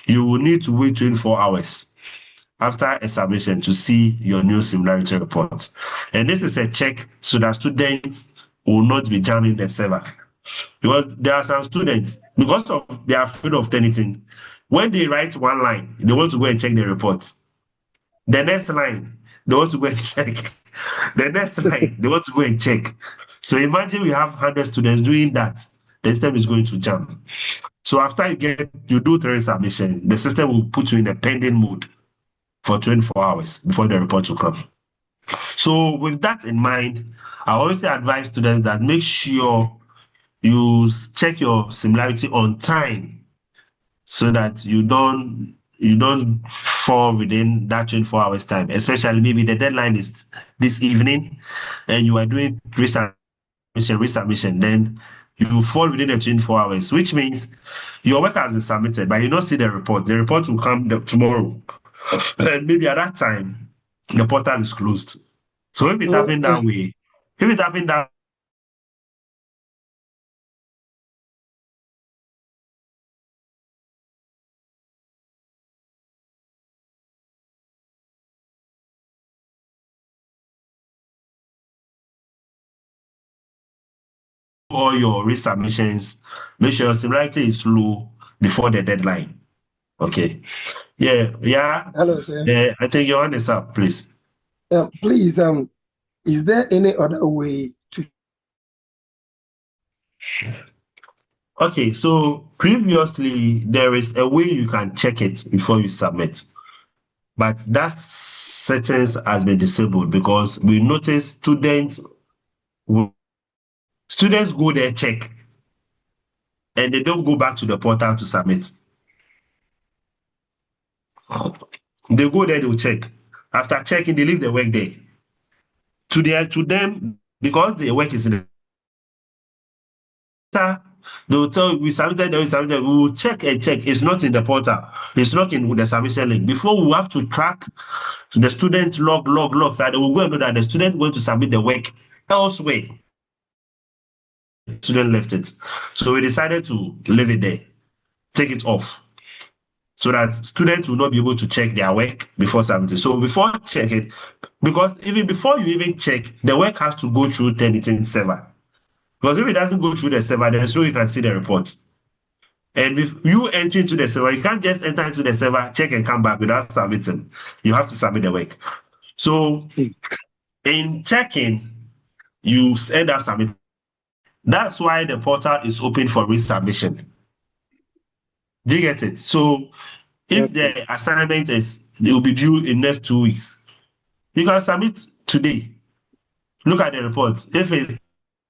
you will need to wait 24 hours after a submission to see your new similarity report. And this is a check so that students will not be jamming the server. Because there are some students, because they are afraid of anything, when they write one line, they want to go and check the report. The next line, they want to go and check. The next line, they want to go and check. So imagine we have 100 students doing that. The system is going to jam. So after you do 3 submission, the system will put you in a pending mode for 24 hours before the report will come. So with that in mind, I always advise students that make sure you check your similarity on time so that you don't fall within that 24 hours time, especially maybe the deadline is this evening and you are doing resubmission, then you fall within the 24 hours, which means your work has been submitted, but you don't see the report. The report will come tomorrow. And maybe at that time, the portal is closed. So if it happened that way, all your resubmissions. Make sure your similarity is low before the deadline. Okay. Yeah. Hello, sir. I think your hand is up, please. Please, is there any other way to? Okay, so previously there is a way you can check it before you submit, but that settings has been disabled because we noticed students go there, check, and they don't go back to the portal to submit. They go there, they'll check. After checking, they leave the work there. To them, because the work is in the they will tell you, we submitted, we will check and check. It's not in the portal. It's not in the submission link. Before we have to track the student log. So they will go and know that the student going to submit the work elsewhere. The student left it. So we decided to leave it there, take it off, so that students will not be able to check their work before submitting. So before checking, because even before you even check, the work has to go through Turnitin server. Because if it doesn't go through the server, there's no way you can see the report. And if you enter into the server, you can't just enter into the server, check and come back without submitting. You have to submit the work. So in checking, you end up submitting. That's why the portal is open for resubmission. Do you get it? So if the assignment it will be due in next 2 weeks, you can submit today. Look at the report. If it's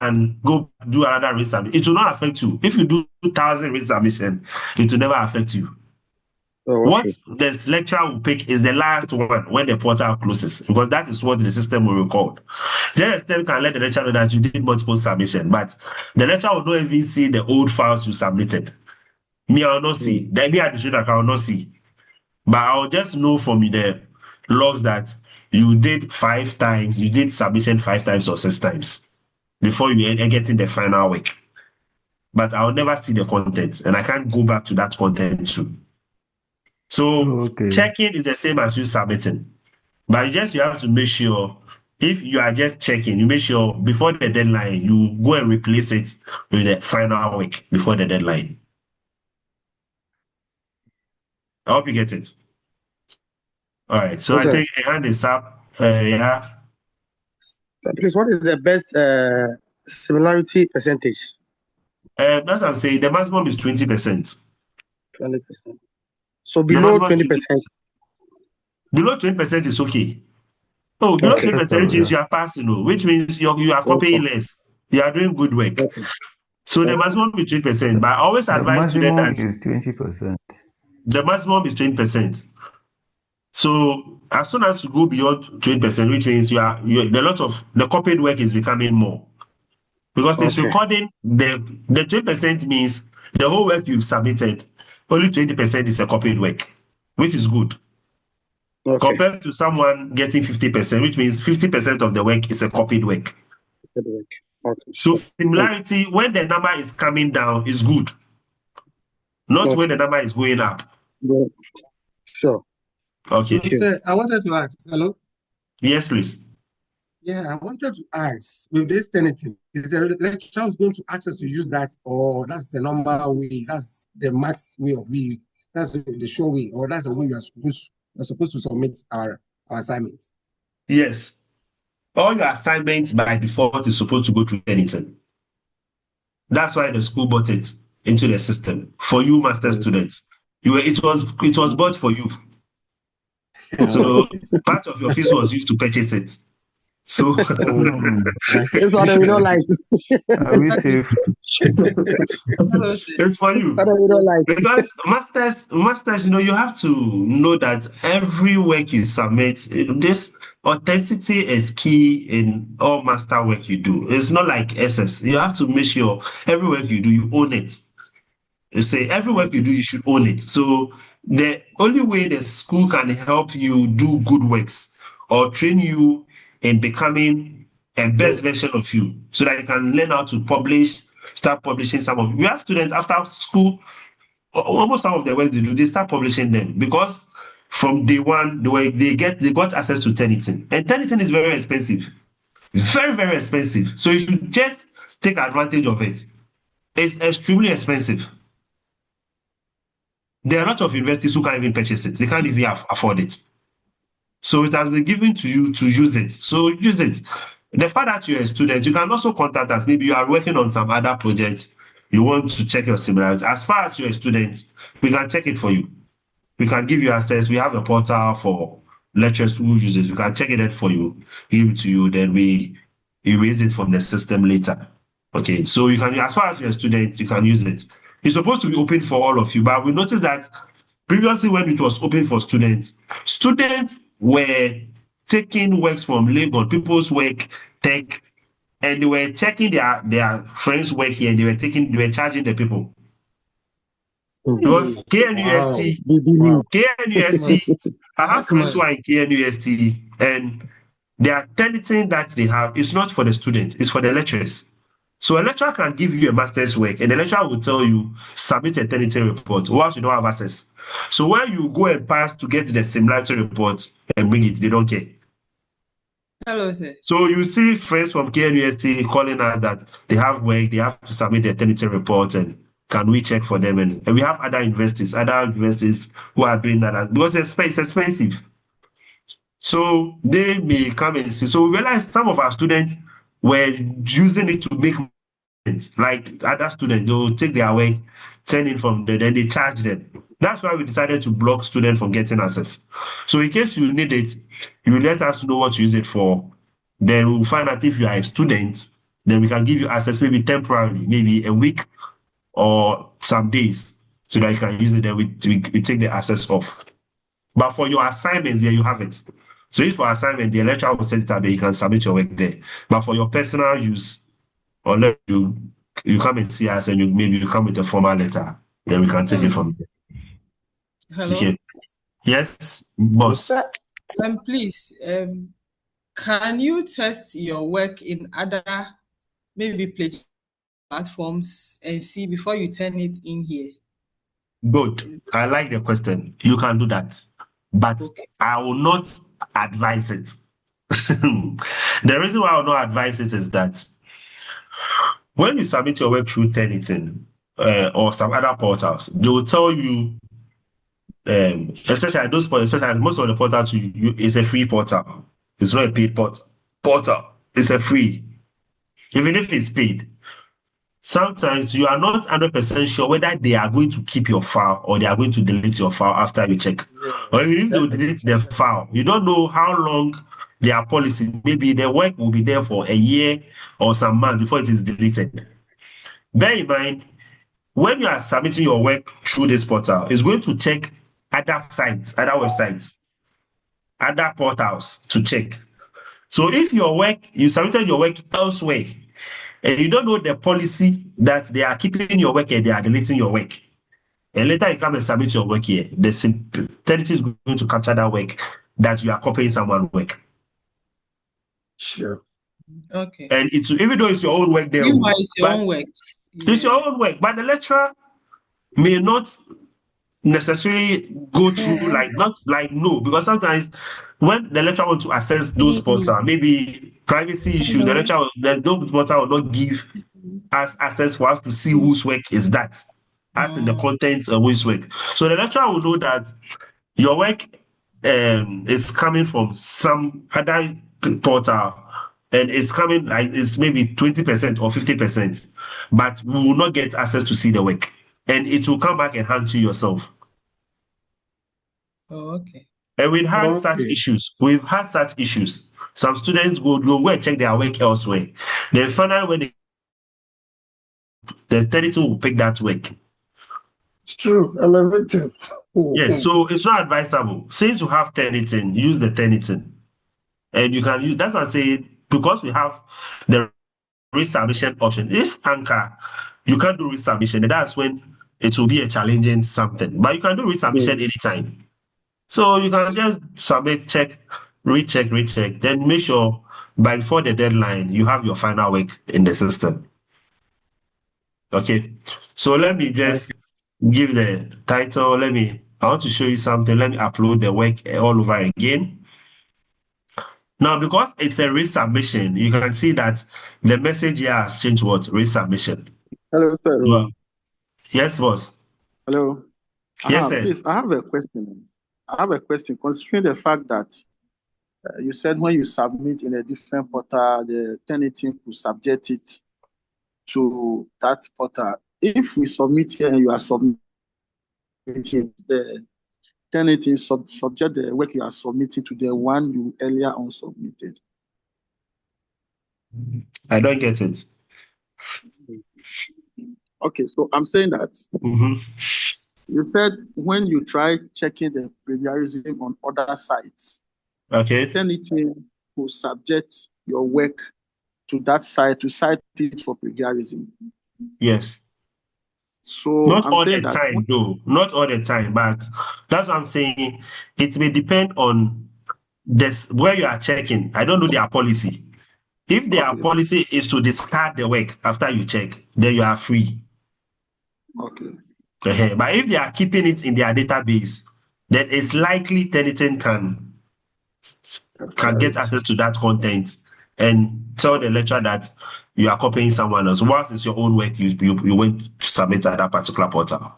and go do another resubmission, it will not affect you. If you do 2,000 resubmission, it will never affect you. What the lecturer will pick is the last one when the portal closes, because that is what the system will record. The system can let the lecturer know that you did multiple submission, but the lecturer will not even see the old files you submitted. Me, I will not see. The administrator I will not see. But I'll just know from the logs that you did 5 times, you did submission 5 times or 6 times before you get in the final week. But I'll never see the content, and I can't go back to that content too. So checking is the same as you submitting. But you have to make sure, if you are just checking, you make sure before the deadline, you go and replace it with the final week before the deadline. I hope you get it. All right. So I think a hand is up. Yeah. Please, what is the best similarity percentage? That's what I'm saying. The maximum is 20%. 20%. So below 20%. Below 20% is okay. Oh, below 20% means you are passing, which means you are copying less. You are doing good work. So the maximum is 20%. But I always advise students that is 20%. The maximum is 20%. So as soon as you go beyond 20%, which means the copied work is becoming more. Because it's recording the 20% means the whole work you've submitted, only 20% is a copied work, which is good. Compared to someone getting 50%, which means 50% of the work is a copied work. So similarity, when the number is coming down, is good. Not when the number is going up. Sure. Okay. Sir, I wanted to ask. Hello? Yes, please. Yeah, I wanted to ask, with this Turnitin, is the lecturer going to ask us to use that, or that's the normal way, that's the max way of we, that's the sure way, or that's the way you are supposed to submit our assignments? Yes. All your assignments by default is supposed to go through Turnitin. That's why the school bought it into the system for you master students. It was bought for you. So part of your fees was used to purchase it. So it's what we don't like. Are we safe? It's for you. We don't like. Because masters, you have to know that every work you submit, this authenticity is key in all master work you do. It's not like SS. You have to make sure every work you do, you own it. You say every work you do, you should own it. So the only way the school can help you do good works or train you in becoming a best version of you, so that you can learn how to start publishing some of. We have students after school, almost some of the works they do, they start publishing them, because from day one, they got access to Turnitin. And Turnitin is very expensive. Very, very expensive. So you should just take advantage of it. It's extremely expensive. There are a lot of universities who can't even purchase it. They can't even afford it. So it has been given to you to use it. So use it. The fact that you're a student, you can also contact us. Maybe you are working on some other projects. You want to check your similarities. As far as you're a student, we can check it for you. We can give you access. We have a portal for lecturers who use it. We can check it for you, give it to you. Then we erase it from the system later. Okay, so you can, as far as you're a student, you can use it. It's supposed to be open for all of you, but we noticed that previously when it was open for students, students were taking works from Lagos, people's work, tech, and they were checking their friends' work here, and they were charging the people. Because KNUST, I have friends who are in KNUST, and they are anything that they have is not for the students, it's for the lecturers. So a lecturer can give you a master's work, and the lecturer will tell you, submit a tendency report, or else you don't have access. So when you go and pass to get the similarity report and bring it, they don't care. Hello, sir. So you see friends from KNUST calling us that they have work, they have to submit their tendency report, and can we check for them? And we have other universities who are doing that because it's expensive. So they may come and see. So we realized some of our students were using it to make money. Like other students, they will take their work, turn in from there, then they charge them. That's why we decided to block students from getting access. So in case you need it, you let us know what you use it for. Then we'll find out if you are a student, then we can give you access maybe temporarily, maybe a week or some days, so that you can use it. Then we take the access off. But for your assignments, there you have it. So if for assignment, the lecturer will set it up there, you can submit your work there. But for your personal use, unless you come and see us and maybe you come with a formal letter, then we can take it from there. Hello. Okay. Yes, boss. Please, can you test your work in other maybe platforms and see before you turn it in here? Good. I like the question. You can do that, but okay. I will not advise it. The reason why I will not advise it is that when you submit your work through Turnitin or some other portals, they will tell you, especially those portals, especially most of the portals, it's a free portal. It's not a paid portal. It's a free. Even if it's paid, sometimes you are not 100% sure whether they are going to keep your file or they are going to delete your file after you check. Yes, or even if they delete the file, you don't know how long their policy. Maybe the work will be there for a year or some months before it is deleted. Bear in mind, when you are submitting your work through this portal, it's going to check other sites, other websites, other portals to check. So if you submitted your work elsewhere, and you don't know the policy that they are keeping your work and they are deleting your work, and later you come and submit your work here, the tendency is going to capture that work that you are copying someone's work. Sure. Okay. And it's even though it's your own work there, it's your own work. It's your own work, but the lecturer may not necessarily go through no, because sometimes when the lecturer wants to access those portals, maybe privacy issues, those portals will not give us access for us to see whose work is that, as in the content of whose work. So the lecturer will know that your work is coming from some other portal, and it's coming it's maybe 20% or 50%, but we will not get access to see the work, and it will come back and hand to yourself. Oh, okay. And we've had such issues. Some students will go and check their work elsewhere. Then finally, when the 32 will pick that work. It's true. I'm a victim. Yes, so it's not advisable. Since you have Turnitin, use the Turnitin. And you can use, that's what I'm saying, because we have the resubmission option. If Anchor, you can't do resubmission, and that's when it will be a challenging something. But you can do resubmission anytime. So you can just submit, check, recheck, then make sure by before the deadline, you have your final work in the system. Okay, so let me just give the title. I want to show you something. Let me upload the work all over again. Now, because it's a resubmission, you can see that the message here has changed what? Resubmission. Hello, sir. Well, yes, boss. Hello. Yes, sir. Please, I have a question. Considering the fact that you said when you submit in a different portal, the Turnitin could subject it to that portal. If we submit here and you are submitting, the Turnitin subject the work you are submitting to the one you earlier on submitted. I don't get it. Okay, so I'm saying that you said when you try checking the plagiarism on other sites, okay, Turnitin will subject your work to that site to cite it for plagiarism. Yes. So not I'm all saying the that time, though. Not all the time, but that's what I'm saying. It may depend on this where you are checking. I don't know their policy. If their policy is to discard the work after you check, then you are free. Okay. But if they are keeping it in their database, then it's likely Turnitin can get access to that content and tell the lecturer that you are copying someone else. What is your own work you went to submit at that particular portal?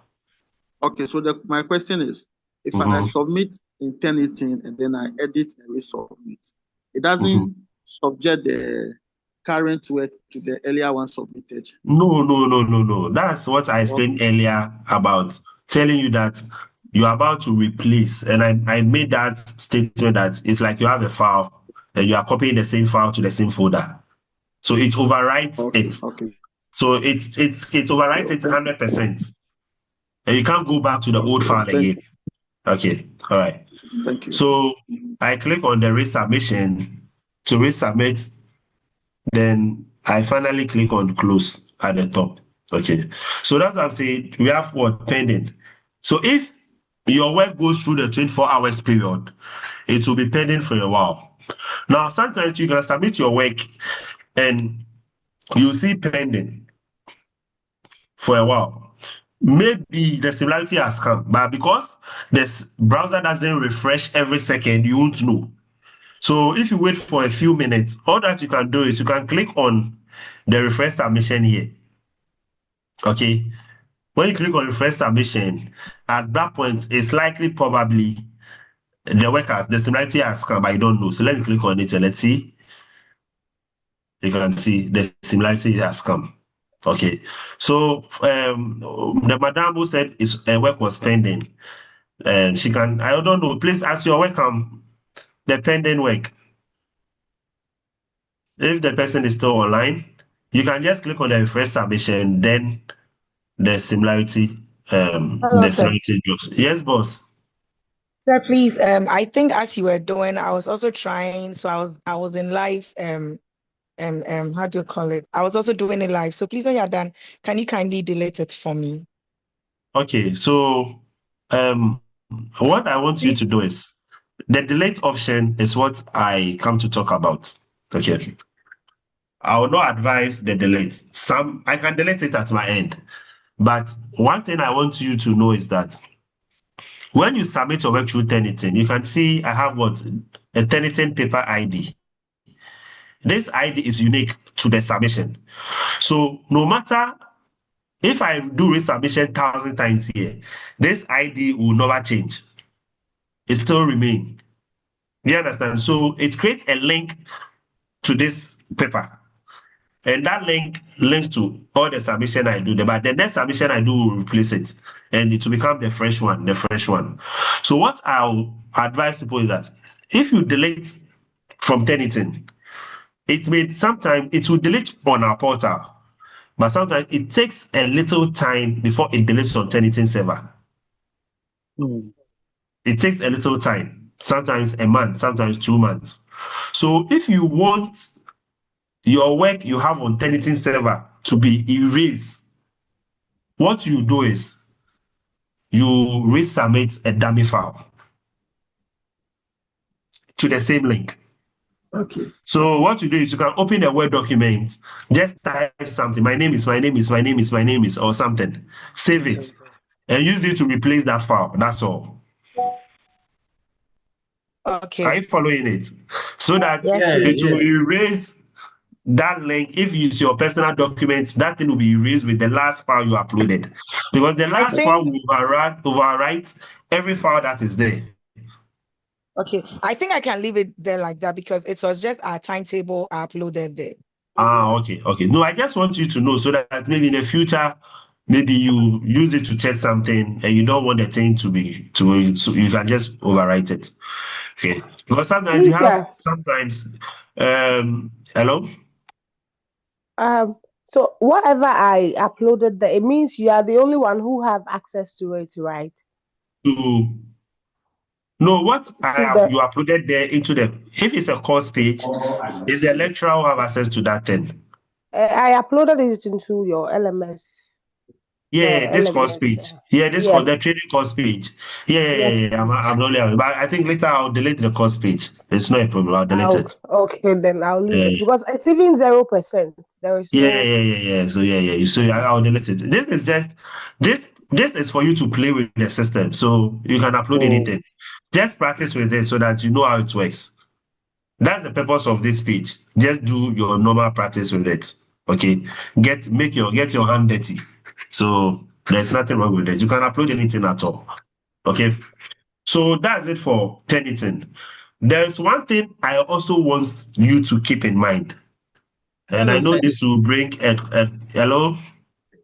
Okay, so my question is, if I submit in Turnitin and then I edit and resubmit, it doesn't subject the current work to the earlier one submitted? No. That's what I explained earlier about telling you that you're about to replace. And I made that statement that it's like you have a file and you are copying the same file to the same folder. So it overwrites it. Okay. So it overwrites it 100%. And you can't go back to the old file again. Okay, all right. Thank you. So I click on the resubmission to resubmit. Then I finally click on close at the top. Okay, so that's what I'm saying. We have what? Pending. So if your work goes through the 24 hours period, it will be pending for a while. Now, sometimes you can submit your work and you see pending for a while. Maybe the similarity has come, but because this browser doesn't refresh every second, you won't know. So if you wait for a few minutes, all that you can do is you can click on the refresh submission here. Okay. When you click on refresh submission, at that point, it's likely probably the similarity has come, but I don't know. So let me click on it and let's see. You can see the similarity has come. Okay. So the madam who said his work was pending, she can, I don't know, please ask your welcome, the pending work. If the person is still online, you can just click on the refresh submission, then the similarity, Hello, sir. drops. Yes, boss. Sir, please. I think as you were doing, I was also trying. So I was in live. How do you call it? I was also doing it live. So please, when you're done, can you kindly delete it for me? Okay. So, what I want you to do is the delete option is what I come to talk about. Okay. I will not advise the delete. I can delete it at my end. But one thing I want you to know is that when you submit your work through Turnitin, you can see I have what? A Turnitin paper ID. This ID is unique to the submission. So no matter if I do resubmission 1,000 times here, this ID will never change. It still remain. You understand? So it creates a link to this paper. And that link links to all the submission I do. But the next submission I do will replace it. And it will become the fresh one. So what I'll advise people is that if you delete from Turnitin, sometimes it will delete on our portal. But sometimes it takes a little time before it deletes on Turnitin server. It takes a little time. Sometimes a month, sometimes 2 months. So if you want your work you have on Turnitin server to be erased, what you do is you resubmit a dummy file to the same link. Okay. So what you do is you can open a Word document, just type something, my name is, or something, save it, and use it to replace that file. That's all. Okay. Are you following it? So that Yes, it will Yeah. erase that link. If you use your personal documents, that thing will be erased with the last file you uploaded, because the I last file think will overwrite every file that is there. okay. I think I can leave it there like that because it was just our timetable uploaded there. Okay. No, I just want you to know so that maybe in the future, maybe you use it to check something and you don't want the thing to be so you can just overwrite it. Okay. Because sometimes you have Teacher, hello? so whatever I uploaded there, it means you are the only one who have access to it, right? To No, what To the you uploaded there into if it's a course page, is the lecturer who have access to that thing. I uploaded it into your LMS, the Yeah, this course LMS. page. Yeah, this course, Yes, the training course page. Yeah. yes, I'm please. only aware. But I think later I'll delete the course page. It's not a problem. I'll delete it. Okay, then I'll leave Yeah. it because it's even 0%. There is Yeah. no. So I'll delete it. This is just this is for you to play with the system. So you can upload anything. Just practice with it so that you know how it works. That's the purpose of this page. Just do your normal practice with it. Okay. Get your hand dirty. So there's nothing wrong with it. You can upload anything at all. Okay. So that's it for Tennyson. There's one thing I also want you to keep in mind. And I Hello, know sir. this will bring hello.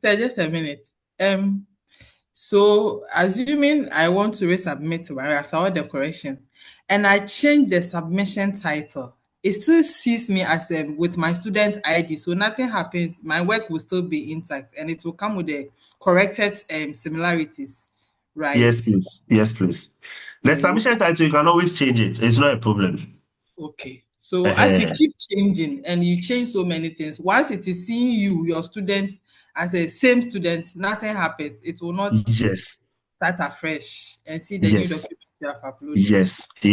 Sir, just a minute. So assuming I want to resubmit right after all the correction, and I change the submission title, it still sees me as with my student ID. So nothing happens. My work will still be intact, and it will come with the corrected similarities, right? Yes, please. The submission title, you can always change it. It's not a problem. Okay. So as you Uh-huh. keep changing and you change so many things, once it is seeing you, your student, as a same student, nothing happens. It will not Yes. start afresh and see the new Yes. document you have uploaded. Okay.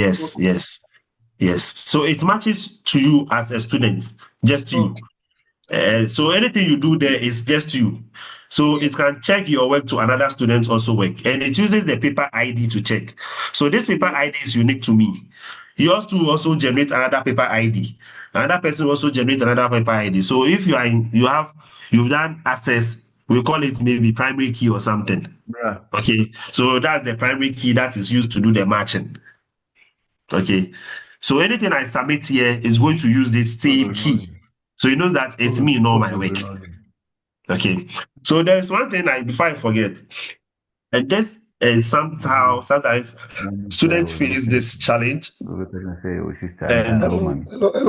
Yes. So it matches to you as a student, just you. So anything you do there is just you. So it can check your work to another student also work. And it uses the paper ID to check. So this paper ID is unique to me. Yours to also generate another paper ID. Another person also generate another paper ID. So if you've done access, we call it maybe primary key or something. Yeah. Okay. So that's the primary key that is used to do the matching. Okay. So anything I submit here is going to use this same key. So you know that it's me, not my work. Okay. So there's one thing before I forget, and this is sometimes students face this challenge. And Hello,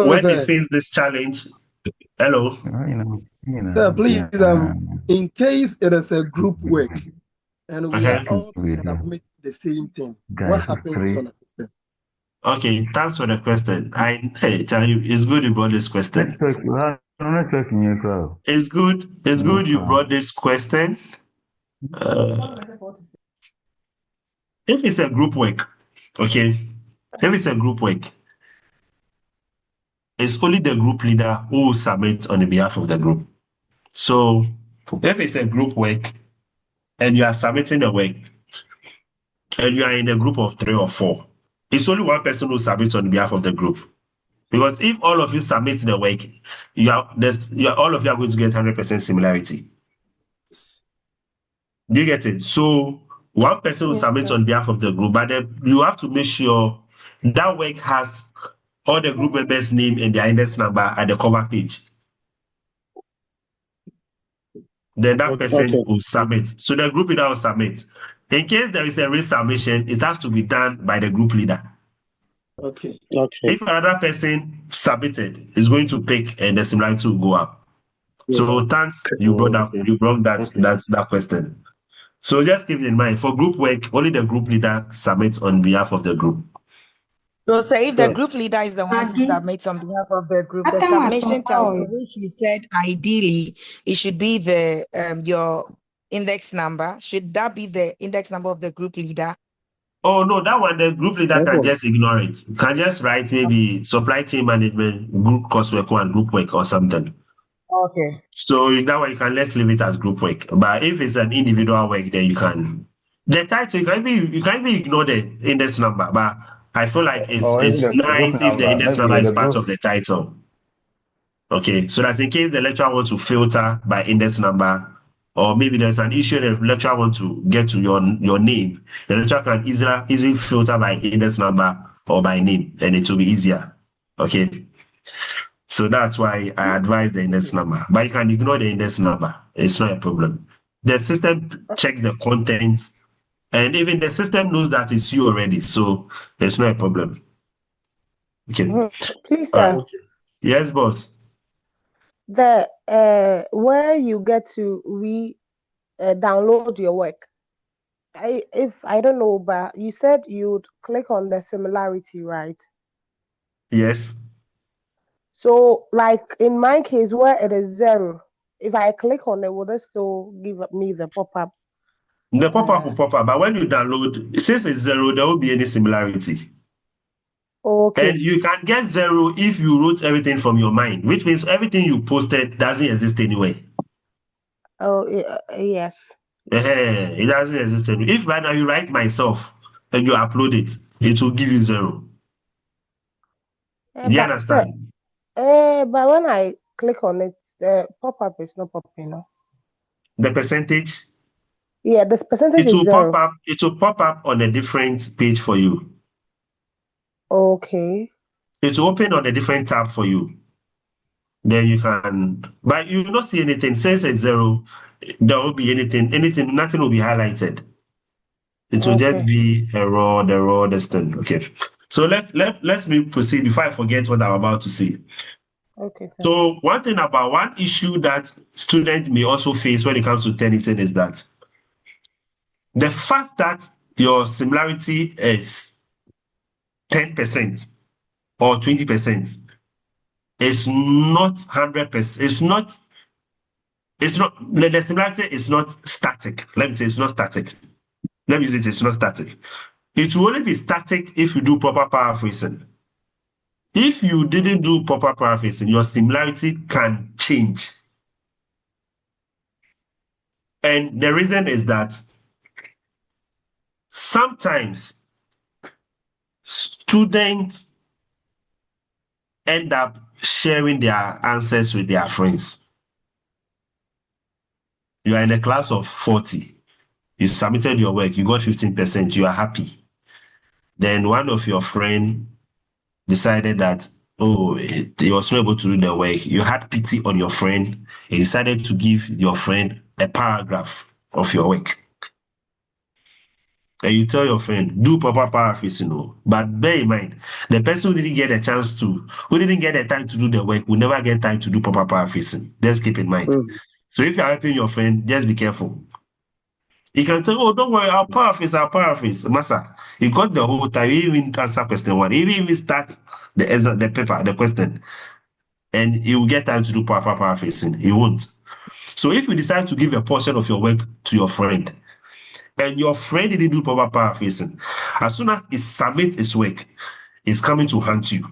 when they sir. face this challenge, hello. Sir, please, in case it is a group work and we are all to submit the same thing, what happens on the system? Okay, thanks for the question. Hey, Charlie, it's good you brought this question. It's good you brought this question. If it's a group work, okay, if it's a group work, it's only the group leader who will submit on the behalf of the group. So if it's a group work and you are submitting the work and you are in a group of 3 or 4, it's only one person who submits on behalf of the group. Because if all of you submit the work, all of you are going to get 100% similarity. Do you get it? So one person will submit on behalf of the group, but you have to make sure that work has all the group members' name and their index number at the cover page. Then that person will submit. So the group leader will submit. In case there is a resubmission, it has to be done by the group leader. Okay. If another person submitted, it's going to pick and the similarity will go up. So thanks you brought that question. So just keep it in mind, for group work, only the group leader submits on behalf of the group. So say if the group leader is the one to submit on behalf of the group, the submission title, which you said ideally it should be the your index number. Should that be the index number of the group leader? Oh no, that one the group leader can just ignore it. Can just write maybe supply chain management, group coursework 1, group work or something. Okay. So that one you can let's leave it as group work. But if it's an individual work, then you can the title you can even ignore the index number, but I feel like Or it's even the group nice if the number, index maybe number is the part group. of the title. Okay, so that in case the lecturer wants to filter by index number, or maybe there's an issue and the lecturer wants to get to your name, the lecturer can easily filter by index number or by name, and it will be easier. Okay, so that's why I advise the index number, but you can ignore the index number. It's not a problem. The system checks the contents, and even the system knows that it's you already, so it's not a problem. Okay. Please, All sir. right. Yes, boss. The where you get to download your work. I don't know, but you said you'd click on the similarity, right? Yes. So, like in my case, where it is 0, if I click on it, will it still give me the pop-up? The pop-up will pop up, but when you download, since it's 0, there won't be any similarity. Okay. And you can get 0 if you wrote everything from your mind, which means everything you posted doesn't exist anywhere. Oh, yes. It doesn't exist anywhere. If right now you write myself and you upload it, it will give you 0. Do you understand? But when I click on it, the pop-up is not popping up. The percentage? Yeah, the percentage is 0. It will pop up on a different page for you. Okay. It will open on a different tab for you. Then you can, but you will not see anything. Since it's 0, there won't be anything, nothing will be highlighted. It will just be the raw distance. Okay. So let's me proceed before I forget what I'm about to say. Okay, sir. So one issue that students may also face when it comes to Turnitin is that the fact that your similarity is 10% or 20% is not 100%. The similarity is not static. Let me say it's not static. Let me use it, it's not static. It will only be static if you do proper paraphrasing. If you didn't do proper paraphrasing, your similarity can change. And the reason is that sometimes students end up sharing their answers with their friends. You are in a class of 40. You submitted your work, you got 15%, you are happy. Then one of your friends decided that, he was not able to do the work. You had pity on your friend. You decided to give your friend a paragraph of your work. And you tell your friend, do proper paraphrasing. But bear in mind, the person who didn't get the time to do the work will never get time to do proper paraphrasing. Just keep in mind. So if you're helping your friend, just be careful. You can say, don't worry, I'll paraphrase. Massa, you got the whole time. You even answer question 1. You even start the question. And he will get time to do proper paraphrasing. He won't. So if you decide to give a portion of your work to your friend, and your friend didn't do proper paraphrasing, as soon as he submits his work, it's coming to hunt you.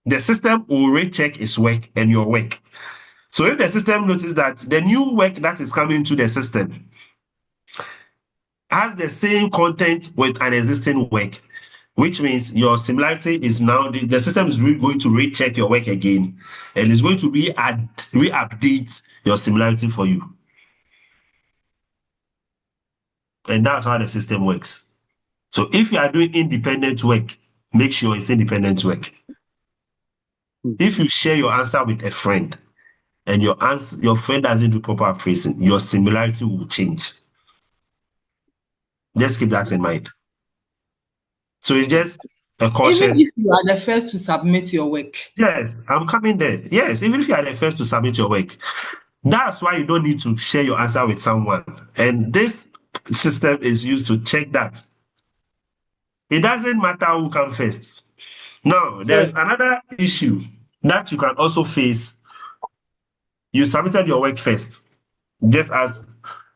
The system will recheck his work and your work. So if the system notices that the new work that is coming to the system has the same content with an existing work, which means your similarity is now, the system is going to recheck your work again, and it's going to re-update your similarity for you. And that's how the system works. So if you are doing independent work, make sure it's independent work. If you share your answer with a friend and your friend doesn't do proper phrasing, your similarity will change. Just keep that in mind. So it's just a caution. Even if you are the first to submit your work. Yes, I'm coming there. Yes, even if you are the first to submit your work, that's why you don't need to share your answer with someone. And this system is used to check that. It doesn't matter who comes first. Now, there's another issue that you can also face. You submitted your work first, just as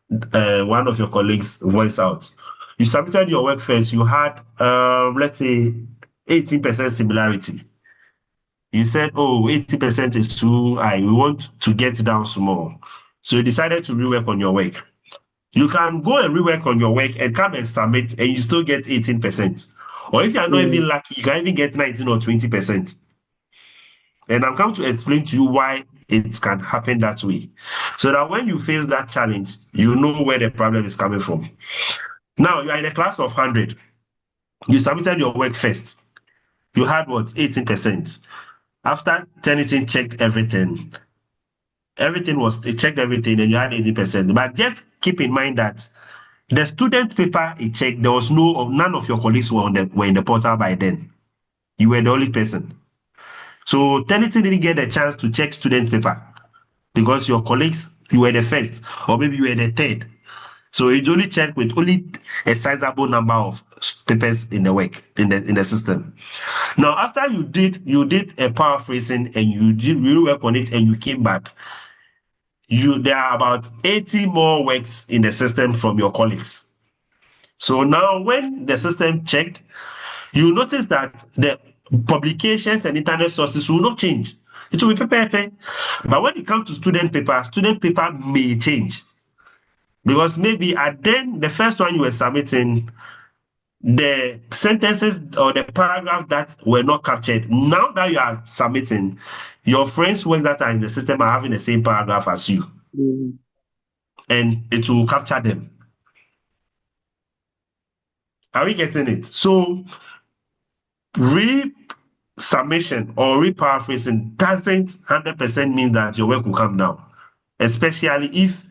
one of your colleagues voiced out. You submitted your work first. You had, let's say, 18% similarity. You said, 80% is too high. We want to get down small. So you decided to rework on your work. You can go and rework on your work and come and submit, and you still get 18%. Or if you are not even lucky, you can even get 19 or 20%. And I'm going to explain to you why it can happen that way. So that when you face that challenge, you know where the problem is coming from. Now, you are in a class of 100. You submitted your work first. You had what? 18%. After Turnitin checked everything, it checked everything, and you had 80%. But just keep in mind that the student paper it checked, there was none of your colleagues were in the portal by then. You were the only person. So Turnitin didn't get a chance to check student paper because your colleagues, you were the first, or maybe you were the third. So it only checked with only a sizable number of papers in the work in the system. Now, after you did a paraphrasing and you did really work on it and you came back, there are about 80 more works in the system from your colleagues. So now when the system checked, you notice that the publications and internet sources will not change. It will be paper. But when it comes to student paper may change. Because maybe then the first one you were submitting, the sentences or the paragraph that were not captured, now that you are submitting, your friends' work that are in the system are having the same paragraph as you. And it will capture them. Are we getting it? So, re-submission or re-paraphrasing doesn't 100% mean that your work will come down, especially if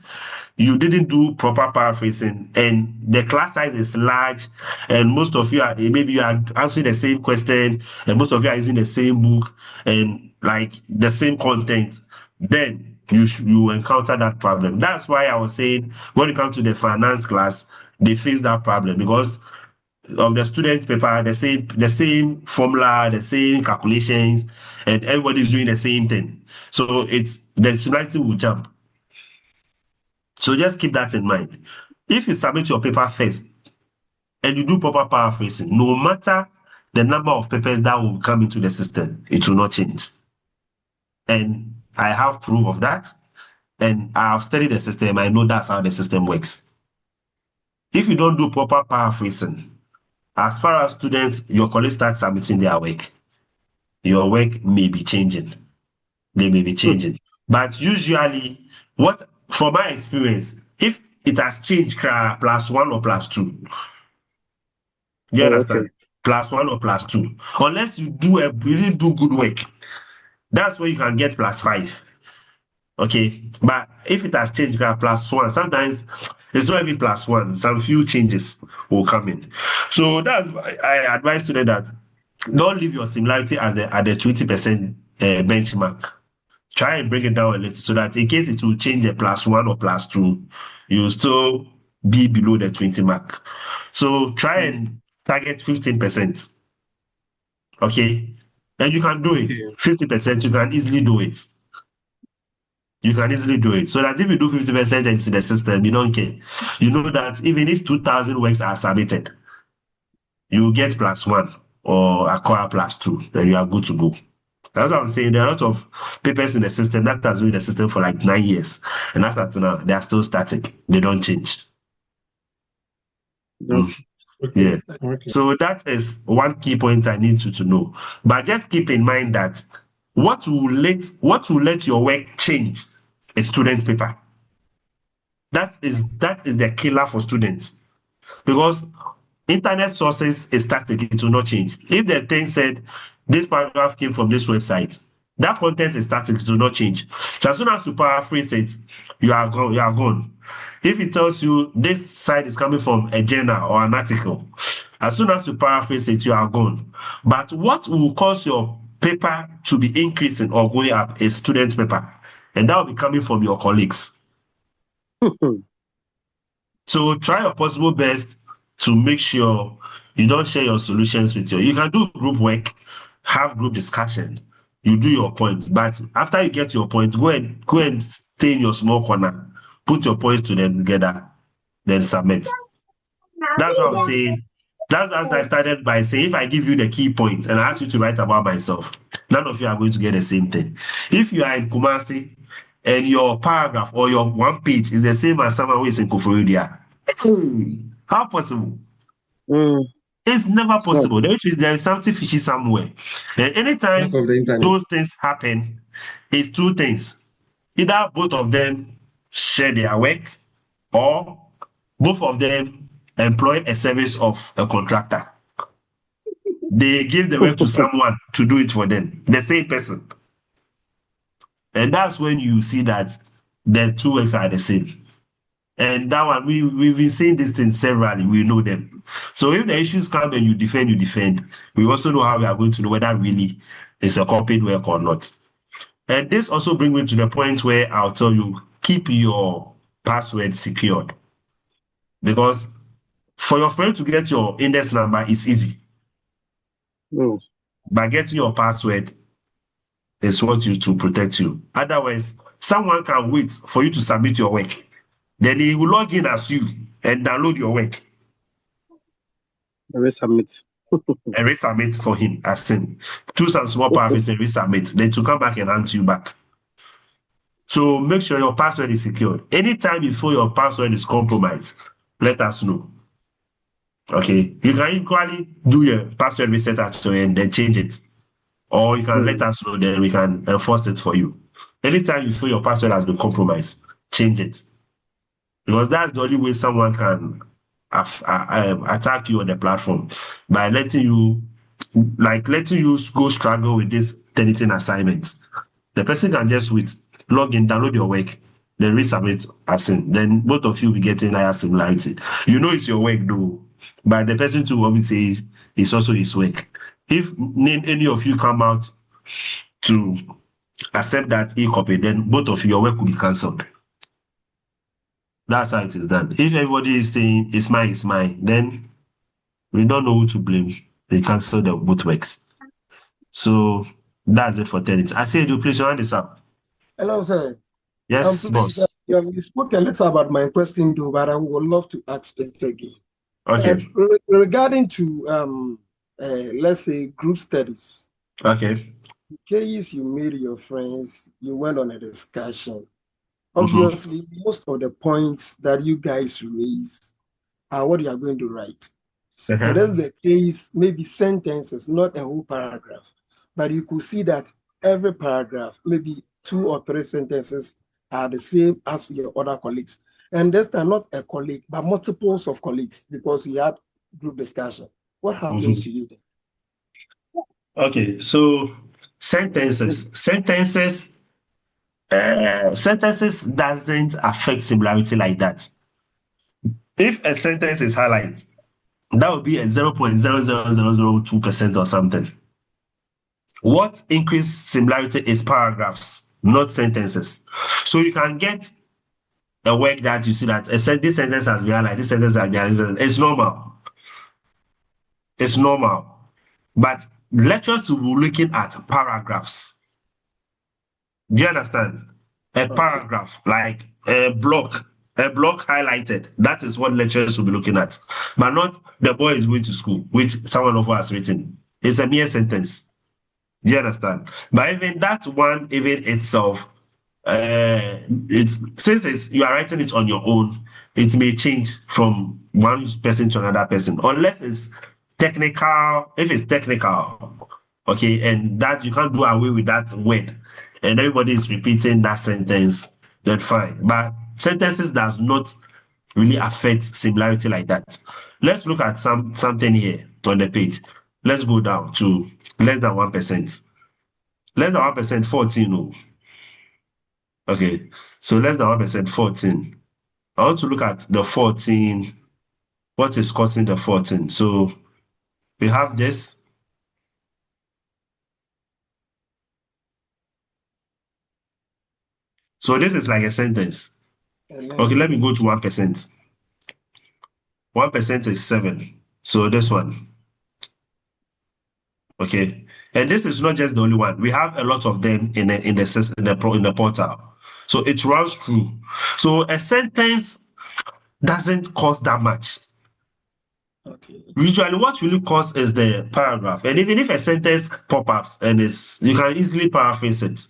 you didn't do proper paraphrasing and the class size is large and most of you are answering the same question and most of you are using the same book and like the same content, then you encounter that problem. That's why I was saying when it comes to the finance class, they face that problem because of the student paper, the same formula, the same calculations, and everybody's doing the same thing. So the similarity will jump. So just keep that in mind. If you submit your paper first and you do proper paraphrasing, no matter the number of papers that will come into the system, it will not change. And I have proof of that. And I have studied the system. I know that's how the system works. If you don't do proper paraphrasing, as far as students, your colleagues start submitting their work, your work may be changing. They may be changing. But usually, from my experience, if it has changed +1 or +2, you understand? Okay. +1 or +2. Unless you really do good work, that's where you can get +5. Okay, but if it has changed +1, sometimes it's not even +1. Some few changes will come in. So that's I advise students that don't leave your similarity at the 20% benchmark. Try and bring it down a little so that in case it will change a +1 or +2, you'll still be below the 20 mark. So try and target 15%. Okay, and you can do it. 50%, you can easily do it. You can easily do it. So that if you do 50% into the system, you don't care. You know that even if 2,000 works are submitted, you get +1 or acquire +2, then you are good to go. That's what I'm saying. There are a lot of papers in the system that has been in the system for like 9 years. And that's up to now, they are still static. They don't change. Okay. Yeah. Okay. So that is one key point I need you to know. But just keep in mind that what will let your work change a student paper. That is the killer for students. Because internet sources is static, it will not change. If the thing said this paragraph came from this website, that content is static, it will not change. So as soon as you paraphrase it, you are gone. If it tells you this site is coming from a journal or an article, as soon as you paraphrase it, you are gone. But what will cause your paper to be increasing or going up is student paper. And that will be coming from your colleagues. So try your possible best to make sure you don't share your solutions with you can do group work, have group discussion, you do your points, but after you get your point, go and stay in your small corner, put your points together, then submit. That's what I'm saying. That's as I started by saying, if I give you the key points and I ask you to write about myself, none of you are going to get the same thing. If you are in Kumasi and your paragraph or your one page is the same as someone who is in Koforidua. How possible? It's never possible. There is something fishy somewhere. And anytime those things happen, it's two things. Either both of them share their work, or both of them employ a service of a contractor. They give the work to someone to do it for them, the same person. And that's when you see that the two works are the same. And that one, we've been saying these things severally, we know them. So if the issues come and you defend, we also know how we are going to know whether really it's a copied work or not. And this also brings me to the point where I'll tell you, keep your password secured. Because for your friend to get your index number, it's easy. But getting your password is what you to protect you. Otherwise, someone can wait for you to submit your work. Then he will log in as you and download your work. Resubmit. And resubmit for him as him. Choose some small paragraphs and resubmit. Then to come back and hand you back. So make sure your password is secured. Anytime you feel your password is compromised, let us know. Okay. You can equally do your password reset at your end, then change it. Or you can let us know, then we can enforce it for you. Anytime you feel your password has been compromised, change it. Because that's the only way someone can attack you on the platform, by letting you go struggle with this Tennyson assignments. The person can just log in, download your work, then resubmit as in. Then both of you will get in higher similarity. You know it's your work though, but the person to obviously say it's also his work. If any of you come out to accept that e-copy, then both of your work will be cancelled. That's how it is done. If everybody is saying it's mine, then we don't know who to blame. They cancel the both works. So that's it for tenants. I say, do please hand this up. Hello, sir. Yes, boss. You spoke a little about my question, though, but I would love to ask it again. Okay. Regarding to let's say group studies. Okay. In case you made your friends, you went on a discussion. Obviously, most of the points that you guys raise are what you are going to write. It is the case, maybe sentences, not a whole paragraph, but you could see that every paragraph, maybe 2 or 3 sentences are the same as your other colleagues. And that's not a colleague, but multiples of colleagues, because you had group discussion. What happens to you then? Okay, so sentences doesn't affect similarity like that. If a sentence is highlighted, that would be a 0.00002% or something. What increased similarity is paragraphs, not sentences. So you can get a work that you see that this sentence has been highlighted, this sentence has been highlighted. It's normal. It's normal. But lecturers will be looking at paragraphs. Do you understand? A paragraph, like a block highlighted. That is what lecturers will be looking at. But not the boy is going to school, which someone of us has written. It's a mere sentence. Do you understand? But even that one, even itself, since you are writing it on your own, it may change from one person to another person, unless it's technical. If it's technical, okay, and that you can't do away with that word, and everybody is repeating that sentence, then fine. But sentences does not really affect similarity like that. Let's look at something here on the page. Let's go down to less than 1%. Less than 1%, 14. Oh. Okay, so less than 1%, 14. I want to look at the 14. What is causing the 14? So we have this. So this is like a sentence. Okay, let me go to 1%. 1% is 7. So this one. Okay, and this is not just the only one. We have a lot of them in the portal. So it runs through. So a sentence doesn't cost that much. Okay. Usually, what really costs is the paragraph. And even if a sentence pop-ups and you can easily paraphrase it.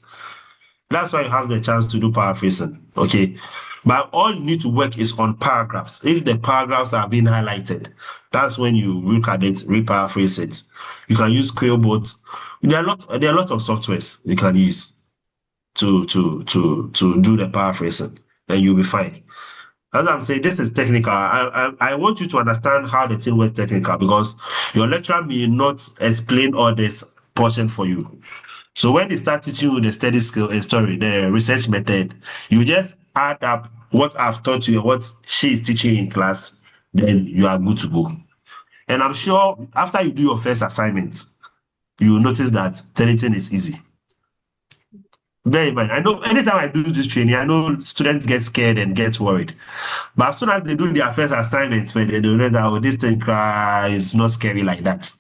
That's why you have the chance to do paraphrasing, okay? But all you need to work is on paragraphs. If the paragraphs are being highlighted, that's when you look at it, reparaphrase it. You can use Quillbot. There are lots of softwares you can use to do the paraphrasing, and you'll be fine. As I'm saying, this is technical. I want you to understand how the thing works technical, because your lecturer may not explain all this portion for you. So when they start teaching you the study skill story, the research method, you just add up what I've taught you and what she is teaching in class, then you are good to go. And I'm sure after you do your first assignment, you will notice that anything is easy. Very much. I know anytime I do this training, I know students get scared and get worried. But as soon as they do their first assignment, when they know that, oh, this thing is not scary like that.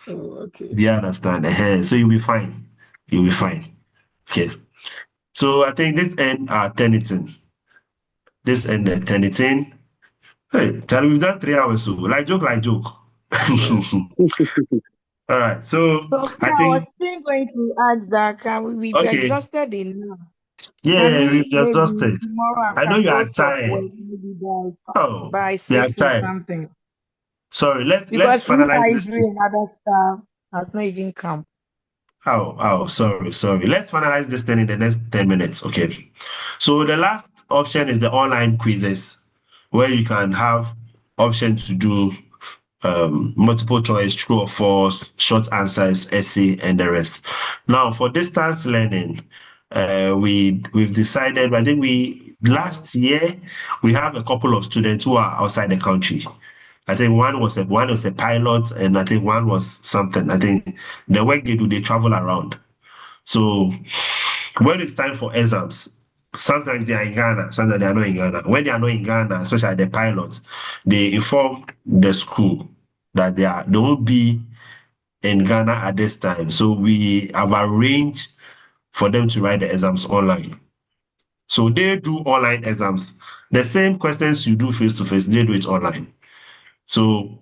Oh, okay. Do you understand? So you'll be fine. You'll be fine. Okay. So I think this end Tennyson. This end Tennyson. Hey, Charlie, we've done 3 hours. So like joke. All right. So So I I was think still going to ask that we've okay. exhausted enough. Can Yeah, we've we maybe exhausted. tomorrow I know after you are close of tired. work, maybe Oh, by you are 6 or tired. something? Sorry, let's Because finalize this library thing. and other stuff has not even come. Sorry. Let's finalize this thing in the next 10 minutes. Okay. So the last option is the online quizzes, where you can have option to do multiple choice, true or false, short answers, essay, and the rest. Now for distance learning, we've decided. I think last year we have a couple of students who are outside the country. I think one was a pilot, and I think one was something. I think the work they do, they travel around. So when it's time for exams, sometimes they are in Ghana, sometimes they are not in Ghana. When they are not in Ghana, especially the pilots, they inform the school that they won't be in Ghana at this time. So we have arranged for them to write the exams online. So they do online exams. The same questions you do face to face, they do it online. So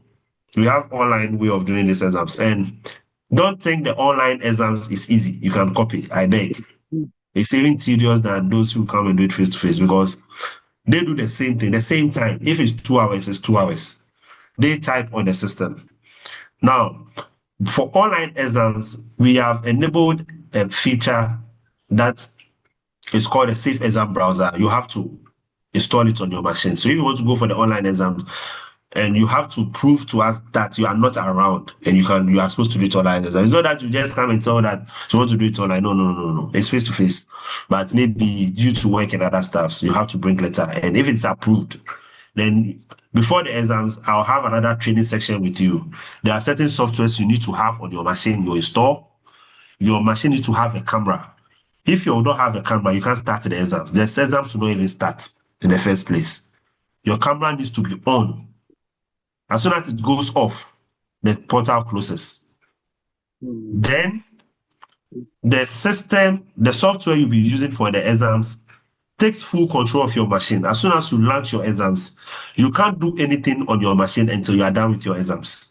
we have online way of doing these exams. And don't think the online exams is easy. You can copy, I beg. It's even tedious than those who come and do it face to face, because they do the same thing, the same time. If it's 2 hours, it's 2 hours. They type on the system. Now, for online exams, we have enabled a feature that is called a safe exam browser. You have to install it on your machine. So if you want to go for the online exams, and you have to prove to us that you are not around and you are supposed to do it online. It's not that you just come and tell that you want to do it online. No. It's face to face. But maybe due to work and other stuff, you have to bring letter. And if it's approved, then before the exams, I'll have another training section with you. There are certain softwares you need to have on your machine you install. Your machine needs to have a camera. If you don't have a camera, you can't start the exams. The exams will not even start in the first place. Your camera needs to be on. As soon as it goes off, the portal closes. Then the system, the software you'll be using for the exams takes full control of your machine. As soon as you launch your exams, you can't do anything on your machine until you are done with your exams.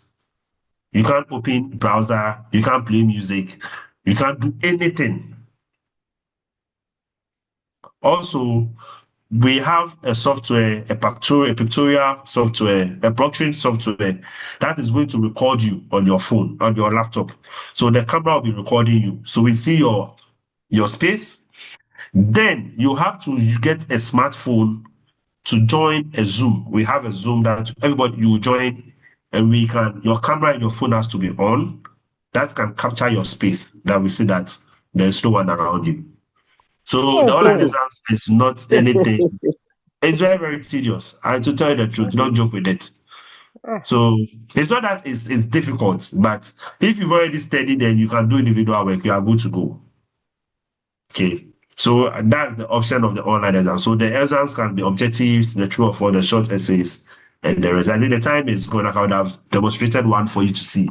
You can't open browser, you can't play music, you can't do anything. Also, we have a software, a pictorial software, a blockchain software that is going to record you on your phone, on your laptop. So the camera will be recording you. So we see your space. Then you have to get a smartphone to join a Zoom. We have a Zoom that everybody you join, and your camera and your phone has to be on. That can capture your space. That we see that there's no one around you. So the online exams is not anything. It's very, very tedious. And to tell you the truth, don't joke with it. So it's not that it's difficult, but if you've already studied, then you can do individual work, you are good to go. Okay. So that's the option of the online exam. So the exams can be objectives, the true or false, the short essays, and the rest. I think the time is going. I would have demonstrated one for you to see.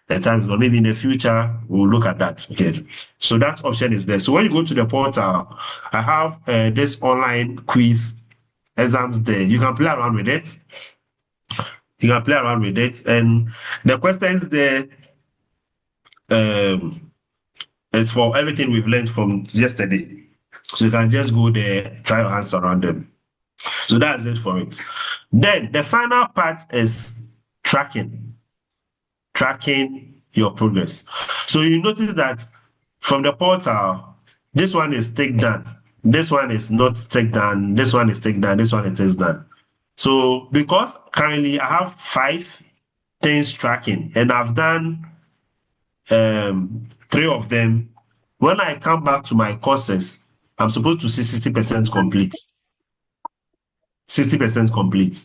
The time is going. Maybe in the future, we'll look at that. Okay. So that option is there. So when you go to the portal, I have this online quiz exams there. You can play around with it. And the questions there is for everything we've learned from yesterday. So you can just go there, try your hands around them. So that's it for it. Then the final part is tracking your progress. So you notice that from the portal, this one is take done, this one is not take done, this one is take done, this one is take done. So because currently I have 5 things tracking and I've done 3 of them, when I come back to my courses, I'm supposed to see 60% complete. 60% complete.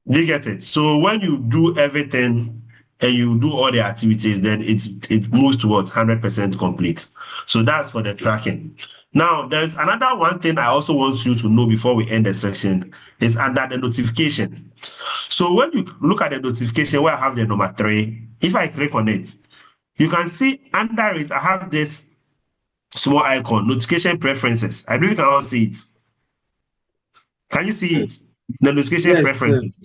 You get it? So when you do everything and you do all the activities, then it moves towards 100% complete. So that's for the tracking. Now, there's another one thing I also want you to know before we end the section is under the notification. So when you look at the notification where I have the number 3, if I click on it, you can see under it, I have this small icon, notification preferences. I believe you can all see it. Can you see it? The notification preferences.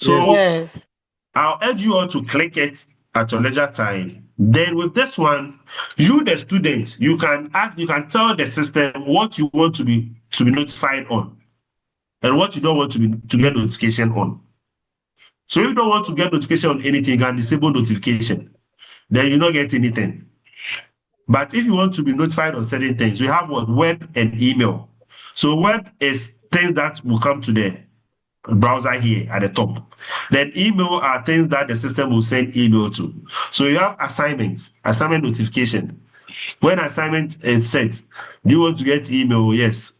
So yes. I'll urge you all to click it at your leisure time. Then with this one, you the student, you can tell the system what you want to be notified on and what you don't want to get notification on. So if you don't want to get notification on anything, you can disable notification. Then you don't get anything. But if you want to be notified on certain things, we have what? Web and email. So web is things that will come to the browser here at the top. Then email are things that the system will send email to. So you have assignment notification. When assignment is set, do you want to get email? Yes.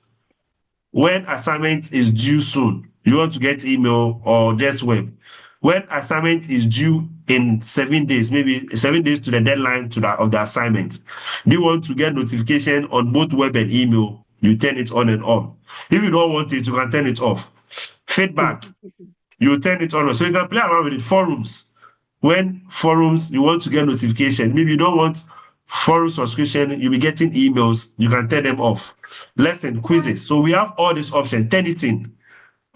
When assignment is due soon, you want to get email or just web. When assignment is due in 7 days, maybe 7 days to the deadline of the assignment, do you want to get notification on both web and email? You turn it on and off. If you don't want it, you can turn it off. Feedback, you turn it on. So you can play around with it. Forums. When forums, you want to get notification. Maybe you don't want forum subscription, you'll be getting emails. You can turn them off. Lesson, quizzes. So we have all this option. Turn it in.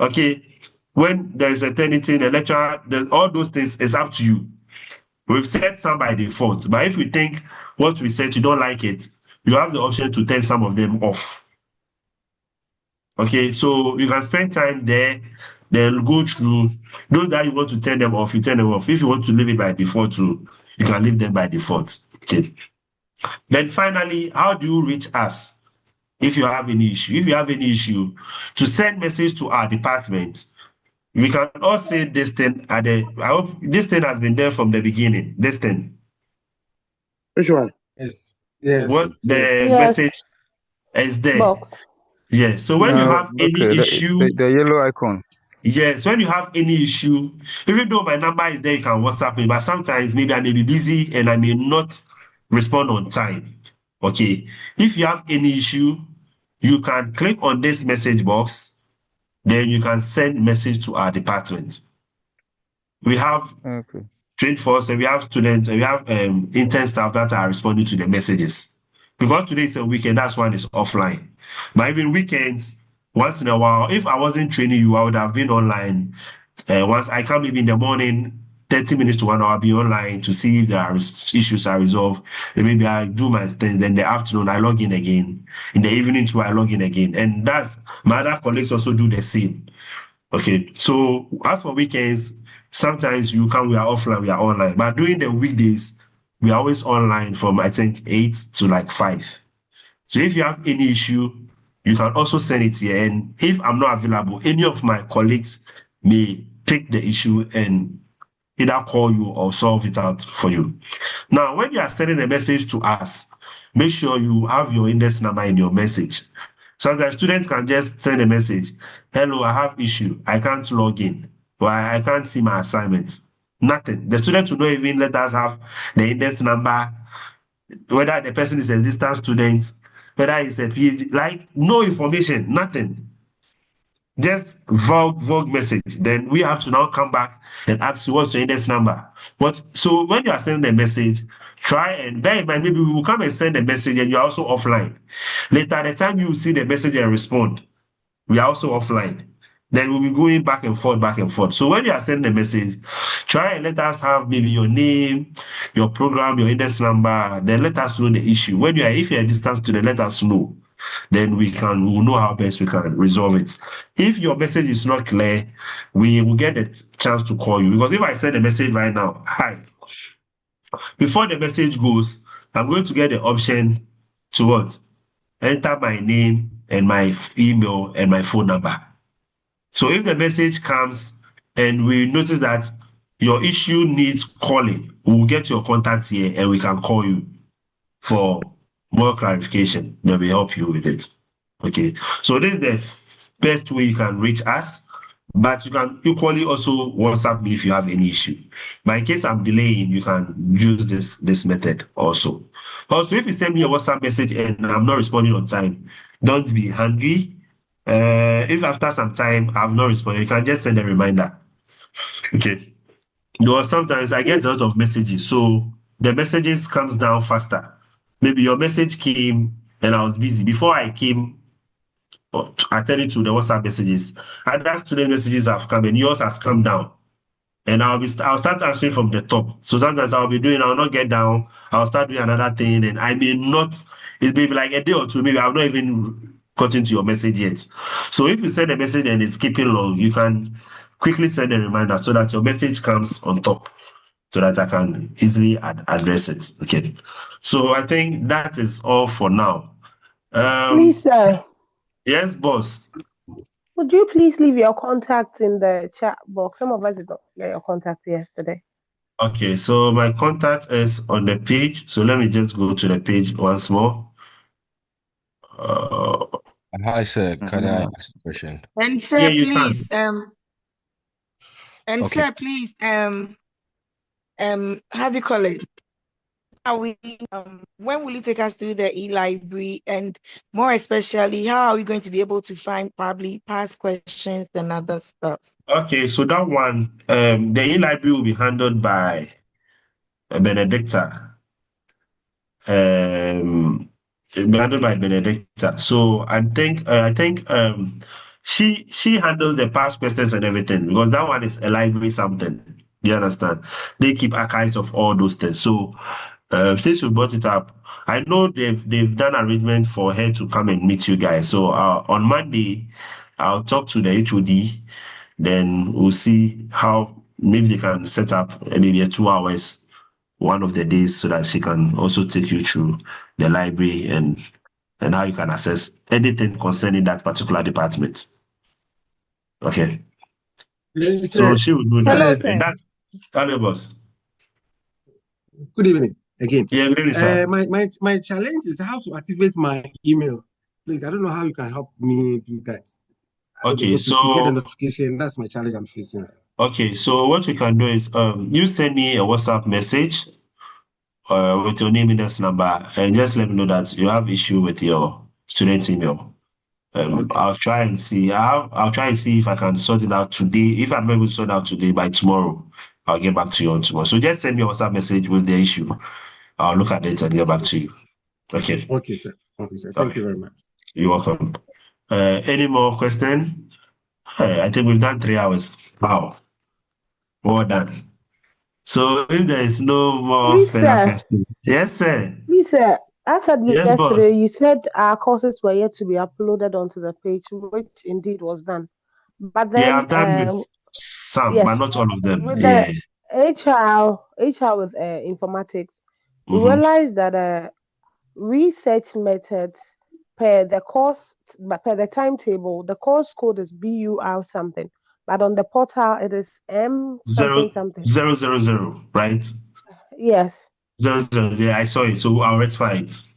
Okay. When there's a turn it in, a lecture, all those things is up to you. We've set some by default. But if you think what we said, you don't like it, you have the option to turn some of them off. Okay, so you can spend time there, then go through those that you want to turn them off, you turn them off. If you want to leave it by default too, you can leave them by default. Okay. Then finally, how do you reach us if you have any issue? If you have any issue, to send message to our department, we can all say this thing at the, I hope this thing has been there from the beginning. This thing. Which one? Yes. Yes. What the Yes. message is there. Box. Yes. So when you have any Okay, issue, the yellow icon. yes, when you have any issue, even though my number is there, you can WhatsApp me, but sometimes maybe I may be busy and I may not respond on time. Okay. If you have any issue, you can click on this message box, then you can send message to our department. We have 24/7, we have students, we have intern staff that are responding to the messages. Because today is a weekend, that's one is offline. But even weekends, once in a while, if I wasn't training you, I would have been online. Once I come maybe in the morning, 30 minutes to 1 hour, I'll be online to see if there are issues are resolved. And maybe I do my things. Then the afternoon, I log in again. In the evening too, I log in again. And that's, my other colleagues also do the same. Okay, so as for weekends, sometimes you come, we are offline, we are online. But during the weekdays, we are always online from, I think, 8 to like 5. So if you have any issue, you can also send it here. And if I'm not available, any of my colleagues may pick the issue and either call you or solve it out for you. Now, when you are sending a message to us, make sure you have your index number in your message. Sometimes students can just send a message, hello, I have issue, I can't log in, or I can't see my assignments. Nothing. The student will not even let us have the index number, whether the person is a distance student, whether it's a PhD, like no information, nothing. Just vague message. Then we have to now come back and ask you what's your index number. So when you are sending a message, try and bear in mind, maybe we will come and send a message and you're also offline. Later, the time you see the message and respond, we are also offline. then we'll be going back and forth, back and forth. So when you are sending a message, try and let us have maybe your name, your program, your index number, then let us know the issue. When you are, if you're a distance student, let us know. Then we'll know how best we can resolve it. If your message is not clear, we will get a chance to call you. Because if I send a message right now, hi, before the message goes, I'm going to get the option to what? Enter my name and my email and my phone number. So if the message comes and we notice that your issue needs calling, we'll get your contacts here and we can call you for more clarification. Then we help you with it. Okay. So this is the best way you can reach us, but you can equally also WhatsApp me if you have any issue. But in case I'm delaying, you can use this method also. Also, if you send me a WhatsApp message and I'm not responding on time, don't be angry. If after some time I've not responded, you can just send a reminder. Okay. Though sometimes I get a lot of messages, so the messages comes down faster. Maybe your message came and I was busy. Before I came attending to the WhatsApp messages, other student messages have come and yours has come down. And I'll start answering from the top. So sometimes I'll not get down, I'll start doing another thing, and I may not, it may be like a day or two, maybe I've not even gotten to your message yet. So if you send a message and it's keeping long, you can quickly send a reminder so that your message comes on top, so that I can easily address it. Okay. So I think that is all for now. Please, sir. Yes, boss. Would you please leave your contact in the chat box? Some of us did not get your contact yesterday. Okay, so my contact is on the page. So let me just go to the page once more. Hi, sir. Can I ask a question? And sir, Yeah, you please, can. and Okay. sir, please, how do you call it? Are we, when will you take us through the e-library, and more especially, how are we going to be able to find probably past questions and other stuff? Okay, so that one, the e-library will be handled by Benedicta. Handled by Benedicta. So I think she handles the past questions and everything, because that one is a library something. You understand? They keep archives of all those things. So since you brought it up, I know they've done arrangement for her to come and meet you guys. So on Monday, I'll talk to the HOD. Then we'll see how maybe they can set up maybe a 2 hours one of the days, so that she can also take you through the library and how you can access anything concerning that particular department. Okay. So she will do Hello, that. sir. And that's hello, boss. Good evening again. Yeah, good evening, sir. My challenge is how to activate my email. Please, I don't know how you can help me do that. Okay, to get a notification. That's my challenge I'm facing. Okay, so what we can do is you send me a WhatsApp message with your name and this number, and just let me know that you have issue with your student email. Okay. I'll try and see. I'll try and see if I can sort it out today. If I'm able to sort it out today, by tomorrow, I'll get back to you on tomorrow. So just send me a WhatsApp message with the issue. I'll look at it and get back to you. Okay. Okay, sir. Okay, sir. Thank you very much. You're welcome. Any more question? I think we've done 3 hours. Wow. Well done. So if there is no more Please, further sir. question. Yes, sir. Please, sir. As said Yes, yesterday, boss. you said our courses were yet to be uploaded onto the page, which indeed was done. But then, Yeah, I've done with some, yes, but not all of them. with Yeah. the HR with informatics, we Mhm. realized that research methods per the course, but per the timetable, the course code is BUR something, but on the portal it is M something something. 000, right? Yes. 00. Yeah, I saw it. So I'll rectify it.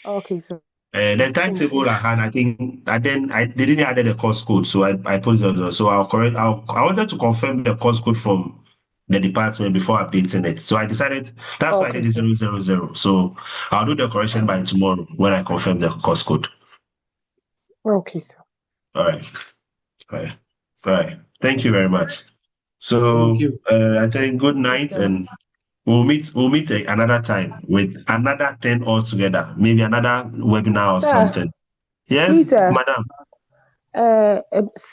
Okay, so The timetable I had, I think, and then they didn't add the course code, so I put 00. So I'll correct. I wanted to confirm the course code from the department before updating it. So I decided that's why I did okay, the 000. So I'll do the correction by tomorrow when I confirm the course code. okay, sir. All right. All right. All right. Thank you very much. So Thank you. I think good night, and we'll meet another time with another 10 altogether, maybe another webinar or Sir, something. Yes, please, sir. madam.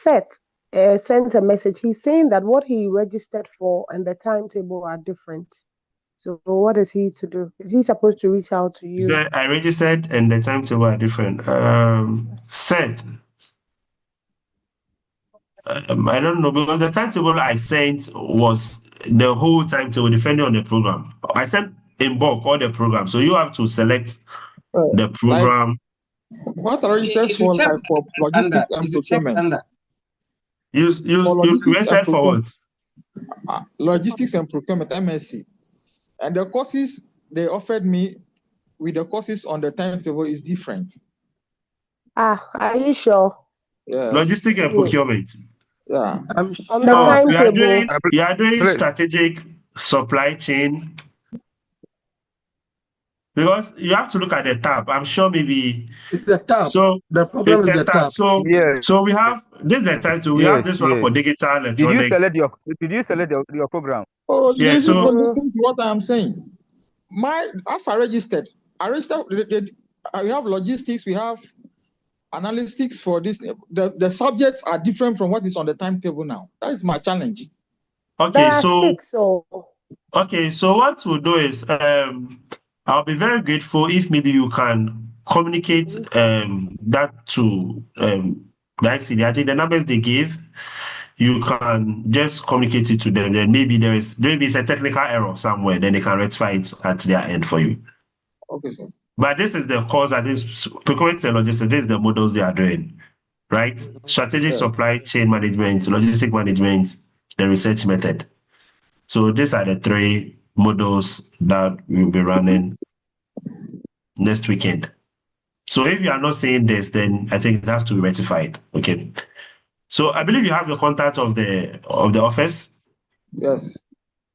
Seth, sent a message. He's saying that what he registered for and the timetable are different. So what is he to do? Is he supposed to reach out to you? I registered and the timetable are different. Seth, I don't know, because the timetable I sent was the whole timetable depending on the program. I sent in bulk all the programs, so you have to select the program. What are registered for, like for logistics and procurement? You registered for what? Logistics and procurement, MSc. And the courses they offered me with the courses on the timetable is different. Are you sure? Yes. Logistics and procurement. Yeah. On the timetable. You are doing strategic supply chain. Because you have to look at the tab. I'm sure maybe it's the tab. So the problem is the tab. So yes. So we have this is the title. We have this one for digital electronics. Did you select your program? Oh yeah. This So listen to what I'm saying. As I registered, we have logistics, we have analytics for this. The subjects are different from what is on the timetable now. That is my challenge. Okay, so what we'll do is I'll be very grateful if maybe you can communicate that to the ICD. I think the numbers they gave, you can just communicate it to them. Then maybe it's a technical error somewhere, then they can rectify it at their end for you. Okay, sir. But this is the course, I think, procurement and logistics, this is the models they are doing, right? Strategic supply chain management, logistic management, the research method. So these are the three models that we'll be running next weekend. So if you are not saying this, then I think it has to be rectified. Okay. So I believe you have the contact of the office. Yes.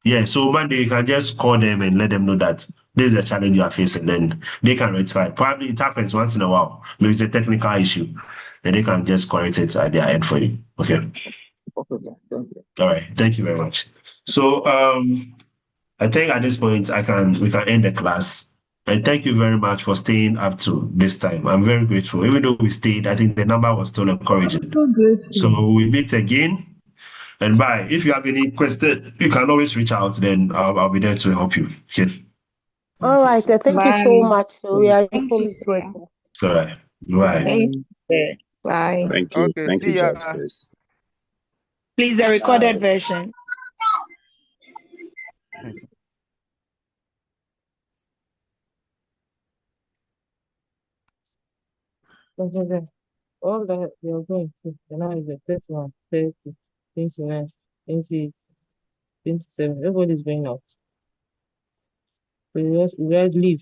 Yeah. So Monday you can just call them and let them know that this is a challenge you are facing, then they can rectify it. Probably it happens once in a while. Maybe it's a technical issue. Then they can just correct it at their end for you. Okay. Okay, sir. Thank you. All right. Thank you very much. So I think at this point we can end the class. And thank you very much for staying up to this time. I'm very grateful. Even though we stayed, I think the number was still encouraging. So we meet again. And bye. If you have any question, you can always reach out. Then I'll be there to help you. Okay. All right. Thank you so much. So we are equally grateful. All right. Bye. Bye. Thank you. Okay, Thank you, see ya. Justice. Please, the recorded version. All that you're going to now is the 31, 30, 29, 28, 27. Everybody's going out. So we just leave.